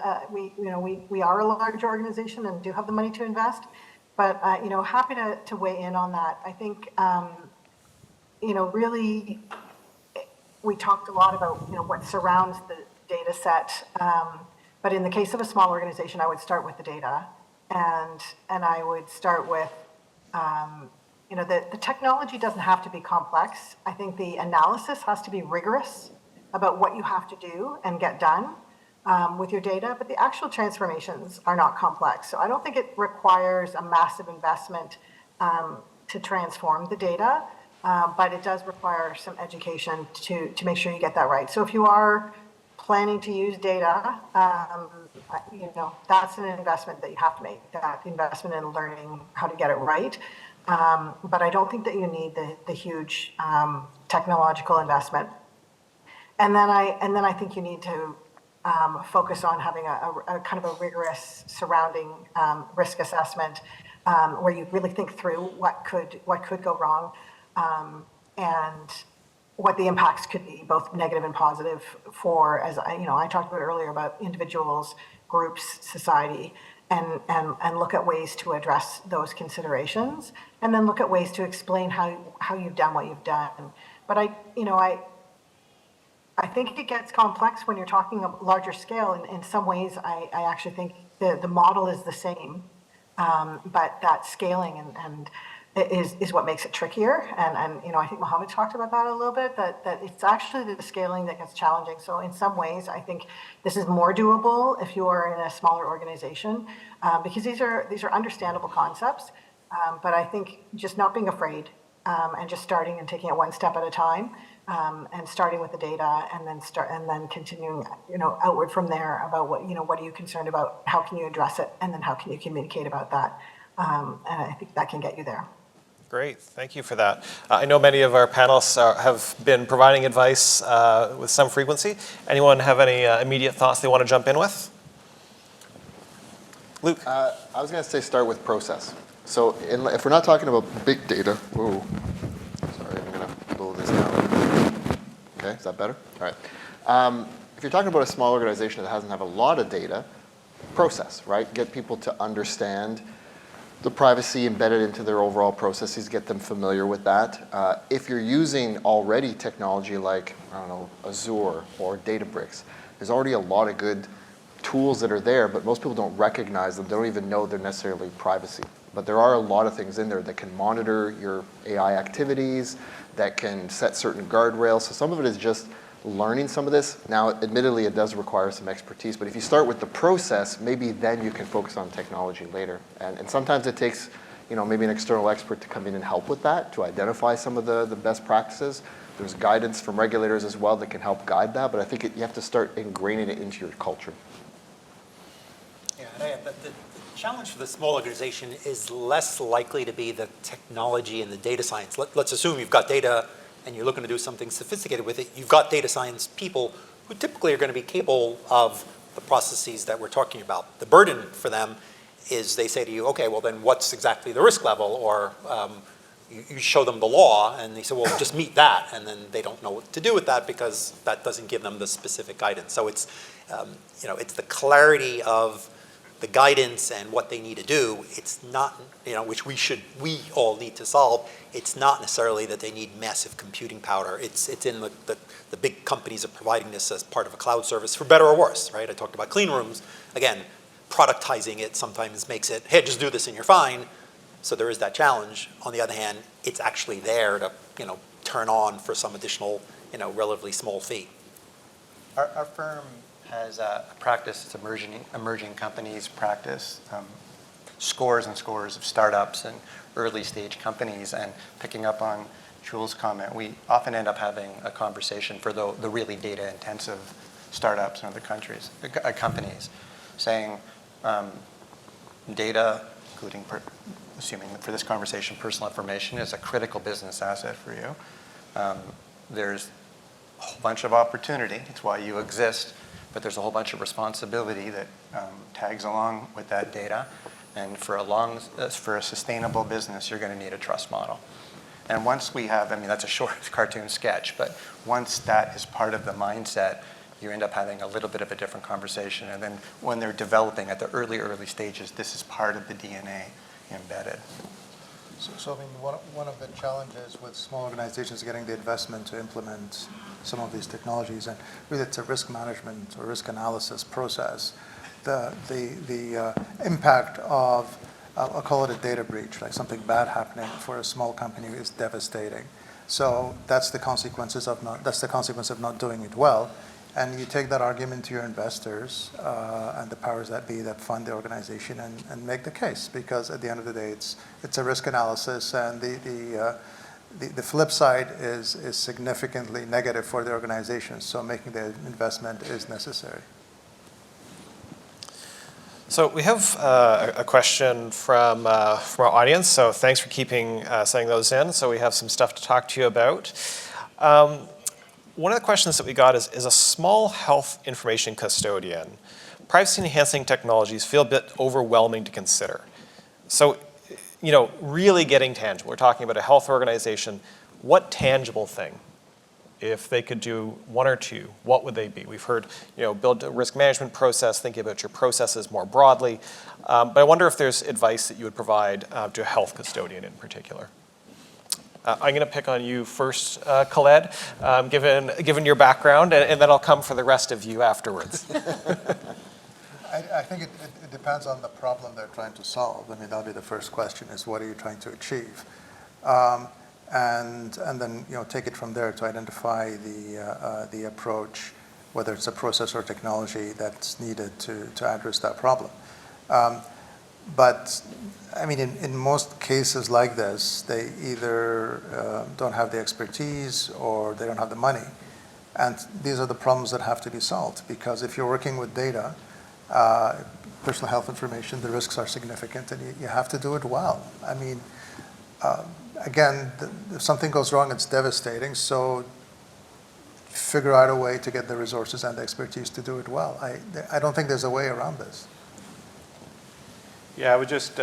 we are a large organization and do have the money to invest, but happy to weigh in on that. I think really we talked a lot about what surrounds the data set, but in the case of a small organization, I would start with the data, and I would start with the technology doesn't have to be complex. I think the analysis has to be rigorous about what you have to do and get done with your data, but the actual transformations are not complex. So I don't think it requires a massive investment to transform the data, but it does require some education to make sure you get that right. So if you are planning to use data, that's an investment that you have to make, that investment in learning how to get it right. But I don't think that you need the huge technological investment. And then I think you need to focus on having a kind of a rigorous surrounding risk assessment where you really think through what could go wrong and what the impacts could be, both negative and positive for, as I talked about earlier about individuals, groups, society, and look at ways to address those considerations, and then look at ways to explain how you've done what you've done. But I think it gets complex when you're talking a larger scale. In some ways, I actually think the model is the same, but that scaling and is what makes it trickier. And I think Mohammad talked about that a little bit, that it's actually the scaling that gets challenging. So in some ways, I think this is more doable if you are in a smaller organization, because these are understandable concepts. But I think just not being afraid and just starting and taking it one step at a time, and starting with the data, and then continuing outward from there about what are you concerned about, how can you address it, and then how can you communicate about that, and I think that can get you there. Great, thank you for that. I know many of our panelists have been providing advice with some frequency. Anyone have any immediate thoughts they want to jump in with? Luke? I was going to say start with process. So if we're not talking about big data, whoa, sorry, I'm going to blow this down. Okay, is that better? All right. If you're talking about a small organization that doesn't have a lot of data, process, right? Get people to understand the privacy embedded into their overall processes, get them familiar with that. If you're using already technology like, Azure or Databricks, there's already a lot of good tools that are there, but most people don't recognize them. They don't even know they're necessarily privacy. But there are a lot of things in there that can monitor your AI activities, that can set certain guardrails. So some of it is just learning some of this. Now, admittedly, it does require some expertise, but if you start with the process, maybe then you can focus on technology later. And sometimes it takes, maybe an external expert to come in and help with that, to identify some of the best practices. There's guidance from regulators as well that can help guide that, but I think you have to start ingraining it into your culture. Yeah, and the challenge for the small organization is less likely to be the technology and the data science. Let's assume you've got data and you're looking to do something sophisticated with it. You've got data science people who typically are going to be capable of the processes that we're talking about. The burden for them is they say to you, okay, well then what's exactly the risk level? Or you show them the law and they say, well, just meet that. And then they don't know what to do with that because that doesn't give them the specific guidance. So it's, it's the clarity of the guidance and what they need to do. It's not, which we all need to solve. It's not necessarily that they need massive computing power. It's in the big companies are providing this as part of a cloud service for better or worse, right? I talked about clean rooms. Again, productizing it sometimes makes it, hey, just do this and you're fine. So there is that challenge. On the other hand, it's actually there to, turn on for some additional, relatively small fee. Our firm has a practice, it's emerging companies practice, scores and scores of startups and early stage companies. And picking up on Jules' comment, we often end up having a conversation for the really data intensive startups in other companies, saying data, including, assuming for this conversation, personal information is a critical business asset for you. There's a whole bunch of opportunity, it's why you exist, but there's a whole bunch of responsibility that tags along with that data. And for a sustainable business, you're going to need a trust model. And once we have, that's a short cartoon sketch, but once that is part of the mindset, you end up having a little bit of a different conversation. And then when they're developing at the early stages, this is part of the DNA embedded. So one of the challenges with small organizations is getting the investment to implement some of these technologies, and really it's a risk management or risk analysis process. The impact of, I'll call it a data breach, like something bad happening for a small company is devastating. So that's the consequence of not doing it well. And you take that argument to your investors and the powers that be that fund the organization and make the case, because at the end of the day, it's a risk analysis, and the flip side is significantly negative for the organization. So making the investment is necessary. So we have a question from our audience. So thanks for sending those in. So we have some stuff to talk to you about. One of the questions that we got is a small health information custodian, privacy-enhancing technologies feel a bit overwhelming to consider. So, really getting tangible. We're talking about a health organization. What tangible thing, if they could do one or two, what would they be? We've heard, build a risk management process, thinking about your processes more broadly. But I wonder if there's advice that you would provide to a health custodian in particular. I'm going to pick on you first, Khaled, given your background, and then I'll come for the rest of you afterwards. I think it depends on the problem they're trying to solve. That'll be the first question: is what are you trying to achieve, and then take it from there to identify the approach, whether it's a process or technology that's needed to address that problem. But in most cases like this, they either don't have the expertise or they don't have the money. And these are the problems that have to be solved, because if you're working with data, personal health information, the risks are significant, and you have to do it well. Again, if something goes wrong, it's devastating. So figure out a way to get the resources and the expertise to do it well. I don't think there's a way around this. Yeah, I would just,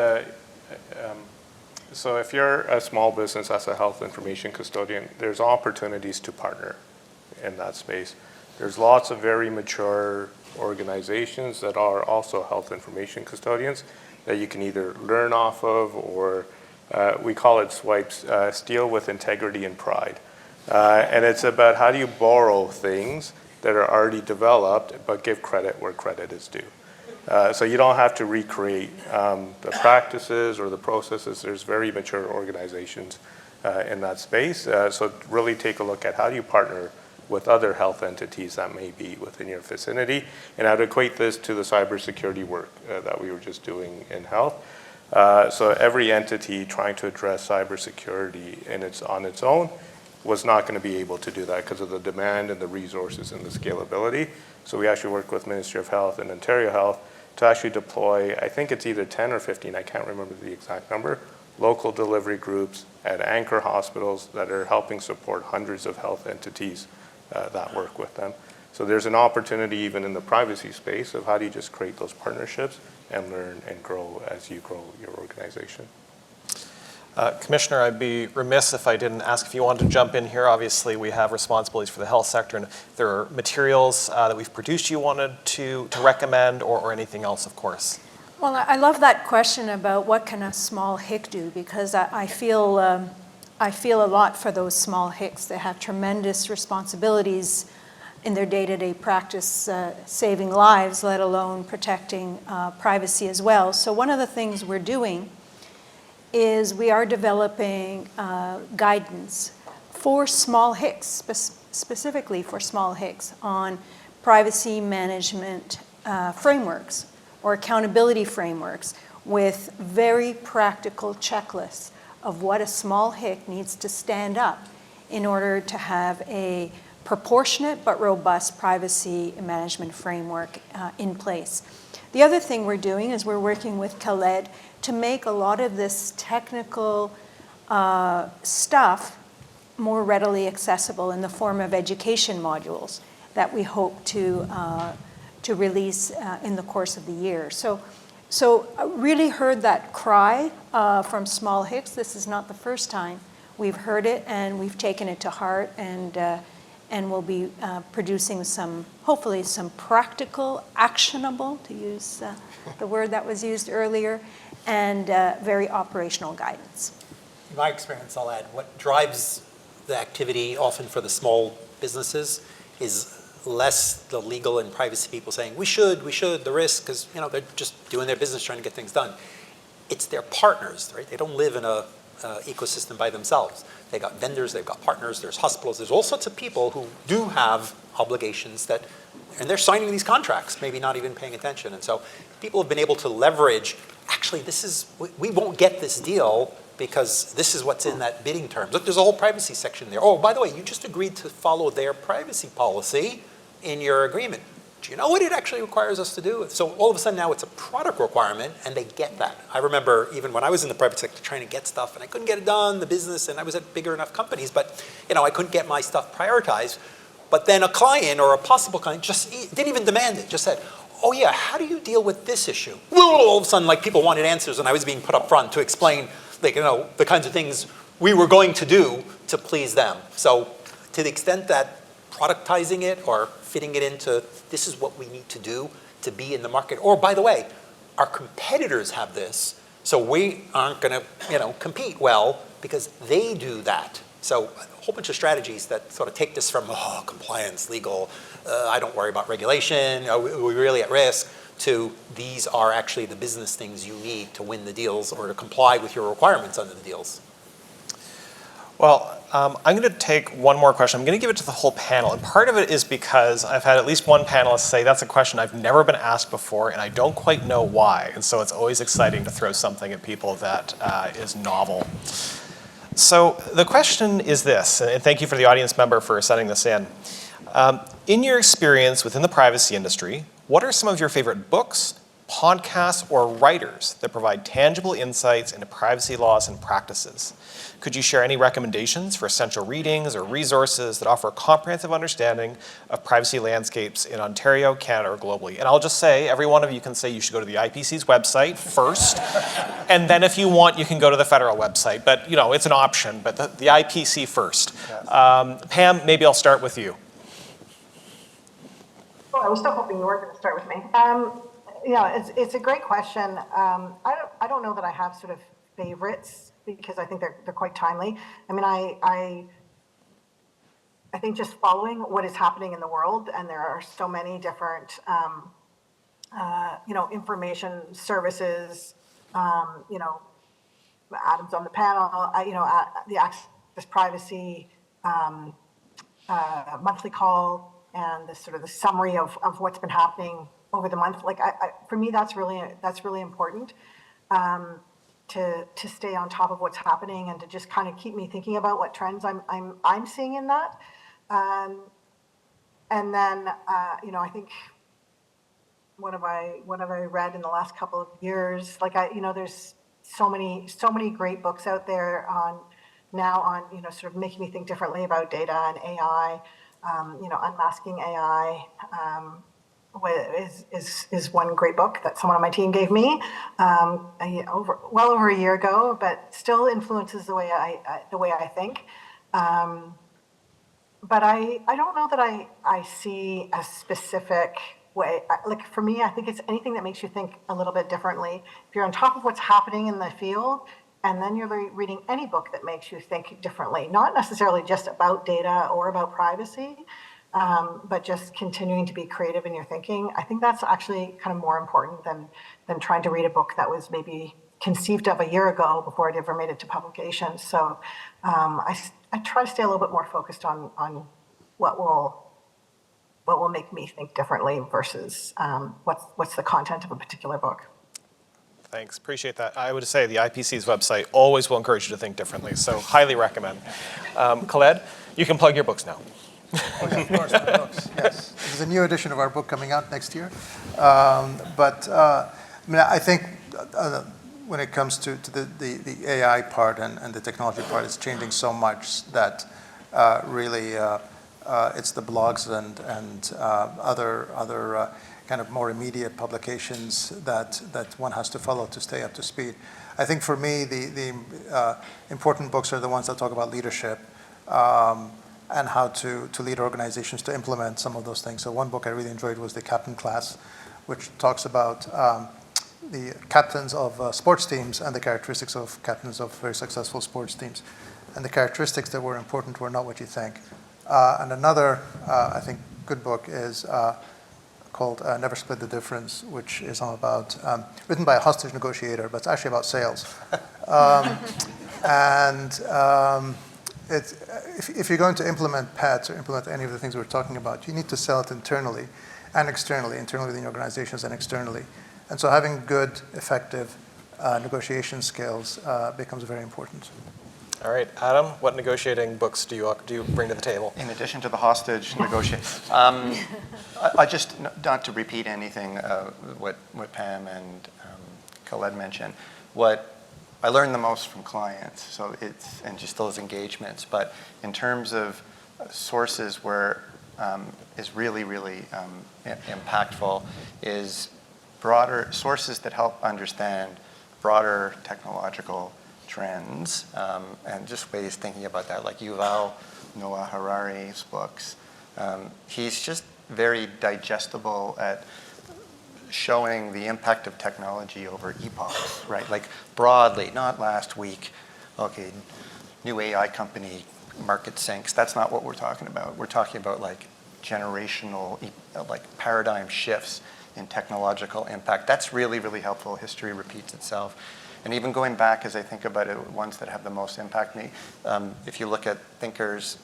so if you're a small business as a health information custodian, there's opportunities to partner in that space. There's lots of very mature organizations that are also health information custodians that you can either learn off of, or we call it swipes, steal with integrity and pride. And it's about how do you borrow things that are already developed, but give credit where credit is due. So you don't have to recreate the practices or the processes. There's very mature organizations in that space. So really take a look at how do you partner with other health entities that may be within your vicinity. And I'd equate this to the cybersecurity work that we were just doing in health. So every entity trying to address cybersecurity on its own was not going to be able to do that because of the demand and the resources and the scalability. So we actually worked with Ministry of Health and Ontario Health to actually deploy, I think it's either 10 or 15, I can't remember the exact number, local delivery groups at anchor hospitals that are helping support hundreds of health entities that work with them. So there's an opportunity even in the privacy space of how do you just create those partnerships and learn and grow as you grow your organization. Commissioner, I'd be remiss if I didn't ask if you wanted to jump in here. Obviously, we have responsibilities for the health sector, and if there are materials that we've produced you wanted to recommend, or anything else, of course. Well, I love that question about what can a small HIC do, because I feel a lot for those small HICs. They have tremendous responsibilities in their day-to-day practice, saving lives, let alone protecting privacy as well. So one of the things we're doing is we are developing guidance for small HICs, specifically for small HICs, on privacy management frameworks or accountability frameworks with very practical checklists of what a small HIC needs to stand up in order to have a proportionate but robust privacy management framework in place. The other thing we're doing is we're working with Khaled to make a lot of this technical stuff more readily accessible in the form of education modules that we hope to release in the course of the year. So I really heard that cry from small HICs. This is not the first time we've heard it, and we've taken it to heart, and we'll be producing hopefully some practical, actionable, to use the word that was used earlier, and very operational guidance. In my experience, I'll add, what drives the activity often for the small businesses is less the legal and privacy people saying, we should, the risk, because they're just doing their business trying to get things done. It's their partners, right? They don't live in a ecosystem by themselves. They got vendors, they've got partners, there's hospitals, there's all sorts of people who do have obligations and they're signing these contracts, maybe not even paying attention. And so people have been able to leverage, actually we won't get this deal because this is what's in that bidding terms. Look, there's a whole privacy section there. Oh, by the way, you just agreed to follow their privacy policy in your agreement. Do you know what it actually requires us to do? So all of a sudden now it's a product requirement, and they get that. I remember even when I was in the private sector trying to get stuff, and I couldn't get it done, the business, and I was at bigger enough companies, but I couldn't get my stuff prioritized. But then a client or a possible client just didn't even demand it, just said, oh yeah, how do you deal with this issue? All of a sudden, people wanted answers, and I was being put up front to explain, the kinds of things we were going to do to please them. So to the extent that productizing it or fitting it into this is what we need to do to be in the market. Or by the way, our competitors have this, so we aren't going to compete well because they do that. So a whole bunch of strategies that sort of take this from compliance, legal, I don't worry about regulation, are we really at risk, to these are actually the business things you need to win the deals or to comply with your requirements under the deals. Well, I'm going to take one more question. I'm going to give it to the whole panel. And part of it is because I've had at least one panelist say that's a question I've never been asked before, and I don't quite know why. And so it's always exciting to throw something at people that is novel. So the question is this, and thank you for the audience member for sending this in. In your experience within the privacy industry, what are some of your favorite books, podcasts, or writers that provide tangible insights into privacy laws and practices? Could you share any recommendations for essential readings or resources that offer a comprehensive understanding of privacy landscapes in Ontario, Canada, or globally? And I'll just say, every one of you can say you should go to the IPC's website first, and then if you want, you can go to the federal website. But it's an option, but the IPC first. Yes. Pam, maybe I'll start with you. Well, I was still hoping you were going to start with me. It's a great question. I don't know that I have sort of favorites, because I think they're quite timely. I mean, I think just following what is happening in the world, and there are so many different, information services, Adam's on the panel, the AccessPrivacy monthly call, and the summary of what's been happening over the month. For me, that's really important. To stay on top of what's happening and to just kind of keep me thinking about what trends I'm seeing in that. And then I think what have I read in the last couple of years? Like there's so many great books out there on sort of making me think differently about data and AI. Unmasking AI is one great book that someone on my team gave me well over a year ago, but still influences the way I think. But I don't know that I see a specific way. Like for me, I think it's anything that makes you think a little bit differently. If you're on top of what's happening in the field, and then you're reading any book that makes you think differently, not necessarily just about data or about privacy, but just continuing to be creative in your thinking, I think that's actually kind of more important than trying to read a book that was maybe conceived of a year ago before it ever made it to publication. So I try to stay a little bit more focused on what will make me think differently versus what's the content of a particular book. Thanks, appreciate that. I would say the IPC's website always will encourage you to think differently, so highly recommend. Khaled, you can plug your books now. Oh, yeah, of course, my books, yes. There's a new edition of our book coming out next year. I think when it comes to the AI part and the technology part, it's changing so much that really it's the blogs and other kind of more immediate publications that one has to follow to stay up to speed. I think for me, the important books are the ones that talk about leadership and how to lead organizations to implement some of those things. So one book I really enjoyed was The Captain Class, which talks about the captains of sports teams and the characteristics of captains of very successful sports teams. And the characteristics that were important were not what you think. And another, I think, good book is called Never Split the Difference, which is all about, written by a hostage negotiator, but it's actually about sales. If you're going to implement PETs or implement any of the things we're talking about, you need to sell it internally and externally, internally within organizations and externally. And so having good, effective negotiation skills becomes very important. All right, Adam, what negotiating books do you bring to the table? In addition to the hostage negotiation, I just, not to repeat anything what Pam and Khaled mentioned, what I learned the most from clients, and just those engagements, but in terms of sources where is really, really impactful is broader sources that help understand broader technological trends and just ways thinking about that, like Yuval Noah Harari's books. He's just very digestible at showing the impact of technology over epochs, right? Like broadly, not last week, okay, new AI company market sinks. That's not what we're talking about. We're talking about like generational, like paradigm shifts in technological impact. That's really, really helpful. History repeats itself. And even going back, as I think about it, ones that have the most impact me, if you look at thinkers,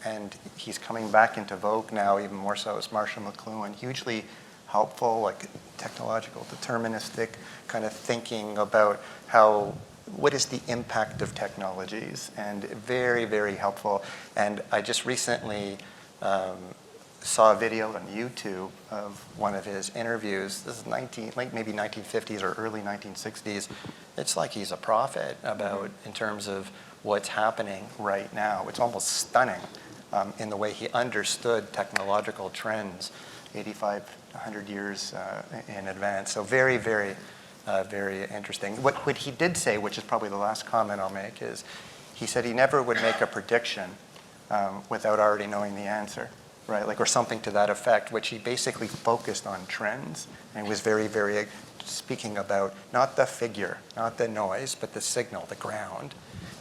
and he's coming back into vogue now, even more so, is Marshall McLuhan, hugely helpful, like technological, deterministic kind of thinking about what is the impact of technologies, and very, very helpful. And I just recently saw a video on YouTube of one of his interviews. This is maybe 1950s or early 1960s. It's like he's a prophet about in terms of what's happening right now. It's almost stunning in the way he understood technological trends 85, 100 years in advance. So very, very, very interesting. What he did say, which is probably the last comment I'll make, is he said he never would make a prediction without already knowing the answer, right? Like, or something to that effect, which he basically focused on trends and was very, very speaking about not the figure, not the noise, but the signal, the ground.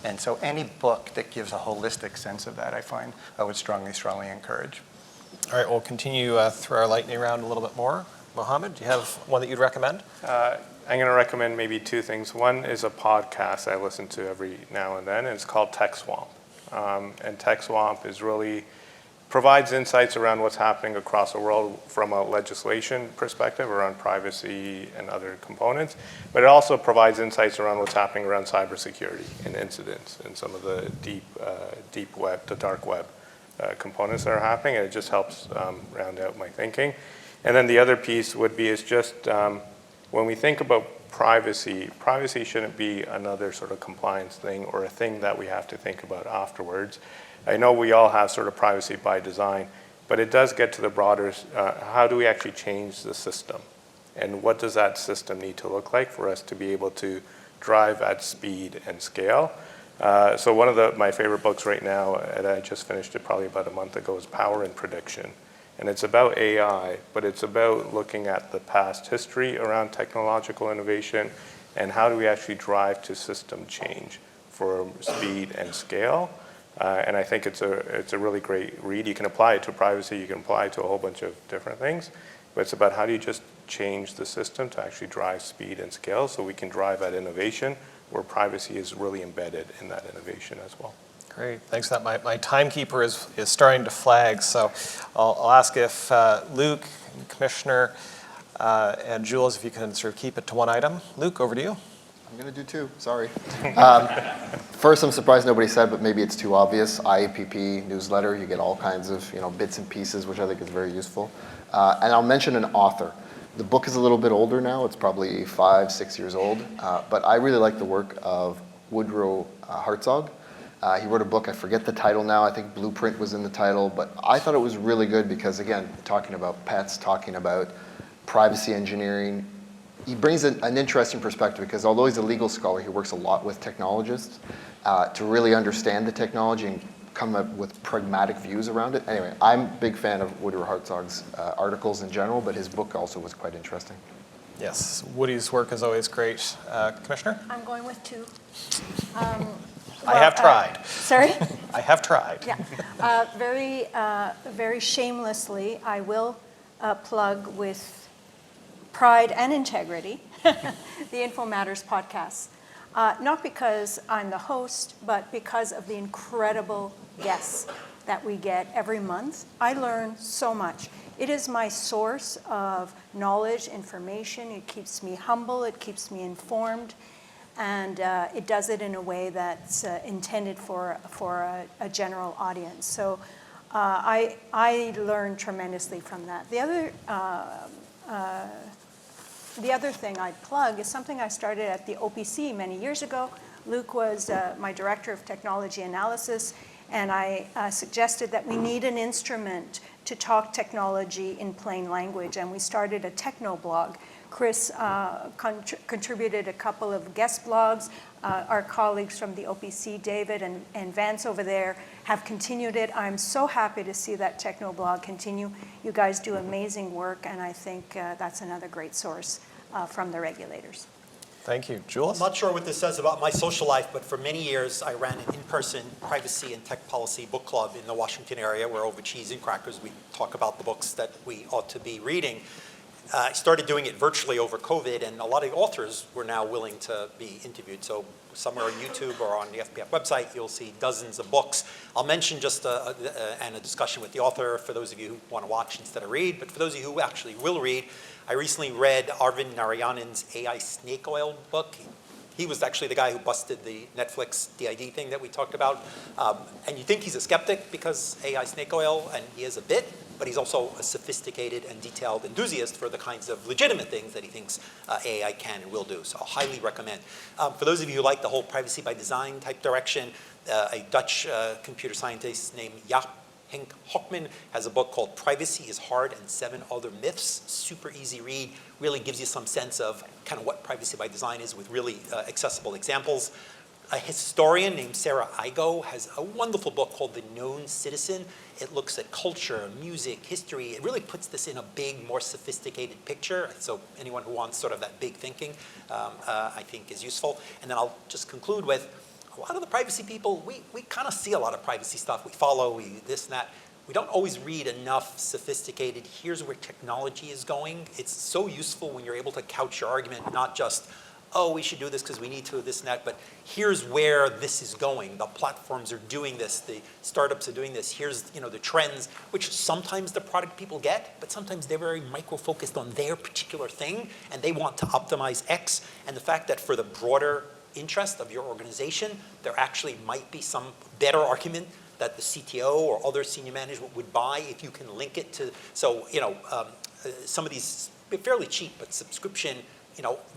And so any book that gives a holistic sense of that, I would strongly, strongly encourage. All right, we'll continue through our lightning round a little bit more. Mohammad, do you have one that you'd recommend? I'm going to recommend maybe two things. One is a podcast I listen to every now and then, and it's called Tech Swamp. And Tech Swamp provides insights around what's happening across the world from a legislation perspective around privacy and other components, but it also provides insights around what's happening around cybersecurity and incidents and some of the deep web, the dark web components that are happening, and it just helps round out my thinking. And then the other piece would be is just when we think about privacy, privacy shouldn't be another sort of compliance thing or a thing that we have to think about afterwards. I know we all have sort of privacy by design, but it does get to the broader, how do we actually change the system? And what does that system need to look like for us to be able to drive at speed and scale? So one of my favorite books right now, and I just finished it probably about a month ago, is Power and Prediction. And it's about AI, but it's about looking at the past history around technological innovation and how do we actually drive to system change for speed and scale. And I think it's a really great read. You can apply it to privacy, you can apply it to a whole bunch of different things, but it's about how do you just change the system to actually drive speed and scale so we can drive at innovation where privacy is really embedded in that innovation as well. Great, thanks for that. My timekeeper is starting to flag, so I'll ask if Luke, Commissioner, and Jules, if you can sort of keep it to one item. Luke, over to you. I'm going to do two, sorry. First, I'm surprised nobody said, but maybe it's too obvious, IAPP newsletter. You get all kinds of bits and pieces, which I think is very useful. And I'll mention an author. The book is a little bit older now. It's probably 5-6 years old. But I really like the work of Woodrow Hartzog. He wrote a book, I forget the title now, I think Blueprint was in the title, but I thought it was really good because, again, talking about pets, talking about privacy engineering, he brings an interesting perspective because although he's a legal scholar, he works a lot with technologists to really understand the technology and come up with pragmatic views around it. Anyway, I'm a big fan of Woodrow Hartzog's articles in general, but his book also was quite interesting. Yes, Woody's work is always great. Commissioner? I'm going with two. I have tried. Sorry? I have tried. Yeah. Very shamelessly, I will plug with pride and integrity the Info Matters podcast. Not because I'm the host, but because of the incredible guests that we get every month. I learn so much. It is my source of knowledge, information. It keeps me humble. It keeps me informed. And it does it in a way that's intended for a general audience. So I learned tremendously from that. The other thing I'd plug is something I started at the OPC many years ago. Luke was my director of technology analysis, and I suggested that we need an instrument to talk technology in plain language, and we started a techno blog. Chris contributed a couple of guest blogs. Our colleagues from the OPC, David and Vance over there, have continued it. I'm so happy to see that techno blog continue. You guys do amazing work, and I think that's another great source from the regulators. Thank you. Jules? I'm not sure what this says about my social life, but for many years I ran an in-person privacy and tech policy book club in the Washington area where over cheese and crackers we talk about the books that we ought to be reading. I started doing it virtually over COVID, and a lot of authors were now willing to be interviewed. So somewhere on YouTube or on the FPF website, you'll see dozens of books. I'll mention just a discussion with the author for those of you who want to watch instead of read. But for those of you who actually will read, I recently read Arvind Narayanan's AI snake oil book. He was actually the guy who busted the Netflix DID thing that we talked about. And you think he's a skeptic because AI snake oil, and he is a bit, but he's also a sophisticated and detailed enthusiast for the kinds of legitimate things that he thinks AI can and will do. So I'll highly recommend. For those of you who like the whole privacy by design type direction, a Dutch computer scientist named Jaap Henk Hockman has a book called Privacy is Hard and 7 Other Myths. Super easy read, really gives you some sense of kind of what privacy by design is with really accessible examples. A historian named Sarah Igo has a wonderful book called The Known Citizen. It looks at culture, music, history. It really puts this in a big, more sophisticated picture. So anyone who wants sort of that big thinking, I think is useful. And then I'll just conclude with a lot of the privacy people, we kind of see a lot of privacy stuff. We follow, this and that. We don't always read enough sophisticated, here's where technology is going. It's so useful when you're able to couch your argument, not just, oh, we should do this because we need to, this and that, but here's where this is going. The platforms are doing this, the startups are doing this, here's the trends, which sometimes the product people get, but sometimes they're very micro-focused on their particular thing, and they want to optimize X, and the fact that for the broader interest of your organization, there actually might be some better argument that the CTO or other senior management would buy if you can link it to, so some of these fairly cheap but subscription,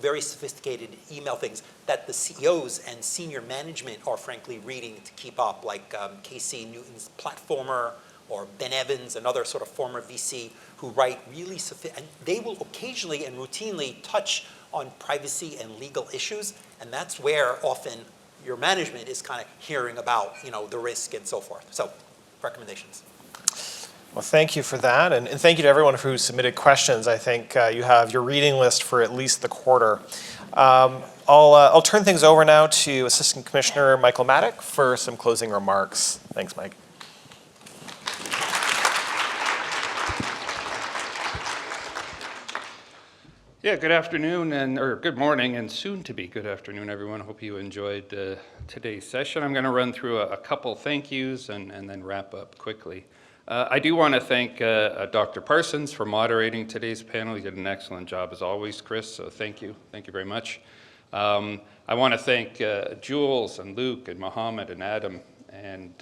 very sophisticated email things that the CEOs and senior management are frankly reading to keep up, like Casey Newton's Platformer or Ben Evans, another sort of former VC who write really and they will occasionally and routinely touch on privacy and legal issues, and that's where often your management is kind of hearing about, the risk and so forth. So, recommendations. Well, thank you for that, and thank you to everyone who submitted questions. I think you have your reading list for at least the quarter. I'll turn things over now to Assistant Commissioner Michael Maddock for some closing remarks. Thanks, Mike. Yeah, good afternoon, or good morning, and soon to be good afternoon, everyone. Hope you enjoyed today's session. I'm going to run through a couple thank yous and then wrap up quickly. I do want to thank Dr. Parsons for moderating today's panel. You did an excellent job as always, Chris, so thank you. Thank you very much. I want to thank Jules and Luke and Mohammad and Adam and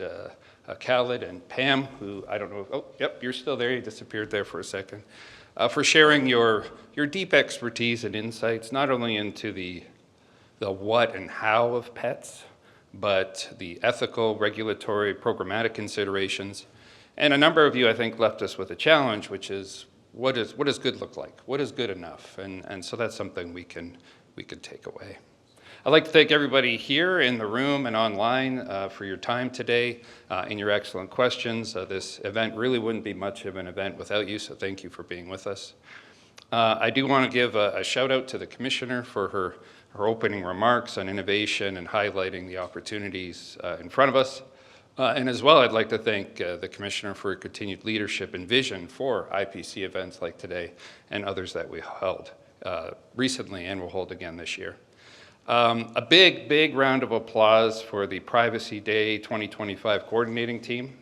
Khaled and Pam, who I don't know, oh, yep, you're still there. You disappeared there for a second. For sharing your deep expertise and insights, not only into the what and how of pets, but the ethical, regulatory, programmatic considerations. And a number of you, I think, left us with a challenge, which is what does good look like? What is good enough? And so that's something we can take away. I'd like to thank everybody here in the room and online for your time today and your excellent questions. This event really wouldn't be much of an event without you, so thank you for being with us. I do want to give a shout out to the Commissioner for her opening remarks on innovation and highlighting the opportunities in front of us. And as well, I'd like to thank the Commissioner for her continued leadership and vision for IPC events like today and others that we held recently and will hold again this year. A big round of applause for the Privacy Day 2025 coordinating team.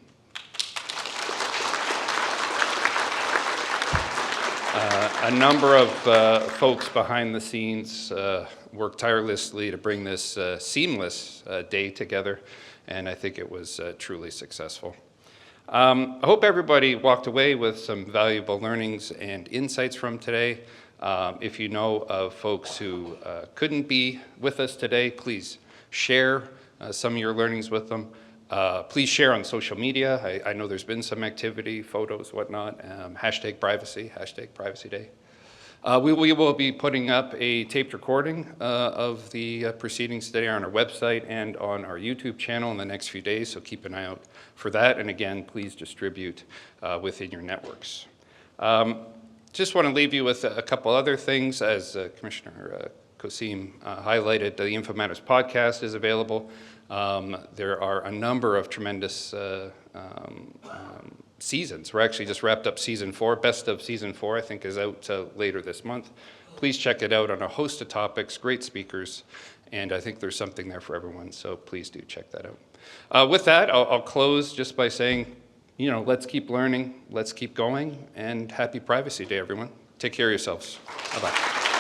A number of folks behind the scenes worked tirelessly to bring this seamless day together, and I think it was truly successful. I hope everybody walked away with some valuable learnings and insights from today. If you know of folks who couldn't be with us today, please share some of your learnings with them. Please share on social media. I know there's been some activity, photos, whatnot. Hashtag privacy day. We will be putting up a taped recording of the proceedings today on our website and on our YouTube channel in the next few days, so keep an eye out for that. And again, please distribute within your networks. Just want to leave you with a couple other things. As Commissioner Kosseim highlighted, the InfoMatters podcast is available. There are a number of tremendous seasons. We're actually just wrapped up season 4. Best of season 4, I think, is out later this month. Please check it out on a host of topics, great speakers, and I think there's something there for everyone, so please do check that out. With that, I'll close just by saying, let's keep learning, let's keep going, and happy Privacy Day, everyone. Take care of yourselves. Bye-bye.